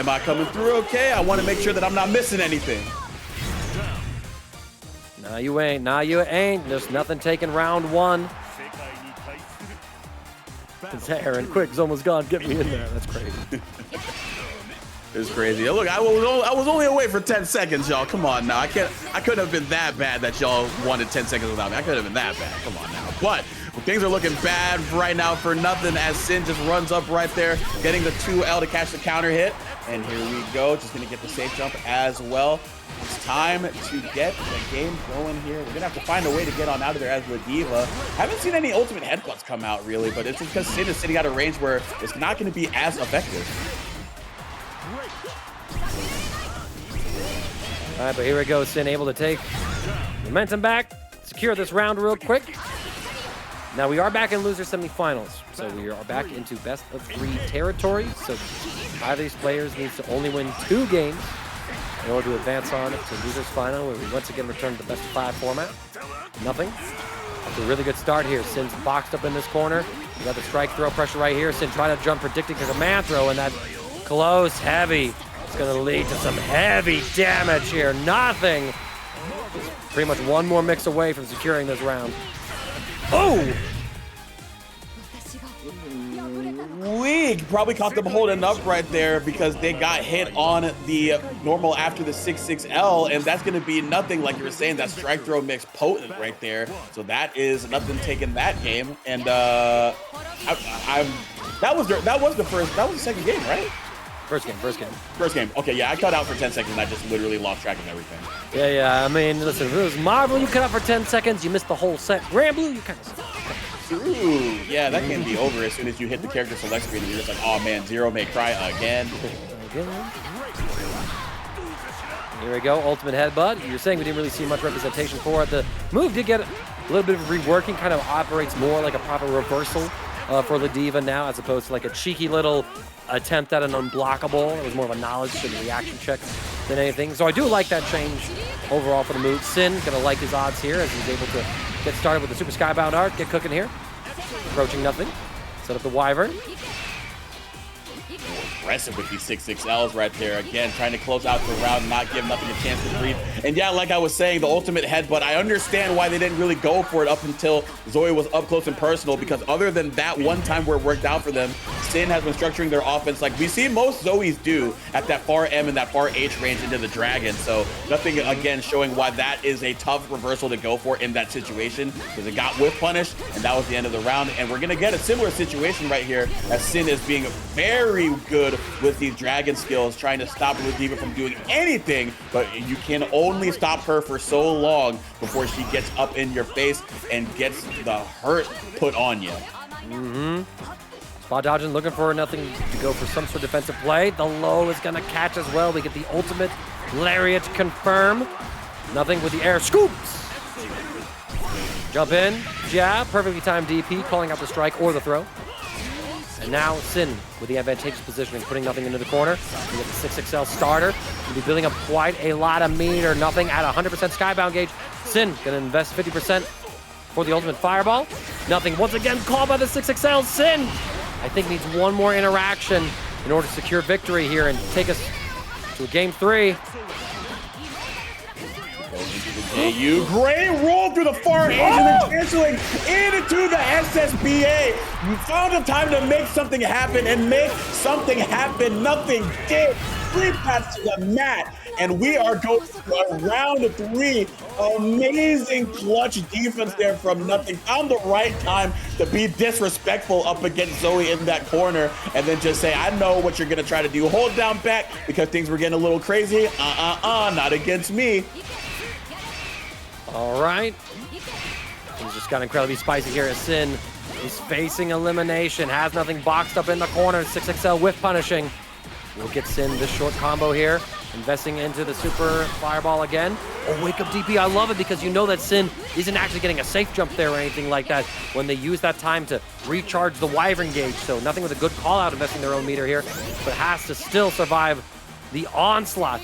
I coming through okay? I want to make sure that I'm not missing anything. Nah, you ain't. Nah, you ain't. There's nothing taking round 1. It's Aaron. Quick, Zoma's gone. Get me in there. That's crazy. It's crazy. Look, I was only away for 10 seconds, y'all. Come on now. I couldn't have been that bad that y'all wanted 10 seconds without me. I couldn't have been that bad. Come on now. But things are looking bad right now for nothing as Synn just runs up right there, getting the 2L to catch the counter hit. And here we go. Just going to get the safe jump as well. It's time to get the game going here. We're going to have to find a way to get on out of there as Ladiva. Haven't seen any ultimate headbutts come out, really, but it's just because Synn is sitting at a range where it's not going to be as effective. All right, but here we go. Synn able to take momentum back, secure this round real quick. Now we are back in loser semifinals, so we are back into best of 3 territory. So 5 of these players needs to only win 2 games in order to advance on to losers final, where we once again return to the best of 5 format. Nothing. It's a really good start here. Synn's boxed up in this corner. We got the strike throw pressure right here. Synn trying to jump, predicting the command throw, and that close, heavy. It's going to lead to some heavy damage here. Nothing. Just pretty much one more mix away from securing this round. Oh! Weak. Probably caught them holding up right there because they got hit on the normal after the 6-6L, and that's going to be nothing, like you were saying. That strike throw mix potent right there. So that is nothing taking that game. And that was the second game, right? First game. Okay, yeah, I cut out for 10 seconds and I just literally lost track of everything. Yeah. I mean, listen, if it was Marvel, you cut out for 10 seconds, you missed the whole set. Granblue, you kind of suck. Ooh, yeah, that can be over as soon as you hit the character select screen and you're just like, oh man, Zero may cry again. Here we go, ultimate headbutt. You're saying we didn't really see much representation for it. The move did get a little bit of reworking, kind of operates more like a proper reversal for Ladiva now, as opposed to like a cheeky little attempt at an unblockable. It was more of a knowledge and reaction check than anything. So I do like that change overall for the move. Synn gonna like his odds here as he's able to get started with the Super Skybound Art, get cooking here. Approaching nothing. Set up the Wyvern. Aggressive with these 6-6Ls right there. Again, trying to close out the round, not give nothing a chance to breathe. And yeah, like I was saying, the ultimate headbutt, I understand why they didn't really go for it up until Zooey was up close and personal, because other than that one time where it worked out for them, Synn has been structuring their offense like we see most Zoeys do at that far M and that far H range into the Dragon. So nothing, again, showing why that is a tough reversal to go for in that situation, because it got whiff punished, and that was the end of the round. And we're going to get a similar situation right here as Synn is being very good with these dragon skills, trying to stop Ladiva from doing anything, but you can only stop her for so long before she gets up in your face and gets the hurt put on you. Spot dodging, looking for nothing to go for some sort of defensive play. The low is gonna catch as well. We get the ultimate lariat confirm. Nothing with the air scoops. Jump in, jab, perfectly timed DP, calling out the strike or the throw. And now Synn with the advantageous positioning, putting nothing into the corner. We get the 6-6L starter. We'll be building up quite a lot of meter. Nothing at 100% Skybound gauge. Synn gonna invest 50% for the ultimate fireball. Nothing once again called by the 6-6L. Synn, I think, needs one more interaction in order to secure victory here and take us to a game 3. You great roll through the far edge and then canceling into the SSBA. You found a time to make something happen and make something happen. Nothing did. 3 paths to the mat, and we are going to round 3. Amazing clutch defense there from nothing. Found the right time to be disrespectful up against Zooey in that corner, and then just say, I know what you're gonna try to do. Hold down back because things were getting a little crazy. Not against me. All right. Things just got incredibly spicy here as Synn is facing elimination. Has nothing boxed up in the corner. 6-6L whiff punishing. We'll get Synn this short combo here, investing into the super fireball again. Oh, wake up DP, I love it because you know that Synn isn't actually getting a safe jump there or anything like that when they use that time to recharge the Wyvern gauge. So nothing with a good call out investing their own meter here, but has to still survive the onslaught.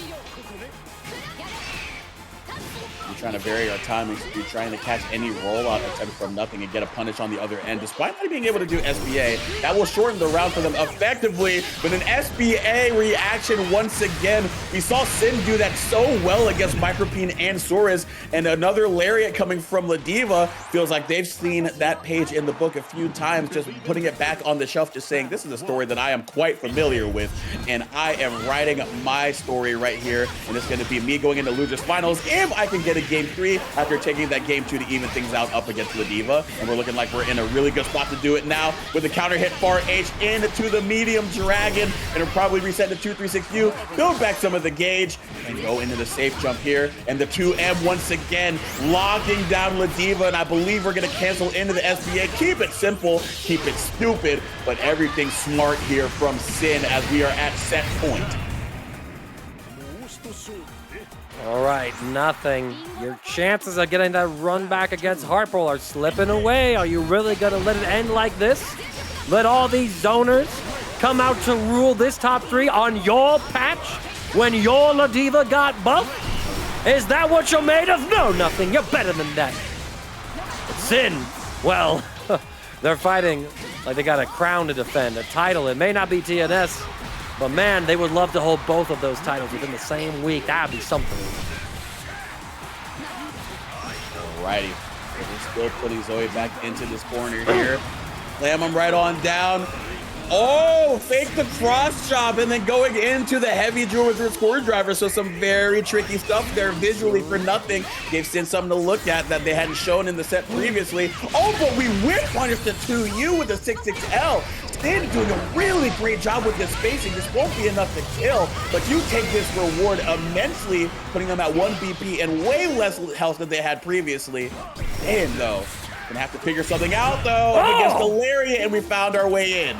Trying to vary our timing, so trying to catch any rollout attempt from nothing and get a punish on the other end. Despite not being able to do SBA, that will shorten the round for them effectively. But an SBA reaction once again. We saw Synn do that so well against Micropene and Soriz, and another lariat coming from Ladiva. Feels like they've seen that page in the book a few times, just putting it back on the shelf, just saying, this is a story that I am quite familiar with, and I am writing my story right here, and it's going to be me going into losers finals if I can get a game 3 after taking that game 2 to even things out up against Ladiva. And we're looking like we're in a really good spot to do it now with the counter hit far H into the medium dragon. And it'll probably reset to 236U, build back some of the gauge, and go into the safe jump here. And the 2M once again locking down Ladiva. And I believe we're going to cancel into the SBA. Keep it simple, keep it stupid, but everything smart here from Synn as we are at set point. All right, nothing. Your chances of getting that run back against Harpole are slipping away. Are you really going to let it end like this? Let all these zoners come out to rule this top 3 on your patch when your Ladiva got buffed? Is that what you're made of? No, nothing. You're better than that. But Synn, well, they're fighting like they got a crown to defend, a title. It may not be TNS, but man, they would love to hold both of those titles within the same week. That'd be something. Alrighty. We're still putting Zooey back into this corner here. Slam him right on down. Oh, fake the cross chop and then going into the heavy jewel with her screwdriver. So some very tricky stuff there visually for nothing. Gave Synn something to look at that they hadn't shown in the set previously. Oh, but we whip punish the 2U with the 6-6L. Synn doing a really great job with this spacing. This won't be enough to kill, but you take this reward immensely, putting them at 1 BP and way less health than they had previously. And though, gonna have to figure something out though up against the lariat, and we found our way in.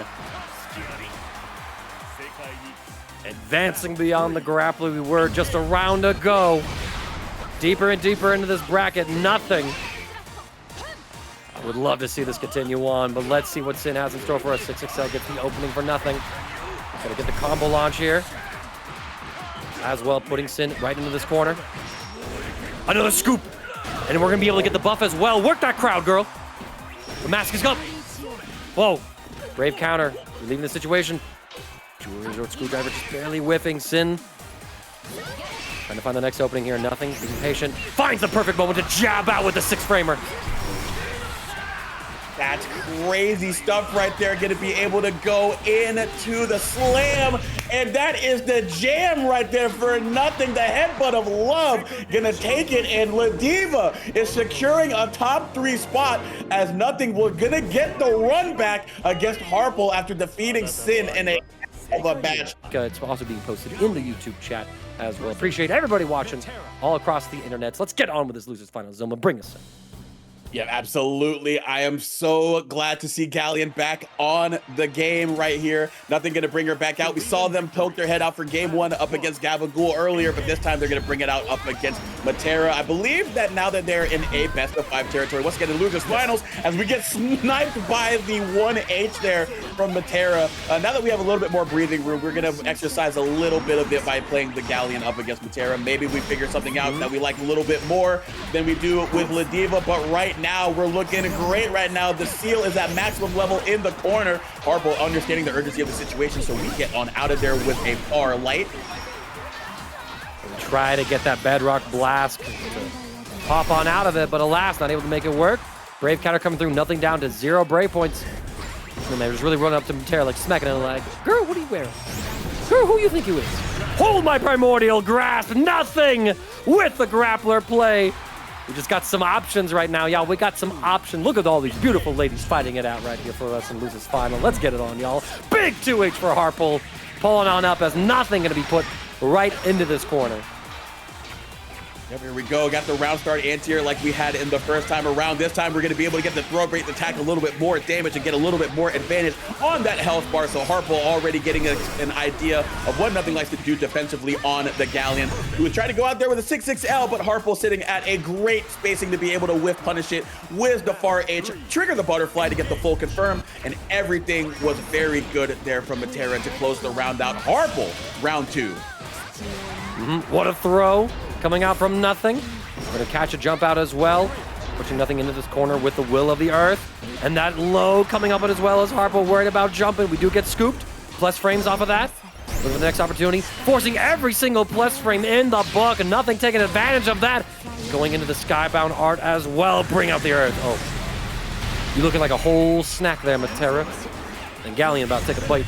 Advancing beyond the Granblue we were just a round ago. Deeper and deeper into this bracket, nothing. I would love to see this continue on, but let's see what Synn has in store for us. 6XL gets the opening for nothing. Gotta get the combo launch here. As well, putting Synn right into this corner. Another scoop! And we're gonna be able to get the buff as well. Work that crowd, girl! The mask is up! Whoa! Brave counter, leaving the situation. Jewelry Resort Screwdriver just barely whiffing. Synn trying to find the next opening here. Nothing. Being patient. Finds the perfect moment to jab out with the 6-framer. That's crazy stuff right there. Going to be able to go into the slam. And that is the jam right there for nothing. The headbutt of love. Going to take it. And Ladiva is securing a top 3 spot as nothing. We're going to get the run back against Harpole after defeating Synn in a match. It's also being posted in the YouTube chat as well. Appreciate everybody watching all across the internet. Let's get on with this losers final. Zoma, bring us in. Yeah, absolutely. I am so glad to see Galleon back on the game right here. Nothing going to bring her back out. We saw them poke their head out for game 1 up against Gabagool earlier, but this time they're going to bring it out up against Matera. I believe that now that they're in a best of 5 territory, once again in losers finals, as we get sniped by the 1H there from Matera. Now that we have a little bit more breathing room, we're going to exercise a little bit of it by playing the Galleon up against Matera. Maybe we figure something out that we like a little bit more than we do with Ladiva, but right now we're looking great right now. The seal is at maximum level in the corner. Harpole understanding the urgency of the situation, so we get on out of there with a far light. We try to get that bedrock blast to pop on out of it, but alas, not able to make it work. Brave counter coming through, nothing down to 0 brave points. And they're just really running up to Matera, like smacking it like, girl, what are you wearing? Girl, who you think you is? Hold my primordial grasp, nothing with the grappler play. We just got some options right now, y'all. We got some options. Look at all these beautiful ladies fighting it out right here for us in losers final. Let's get it on, y'all. Big 2H for Harpole, pulling on up as nothing going to be put right into this corner. Yep, here we go. Got the round start anti-air like we had in the first time around. This time we're going to be able to get the throw rate attack a little bit more damage and get a little bit more advantage on that health bar. So Harpo already getting an idea of what nothing likes to do defensively on the Galleon, who was trying to go out there with a 6-6L, but Harpo sitting at a great spacing to be able to whiff punish it with the far H, trigger the butterfly to get the full confirm, and everything was very good there from Matera to close the round out. Harpo, round 2. What a throw coming out from nothing. We're gonna catch a jump out as well, pushing nothing into this corner with the will of the earth. And that low coming up as well as Harpo worried about jumping. We do get scooped. Plus frames off of that. Looking for the next opportunity. Forcing every single plus frame in the book. And nothing taking advantage of that. Going into the skybound art as well. Bring out the earth. Oh. You looking like a whole snack there, Matera. And Galleon about to take a bite.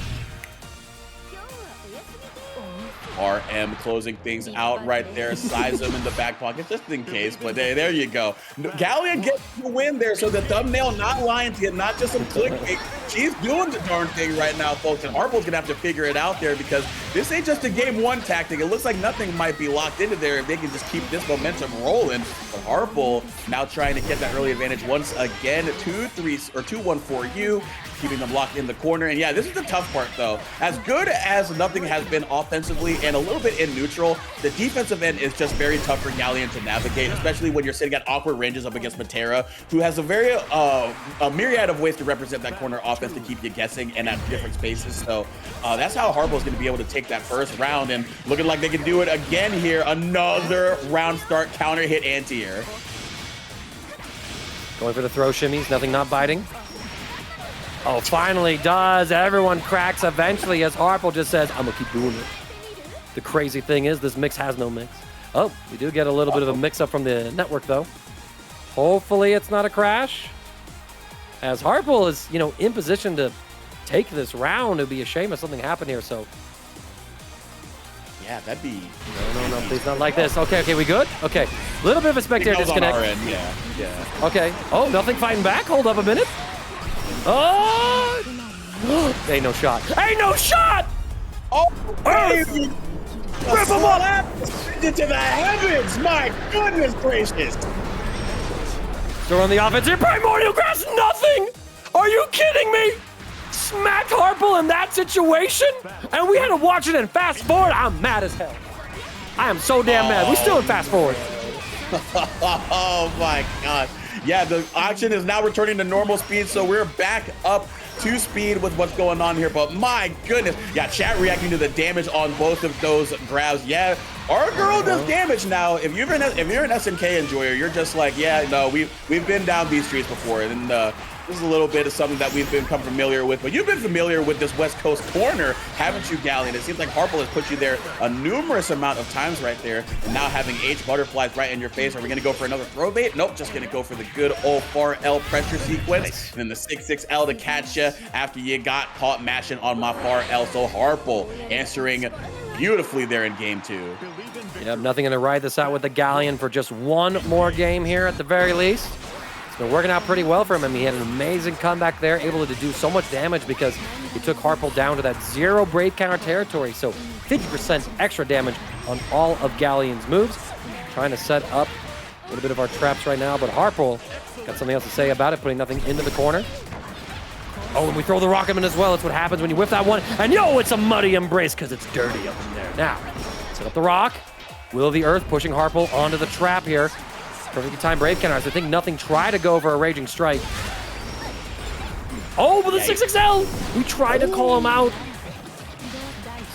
RM closing things out right there. Size them in the back pocket just in case, but there you go. Galleon gets the win there, so the thumbnail not lying to you, not just some clickbait. She's doing the darn thing right now, folks, and Harpo's gonna have to figure it out there because this ain't just a game 1 tactic. It looks like nothing might be locked into there if they can just keep this momentum rolling. But Harpo now trying to get that early advantage once again. 2-3 or 2-1 for you, keeping them locked in the corner. And yeah, this is the tough part though. As good as nothing has been offensively and a little bit in neutral, the defensive end is just very tough for Galleon to navigate, especially when you're sitting at awkward ranges up against Matera, who has a very a myriad of ways to represent that corner offense to keep you guessing and at different spaces. So that's how Harpo's going to be able to take that first round, and looking like they can do it again here. Another round start counter hit anti-air. Going for the throw shimmies, nothing not biting. Oh, finally does. Everyone cracks eventually as Harpo just says, I'm gonna keep doing it. The crazy thing is this mix has no mix. Oh, we do get a little bit of a mix-up from the network though. Hopefully it's not a crash. As Harpo is, you know, in position to take this round. It would be a shame if something happened here, so. Yeah, that'd be... No, please not like this. Okay, we good? Okay, a little bit of a spectator disconnect. On our end. Yeah. Okay, oh, nothing fighting back? Hold up a minute. Oh! Ain't no shot. Ain't no shot! Oh, baby! Rip him up! Into the heavens! My goodness gracious! Still on the offense here. Primordial Grass, nothing! Are you kidding me? Smacked Harpo in that situation? And we had to watch it in fast forward? I'm mad as hell. I am so damn mad. We still in fast forward. Oh my god. Yeah, the action is now returning to normal speed, so we're back up to speed with what's going on here. But my goodness, yeah, chat reacting to the damage on both of those grabs. Yeah, our girl does damage now. If you're an SNK enjoyer, you're just like, yeah, no, we've been down these streets before, and this is a little bit of something that we've become familiar with. But you've been familiar with this West Coast corner, haven't you, Galleon? It seems like Harpo has put you there a numerous amount of times right there, and now having H butterflies right in your face. Are we gonna go for another throw bait? Nope, just gonna go for the good old far L pressure sequence. Nice. And then the 6-6 L to catch you after you got caught mashing on my far L. So Harpo answering beautifully there in game 2. Yep, nothing gonna ride this out with the Galleon for just one more game here at the very least. It's been working out pretty well for him. I mean, he had an amazing comeback there, able to do so much damage because he took Harpo down to that 0 Brave counter territory. So 50% extra damage on all of Galleon's moves. Trying to set up a little bit of our traps right now, but Harpo got something else to say about it, putting nothing into the corner. Oh, and we throw the rocket in as well. That's what happens when you whip that one. And yo, it's a muddy embrace because it's dirty up in there. Now, set up the rock. Will of the Earth pushing Harpo onto the trap here. Perfectly timed Brave counters. I think nothing tried to go for a Raging Strike. Oh, but the 6XL! We tried to call him out.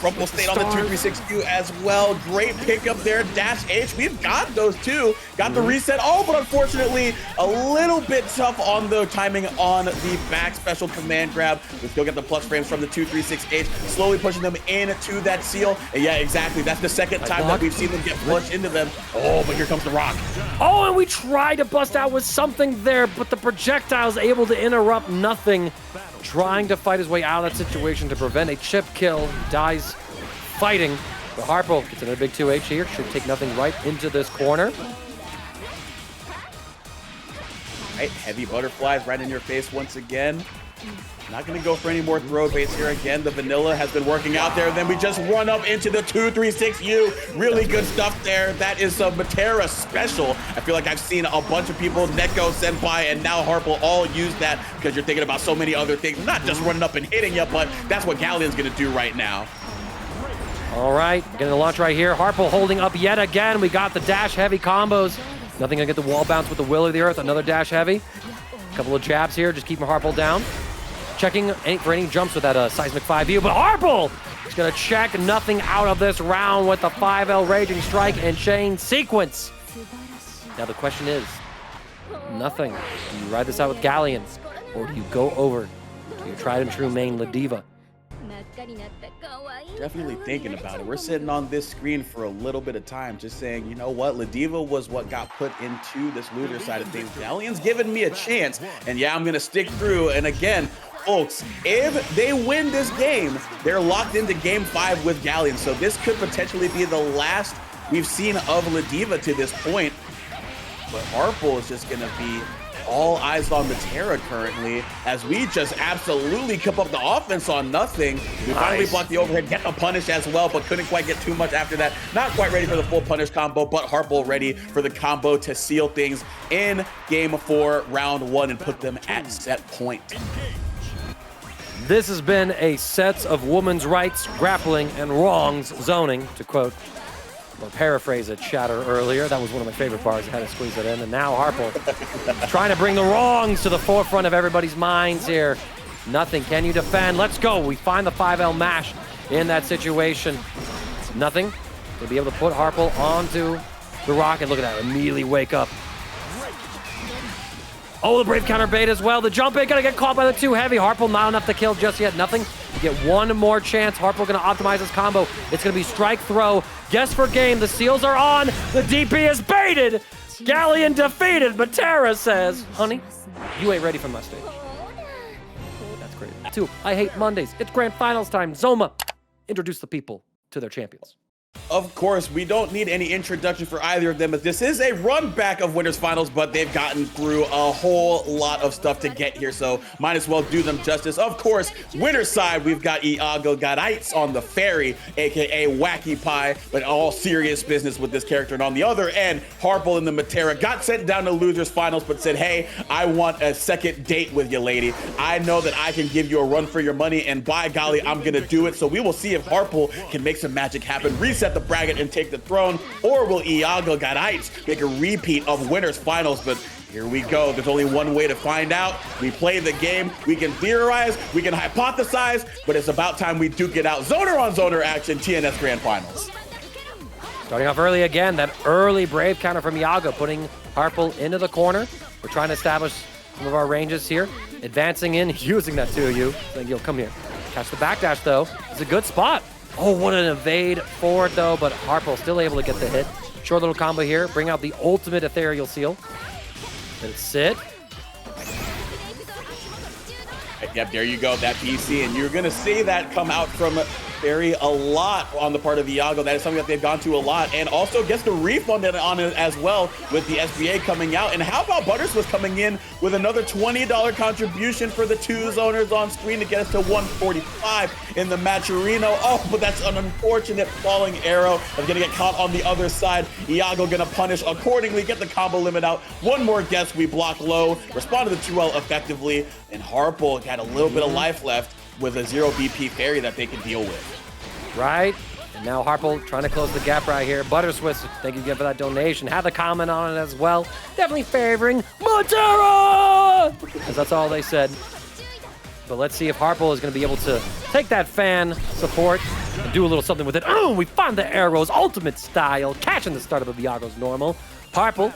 Rumble stayed on the 236Q as well. Great pickup there. Dash H. We've got those two. Got the reset. Oh, but unfortunately, a little bit tough on the timing on the back special command grab. We still get the plus frames from the 236H. Slowly pushing them into that seal. And yeah, exactly. That's the second time that we've seen them get pushed into them. Oh, but here comes the rock. Oh, and we tried to bust out with something there, but the projectile's able to interrupt nothing. Trying to fight his way out of that situation to prevent a chip kill. He dies fighting. But Harpo gets another big 2H here. Should take nothing right into this corner. Right, heavy butterflies right in your face once again. Not going to go for any more throw base here again. The vanilla has been working out there. Then we just run up into the 236U. Really good stuff there. That is a Matera special. I feel like I've seen a bunch of people, Neko, Senpai, and now Harple all use that because you're thinking about so many other things. Not just running up and hitting you, but that's what Galleon's going to do right now. All right, getting the launch right here. Harple holding up yet again. We got the dash heavy combos. Nothing gonna get the wall bounce with the Will of the Earth. Another dash heavy. Couple of jabs here, just keeping Harple down. Checking for any jumps with that Seismic 5U, but Harple is gonna check nothing out of this round with the 5L Raging Strike and Chain sequence. Now the question is, nothing. Do you ride this out with Galleon, or do you go over to your tried and true main Ladiva? Definitely thinking about it. We're sitting on this screen for a little bit of time just saying, you know what, Ladiva was what got put into this loser side of things. Galleon's giving me a chance, and yeah, I'm gonna stick through. And again, folks, if they win this game, they're locked into game 5 with Galleon. So this could potentially be the last we've seen of Ladiva to this point. But Harple is just gonna be all eyes on Matera currently, as we just absolutely keep up the offense on nothing. We finally blocked the overhead, get a punish as well, but couldn't quite get too much after that. Not quite ready for the full punish combo, but Harple ready for the combo to seal things in game 4, round 1, and put them at set point. This has been a set of women's rights, grappling, and wrongs zoning, to quote or paraphrase it, Shatter earlier. That was one of my favorite bars. I had to squeeze it in. And now Harple trying to bring the wrongs to the forefront of everybody's minds here. Nothing. Can you defend? Let's go. We find the 5L mash in that situation. Nothing. To be able to put Harple onto the rocket. Look at that. Immediately wake up. Oh, the brave counter bait as well. The jump in, gonna get caught by the 2 heavy. Harple not enough to kill just yet. Nothing. You get one more chance. Harple gonna optimize his combo. It's gonna be strike throw. Guess for game. The seals are on. The DP is baited. Galleon defeated. Matera says, honey, you ain't ready for my stage. That's great. 2, I hate Mondays. It's grand finals time. Zoma, introduce the people to their champions. Of course, we don't need any introduction for either of them, but this is a run back of winners finals, but they've gotten through a whole lot of stuff to get here, so might as well do them justice. Of course, winner's side, we've got Iago Garaitz on the Ferry, aka Wacky Pie, but all serious business with this character. And on the other end, Harple and the Matera got sent down to losers finals, but said, hey, I want a second date with you, lady. I know that I can give you a run for your money, and by golly, I'm gonna do it. So we will see if Harple can make some magic happen, reset the bracket and take the throne, or will Iago Garaitz make a repeat of winners finals? But here we go. There's only one way to find out. We play the game. We can theorize. We can hypothesize. But it's about time we duke it out. Zoner on zoner action, TNS Grand Finals. Starting off early again. That early brave counter from Iago, putting Harple into the corner. We're trying to establish some of our ranges here. Advancing in, using that 2U. Saying, yo, come here. Catch the backdash, though. It's a good spot. Oh, what an evade forward, though, but Harple still able to get the hit. Short little combo here. Bring out the ultimate ethereal seal. Let it sit. Yep, there you go, that PC, and you're going to see that come out from Ferry a lot on the part of Iago. That is something that they've gone to a lot, and also gets the refund on it as well with the SBA coming out. And how about Butters was coming in with another $20 contribution for the 2 zoners on screen to get us to 145 in the Matcherino. Oh, but that's an unfortunate falling arrow. That's gonna get caught on the other side. Iago gonna punish accordingly, get the combo limit out. One more guess, we block low, respond to the 2L effectively, and Harple got a little bit of life left with a 0 BP Ferry that they can deal with. Right, and now Harple trying to close the gap right here. Butterswiss, thank you again for that donation. Have the comment on it as well. Definitely favoring Matera, because that's all they said. But let's see if Harple is going to be able to take that fan support and do a little something with it. Oh, we find the arrows, ultimate style, catching the start of Iago's normal. Harple,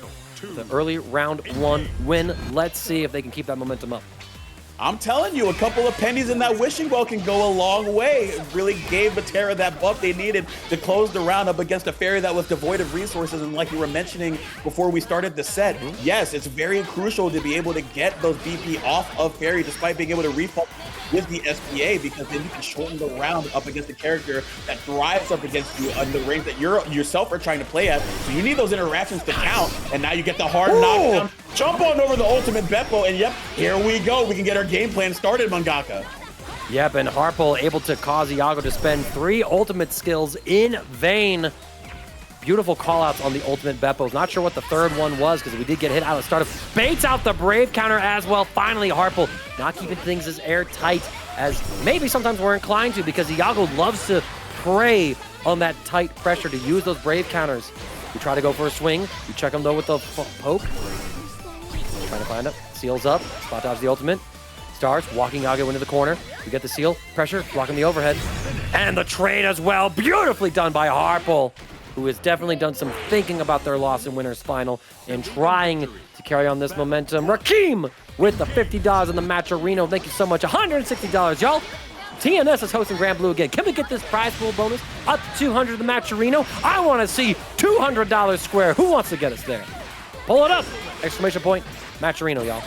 the early round 1 win. Let's see if they can keep that momentum up. I'm telling you, a couple of pennies in that wishing well can go a long way. It really gave Matera that buff they needed to close the round up against a Ferry that was devoid of resources. And like you were mentioning before we started the set, yes, it's very crucial to be able to get those BP off of Ferry despite being able to refund with the SPA, because then you can shorten the round up against the character that thrives up against you on the range that you're yourself are trying to play at. So you need those interactions to count, and now you get the hard knockdown. Jump on over the ultimate Beppo, and yep, here we go. We can get our game plan started, Mangaka. Yep, and Harple able to cause Iago to spend 3 ultimate skills in Vane. Beautiful callouts on the ultimate Beppos. Not sure what the third one was, because we did get hit out of the start. Baits out the Brave counter as well. Finally, Harple not keeping things as airtight as maybe sometimes we're inclined to, because Iago loves to prey on that tight pressure to use those Brave counters. We try to go for a swing. We check him though with the poke. Trying to find it. Seals up. Spot dodge the ultimate. Starts walking Iago into the corner. We get the seal. Pressure. Blocking the overhead. And the trade as well. Beautifully done by Harple, who has definitely done some thinking about their loss in Winner's Final and trying to carry on this momentum. Rakim with the $50 in the Matcherino. Thank you so much. $160, y'all. TNS is hosting Granblue again. Can we get this prize pool bonus up to $200 the Matcherino? I want to see $200 square. Who wants to get us there? Pull it up! Exclamation point. Matcherino, y'all.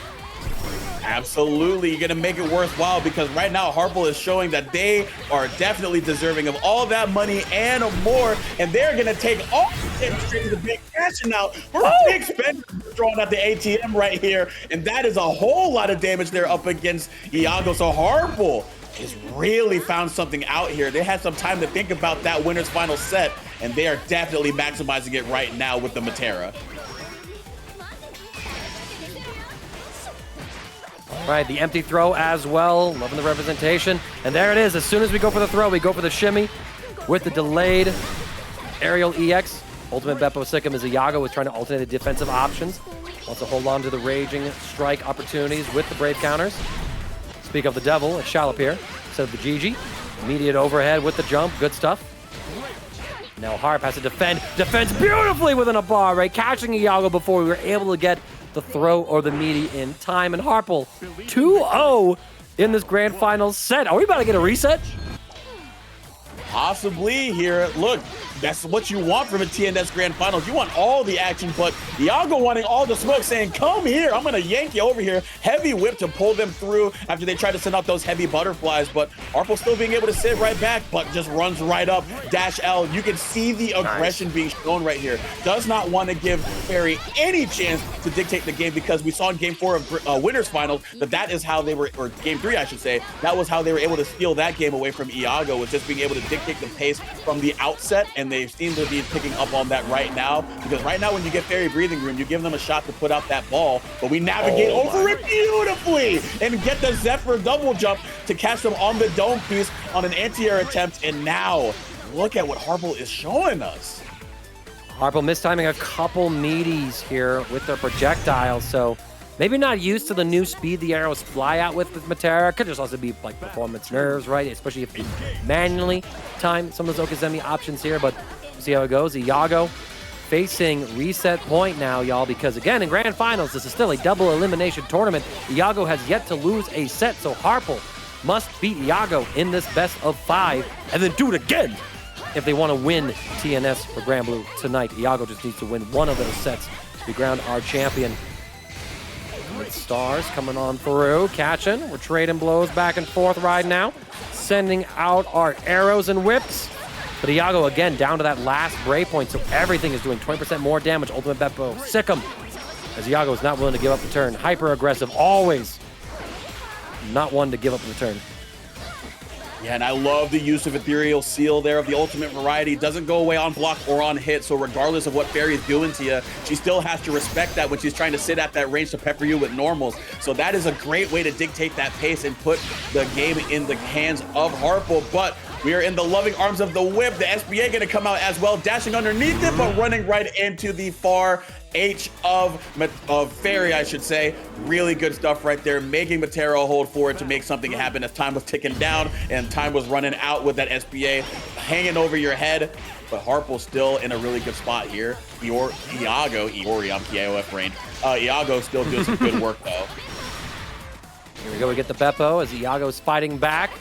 Absolutely, you're gonna make it worthwhile, because right now Harple is showing that they are definitely deserving of all that money and more, and they're gonna take all the straight to the bank, cashing out for a big spend, throwing out the ATM right here, and that is a whole lot of damage there up against Iago. So Harple has really found something out here. They had some time to think about that winner's final set, and they are definitely maximizing it right now with the Matera. Right, the empty throw as well. Loving the representation. And there it is. As soon as we go for the throw, we go for the shimmy with the delayed aerial EX. Ultimate Beppo Sikkim as Iago is trying to alternate the defensive options. Wants to hold on to the raging strike opportunities with the Brave counters. Speak of the devil, it shall appear. Instead of the GG. Immediate overhead with the jump. Good stuff. Now Harp has to defend. Defends beautifully within a bar, right? Catching Iago before we were able to get the throw or the meaty in time. And Harple 2-0 in this grand final set. Are we about to get a reset? Possibly here. Look, that's what you want from a TNS Grand Finals. You want all the action, but Iago wanting all the smoke, saying, come here, I'm gonna yank you over here. Heavy whip to pull them through after they try to send out those heavy butterflies, but Harple still being able to sit right back, but just runs right up. Dash L, you can see the aggression being shown right here. Does not want to give Ferry any chance to dictate the game, because we saw in game 4 of Winners Finals that is how they were, or game 3 I should say, that was how they were able to steal that game away from Iago, was just being able to dictate the pace from the outset, and they seem to be picking up on that right now, because right now when you get Ferry breathing room, you give them a shot to put out that ball, but we navigate over it beautifully and get the Zephyr double jump to catch them on the dome piece on an anti-air attempt. And now look at what Harple is showing us. Harple mistiming a couple meaties here with their projectiles, so maybe not used to the new speed the arrows fly out with Matera. Could just also be like performance nerves, right? Especially if you manually time some of those Okazemi options here, but see how it goes. Iago facing reset point now, y'all, because again, in grand finals, this is still a double elimination tournament. Iago has yet to lose a set, so Harple must beat Iago in this best of 5 and then do it again if they want to win TNS for Granblue tonight. Iago just needs to win one of those sets to ground our champion. With stars coming on through, catching. We're trading blows back and forth right now, sending out our arrows and whips. But Iago again down to that last Bray point, so everything is doing 20% more damage. Ultimate Beppo, sick him. As Iago is not willing to give up the turn. Hyper aggressive, always not one to give up the turn. Yeah, and I love the use of Ethereal Seal there of the ultimate variety. Doesn't go away on block or on hit, so regardless of what Ferry is doing to you, she still has to respect that when she's trying to sit at that range to pepper you with normals. So that is a great way to dictate that pace and put the game in the hands of Harple. But we are in the loving arms of the whip. The SBA gonna come out as well, dashing underneath it, but running right into the far H of Ferry, I should say. Really good stuff right there, making Matera hold forward to make something happen as time was ticking down and time was running out with that SBA hanging over your head. But Harple's still in a really good spot here. Iago, I'm KOF range. Iago still doing some good work though. Here we go, we get the Beppo as Iago's fighting back.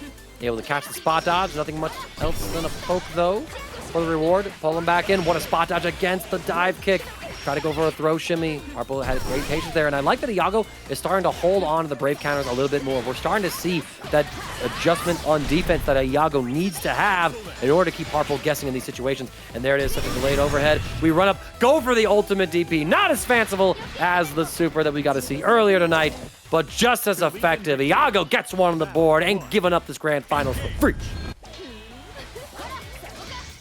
Able to catch the spot dodge, nothing much else than a poke though for the reward. Pull him back in, what a spot dodge against the dive kick try to go for a throw shimmy. Harpo had great patience there, and I like that Iago is starting to hold on to the Brave counters a little bit more. We're starting to see that adjustment on defense that Iago needs to have in order to keep Harpo guessing in these situations. And there it is, such a delayed overhead. We run up, go for the ultimate DP. Not as fanciful as the super that we got to see earlier tonight, but just as effective. Iago gets one on the board and giving up this grand finals for free.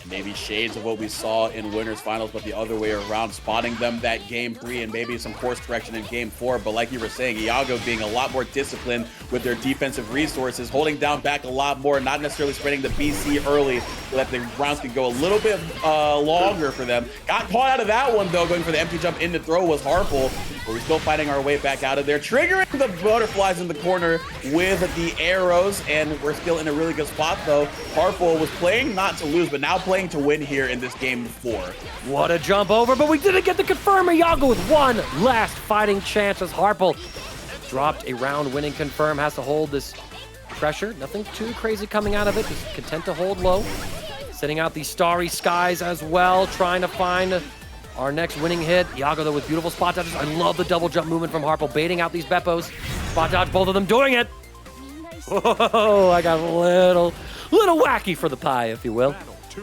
Maybe shades of what we saw in winners finals, but the other way around, spotting them that game 3 and maybe some course correction in game 4. But like you were saying, Iago being a lot more disciplined with their defensive resources, holding down back a lot more, not necessarily spreading the BC early so that the rounds could go a little bit longer for them. Got caught out of that one though, going for the empty jump into throw was Harpo, but we're still fighting our way back out of there, triggering the butterflies in the corner with the arrows, and we're still in a really good spot though. Harpo was playing not to lose, but now playing to win here in this game 4. What a jump over, but we didn't get to confirm. Iago with one last fighting chance as Harpo dropped a round winning confirm, has to hold this pressure. Nothing too crazy coming out of it, just content to hold low. Sitting out these starry skies as well, trying to find our next winning hit. Iago though with beautiful spot dodges. I love the double jump movement from Harpo, baiting out these Beppos. Spot dodge, both of them doing it. Whoa, I got a little wacky for the pie, if you will.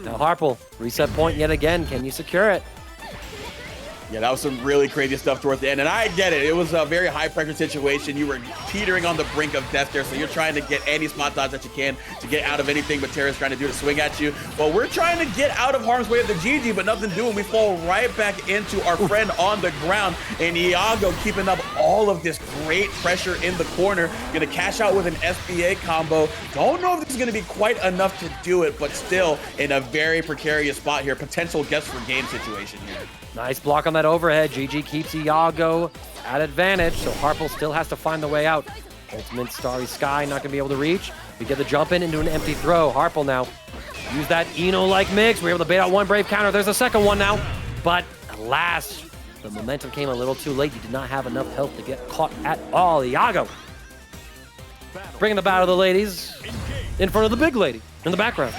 Now Harpo, reset point yet again. Can you secure it? Yeah, that was some really crazy stuff towards the end, and I get it. It was a very high-pressure situation. You were teetering on the brink of death there, so you're trying to get any spot dodge that you can to get out of anything Terra's trying to do to swing at you. But we're trying to get out of harm's way of the GG, but nothing doing. We fall right back into our friend on the ground, and Iago keeping up all of this great pressure in the corner. Gonna cash out with an SBA combo. Don't know if this is gonna be quite enough to do it, but still in a very precarious spot here. Potential guess for game situation here. Nice block on that overhead. GG keeps Iago at advantage, so Harpo still has to find the way out. Ultimate Starry Sky not gonna be able to reach. We get the jump in into an empty throw. Harpo now use that Eno-like mix. We're able to bait out one Brave counter. There's a second one now, but alas, the momentum came a little too late. You did not have enough health to get caught at all. Iago bringing the battle of the ladies in front of the big lady in the background.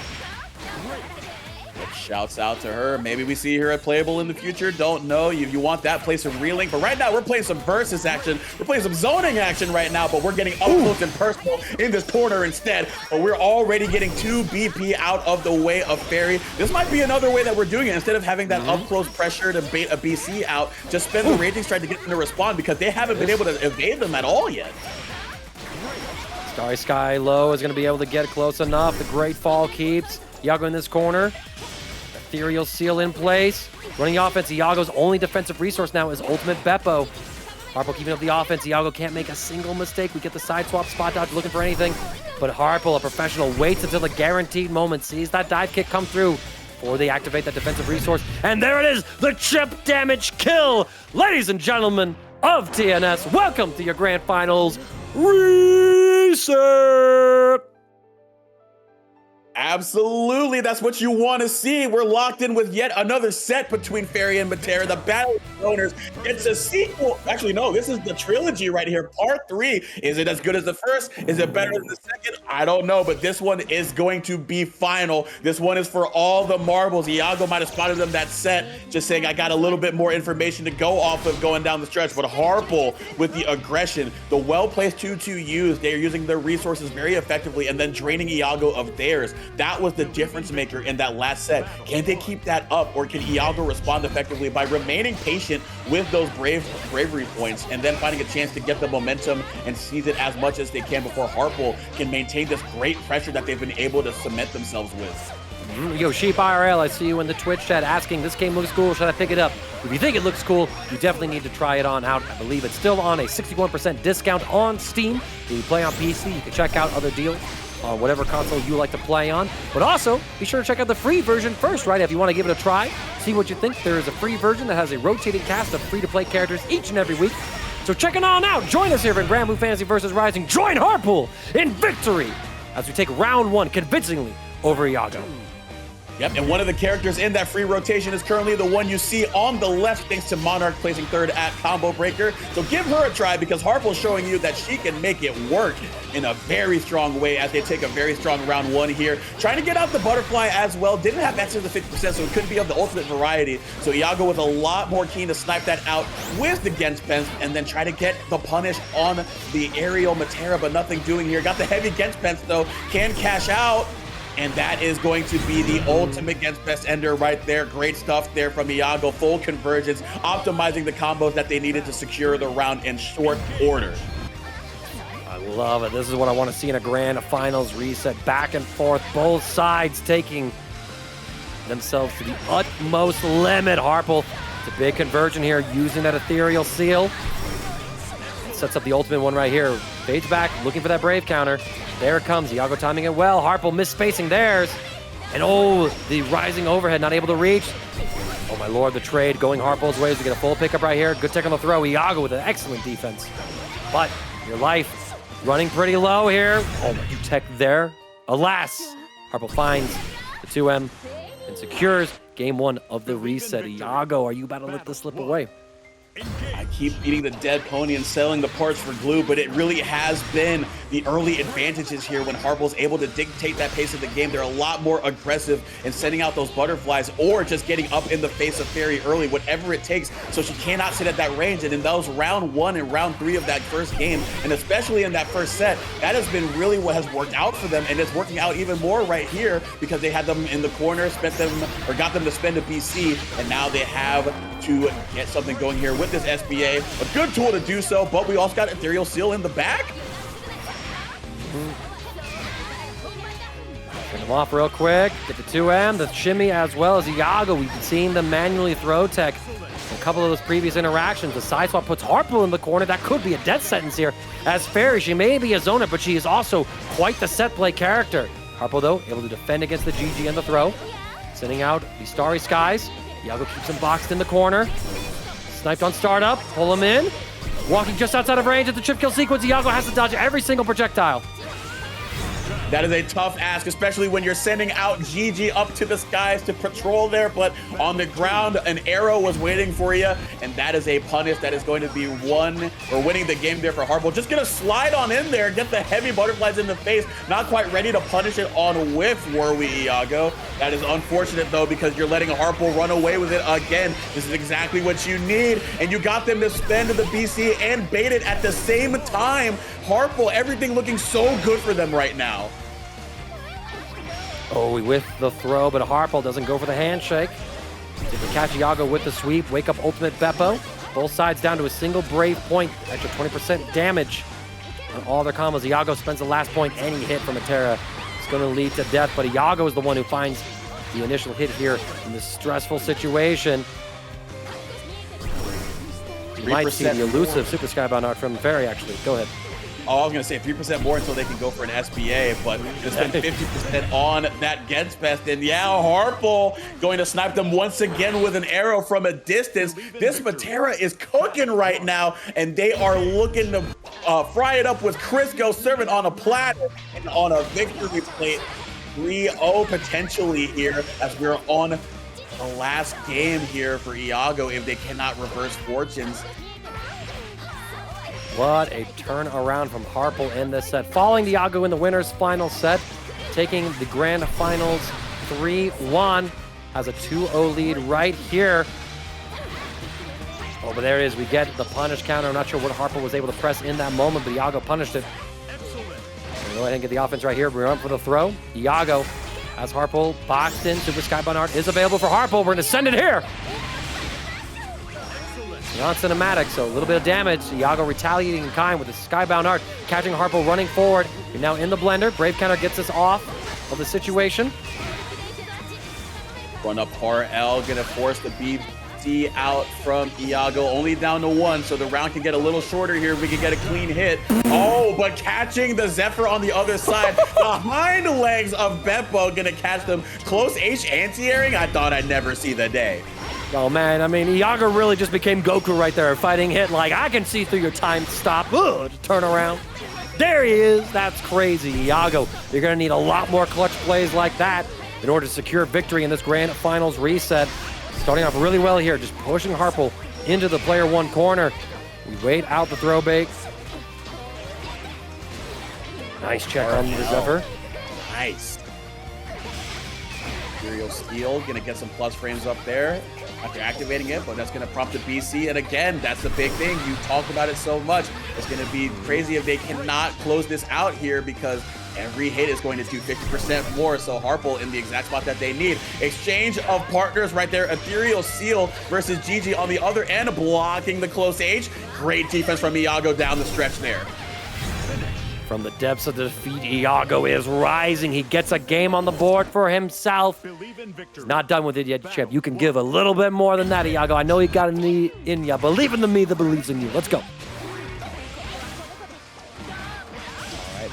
Shouts out to her. Maybe we see her at playable in the future. Don't know. If you want that, play some reeling. But right now, we're playing some versus action. We're playing some zoning action right now, but we're getting up close and personal in this corner instead. But we're already getting 2 BP out of the way of Ferry. This might be another way that we're doing it. Instead of having that up close pressure to bait a BC out, just spend the Raging Strike to get them to respond because they haven't been able to evade them at all yet. Starry Sky low is going to be able to get close enough. The great fall keeps Iago in this corner. Ethereal seal in place. Running the offense, Iago's only defensive resource now is Ultimate Beppo. Harpo keeping up the offense. Iago can't make a single mistake. We get the side swap, spot dodge, looking for anything. But Harpo, a professional, waits until the guaranteed moment, sees that dive kick come through before they activate that defensive resource. And there it is, the chip damage kill. Ladies and gentlemen of TNS, welcome to your grand finals reset. Absolutely, that's what you want to see. We're locked in with yet another set between Ferry and Matera. The Battle of the Owners. It's a sequel. Actually, no, this is the trilogy right here. Part 3. Is it as good as the first? Is it better than the second? I don't know, but this one is going to be final. This one is for all the marbles. Iago might have spotted them that set, just saying I got a little bit more information to go off of going down the stretch. But Harpo with the aggression, the well-placed 2-2 use, they're using their resources very effectively and then draining Iago of theirs. That was the difference maker in that last set. Can they keep that up, or can Iago respond effectively by remaining patient with those bravery points and then finding a chance to get the momentum and seize it as much as they can before Harpo can maintain this great pressure that they've been able to cement themselves with? Yo, Sheep IRL, I see you in the Twitch chat asking, this game looks cool, should I pick it up? If you think it looks cool, you definitely need to try it on out. I believe it's still on a 61% discount on Steam. If you play on PC, you can check out other deals on whatever console you like to play on. But also, be sure to check out the free version first, right? If you want to give it a try, see what you think. There is a free version that has a rotating cast of free-to-play characters each and every week. So check it on out. Join us here in Granblue Fantasy vs. Rising. Join Harpool in victory as we take round 1 convincingly over Iago. Yep, and one of the characters in that free rotation is currently the one you see on the left, thanks to Monarch placing third at Combo Breaker. So give her a try, because Harple's showing you that she can make it work in a very strong way as they take a very strong round one here. Trying to get out the butterfly as well. Didn't have access to 50%, so it couldn't be of the ultimate variety. So Iago was a lot more keen to snipe that out with the Genspens and then try to get the punish on the aerial Matera, but nothing doing here. Got the heavy Genspens though, can cash out. And that is going to be the ultimate against best ender right there. Great stuff there from Iago. Full convergence, optimizing the combos that they needed to secure the round in short order. I love it. This is what I want to see in a grand finals reset. Back and forth, both sides taking themselves to the utmost limit. Harple, it's a big conversion here, using that ethereal seal. Sets up the ultimate one right here. Fades back, looking for that Brave counter. There it comes, Iago timing it well. Harple misspacing theirs. And oh, the rising overhead, not able to reach. Oh my lord, the trade going Harple's ways to get a full pickup right here. Good tech on the throw. Iago with an excellent defense. But your life running pretty low here. Oh, you tech there. Alas, Harple finds the 2M and secures game one of the reset. Iago, are you about to let this slip away? I keep eating the dead pony and selling the parts for glue, but it really has been the early advantages here when Harple's able to dictate that pace of the game. They're a lot more aggressive in sending out those butterflies or just getting up in the face of Ferry early, whatever it takes, so she cannot sit at that range. And in those round one and round three of that first game, and especially in that first set, that has been really what has worked out for them, and it's working out even more right here because they had them in the corner, got them to spend a BC, and now they have to get something going here with this SBA. A good tool to do so, but we also got Ethereal Seal in the back. Turn them off real quick. Get the 2M, the shimmy, as well as Iago. We've seen them manually throw tech in a couple of those previous interactions. The side swap puts Harple in the corner. That could be a death sentence here. As Ferry, she may be a zoner, but she is also quite the set play character. Harple, though, able to defend against the GG and the throw. Sending out the Starry Skies. Iago keeps him boxed in the corner. Sniped on startup, pull him in. Walking just outside of range at the trip kill sequence. Iago has to dodge every single projectile. That is a tough ask, especially when you're sending out GG up to the skies to patrol there, but on the ground, an arrow was waiting for you, and that is a punish that is going to be winning the game there for Harple. Just gonna slide on in there, get the heavy butterflies in the face, not quite ready to punish it on whiff, were we, Iago? That is unfortunate, though, because you're letting Harple run away with it again. This is exactly what you need, and you got them to spend the BC and bait it at the same time. Harple, everything looking so good for them right now. Oh, with the throw, but Harple doesn't go for the handshake. They can catch Iago with the sweep, wake up ultimate Beppo. Both sides down to a single Brave point, extra 20% damage on all their combos. Iago spends the last point, any hit from Matera is going to lead to death, but Iago is the one who finds the initial hit here in this stressful situation. You might see the elusive Super Skybound art from Ferry, actually. Go ahead. Oh, I was going to say 3% more until they can go for an SBA, but just spend 50% on that Genspest. And yeah, Harple going to snipe them once again with an arrow from a distance. This Matera is cooking right now, and they are looking to fry it up with Crisco, serving on a platter and on a victory plate. 3-0 potentially here as we're on the last game here for Iago if they cannot reverse fortunes. What a turnaround from Harple in this set. Following Iago in the winner's final set, taking the grand finals 3-1, has a 2-0 lead right here. Oh, but there it is. We get the punish counter. I'm not sure what Harple was able to press in that moment, but Iago punished it. We'll go ahead and get the offense right here. We're up for the throw. Iago has Harple boxed in. Super Skybound art is available for Harple. We're going to send it here. Not cinematic, so a little bit of damage. Iago retaliating in kind with the Skybound art, catching Harple running forward. You're now in the blender. Brave counter gets us off of the situation. Run up RL, gonna force the BC out from Iago. Only down to one, so the round can get a little shorter here. We can get a clean hit. Oh, but catching the Zephyr on the other side. The hind legs of Beppo gonna catch them. Close H anti-airing. I thought I'd never see the day. Oh man, I mean, Iago really just became Goku right there, fighting hit like, I can see through your time stop. Ugh, turn around. There he is. That's crazy, Iago. You're gonna need a lot more clutch plays like that in order to secure victory in this grand finals reset. Starting off really well here, just pushing Harple into the player 1 corner. We wait out the throw bait. Nice check on the Zephyr. Nice. Imperial Steel gonna get some plus frames up there after activating it, but that's gonna prompt the BC. And again, that's the big thing. You talked about it so much. It's gonna be crazy if they cannot close this out here, because every hit is going to do 50% more. So Harple in the exact spot that they need. Exchange of partners right there. Ethereal Seal versus Gigi on the other end, blocking the close H. Great defense from Iago down the stretch there. From the depths of the defeat, Iago is rising. He gets a game on the board for himself. He's not done with it yet, Chip. You can give a little bit more than that, Iago. I know you got a knee in ya. Believe in the me that believes in you. Let's go.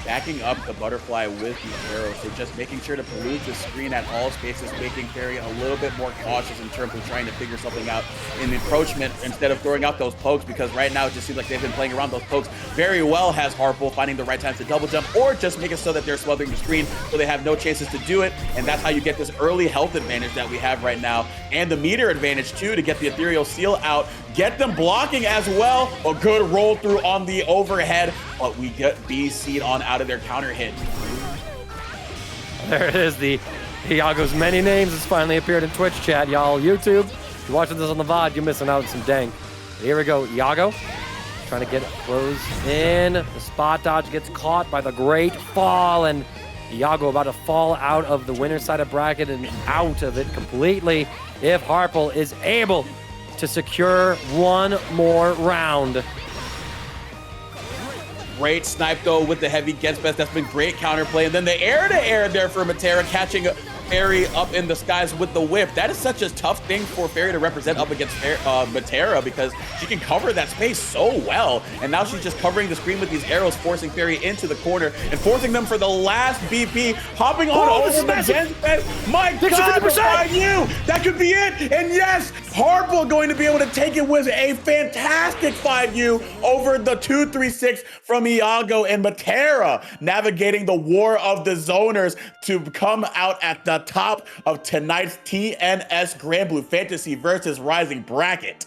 Backing up the butterfly with the arrows, so just making sure to pollute the screen at all spaces, making Ferry a little bit more cautious in terms of trying to figure something out in encroachment instead of throwing out those pokes, because right now it just seems like they've been playing around those pokes very well. Has Harple finding the right time to double jump, or just make it so that they're smothering the screen so they have no chances to do it, and that's how you get this early health advantage that we have right now, and the meter advantage too, to get the Ethereal Seal out, get them blocking as well. A good roll through on the overhead, but we get BC'd on out of their counter hit. There it is. The Iago's many names has finally appeared in Twitch chat, y'all. YouTube, if you're watching this on the VOD, you're missing out on some dank. But here we go. Iago trying to get close in. The spot dodge gets caught by the great fall, and Iago about to fall out of the winner's side of bracket and out of it completely if Harple is able to secure one more round. Great snipe though with the heavy gets best. That's been great counterplay. And then the air-to-air there for Matera, catching Ferry up in the skies with the whip. That is such a tough thing for Ferry to represent up against Matera, because she can cover that space so well. And now she's just covering the screen with these arrows, forcing Ferry into the corner and forcing them for the last BP, hopping on over the Gens bed. My God, you! That could be it. And yes, Harple going to be able to take it with a fantastic 5U over the 2-3-6 from Iago, and Matera navigating the war of the zoners to come out at the top of tonight's TNS Granblue Fantasy versus Rising bracket.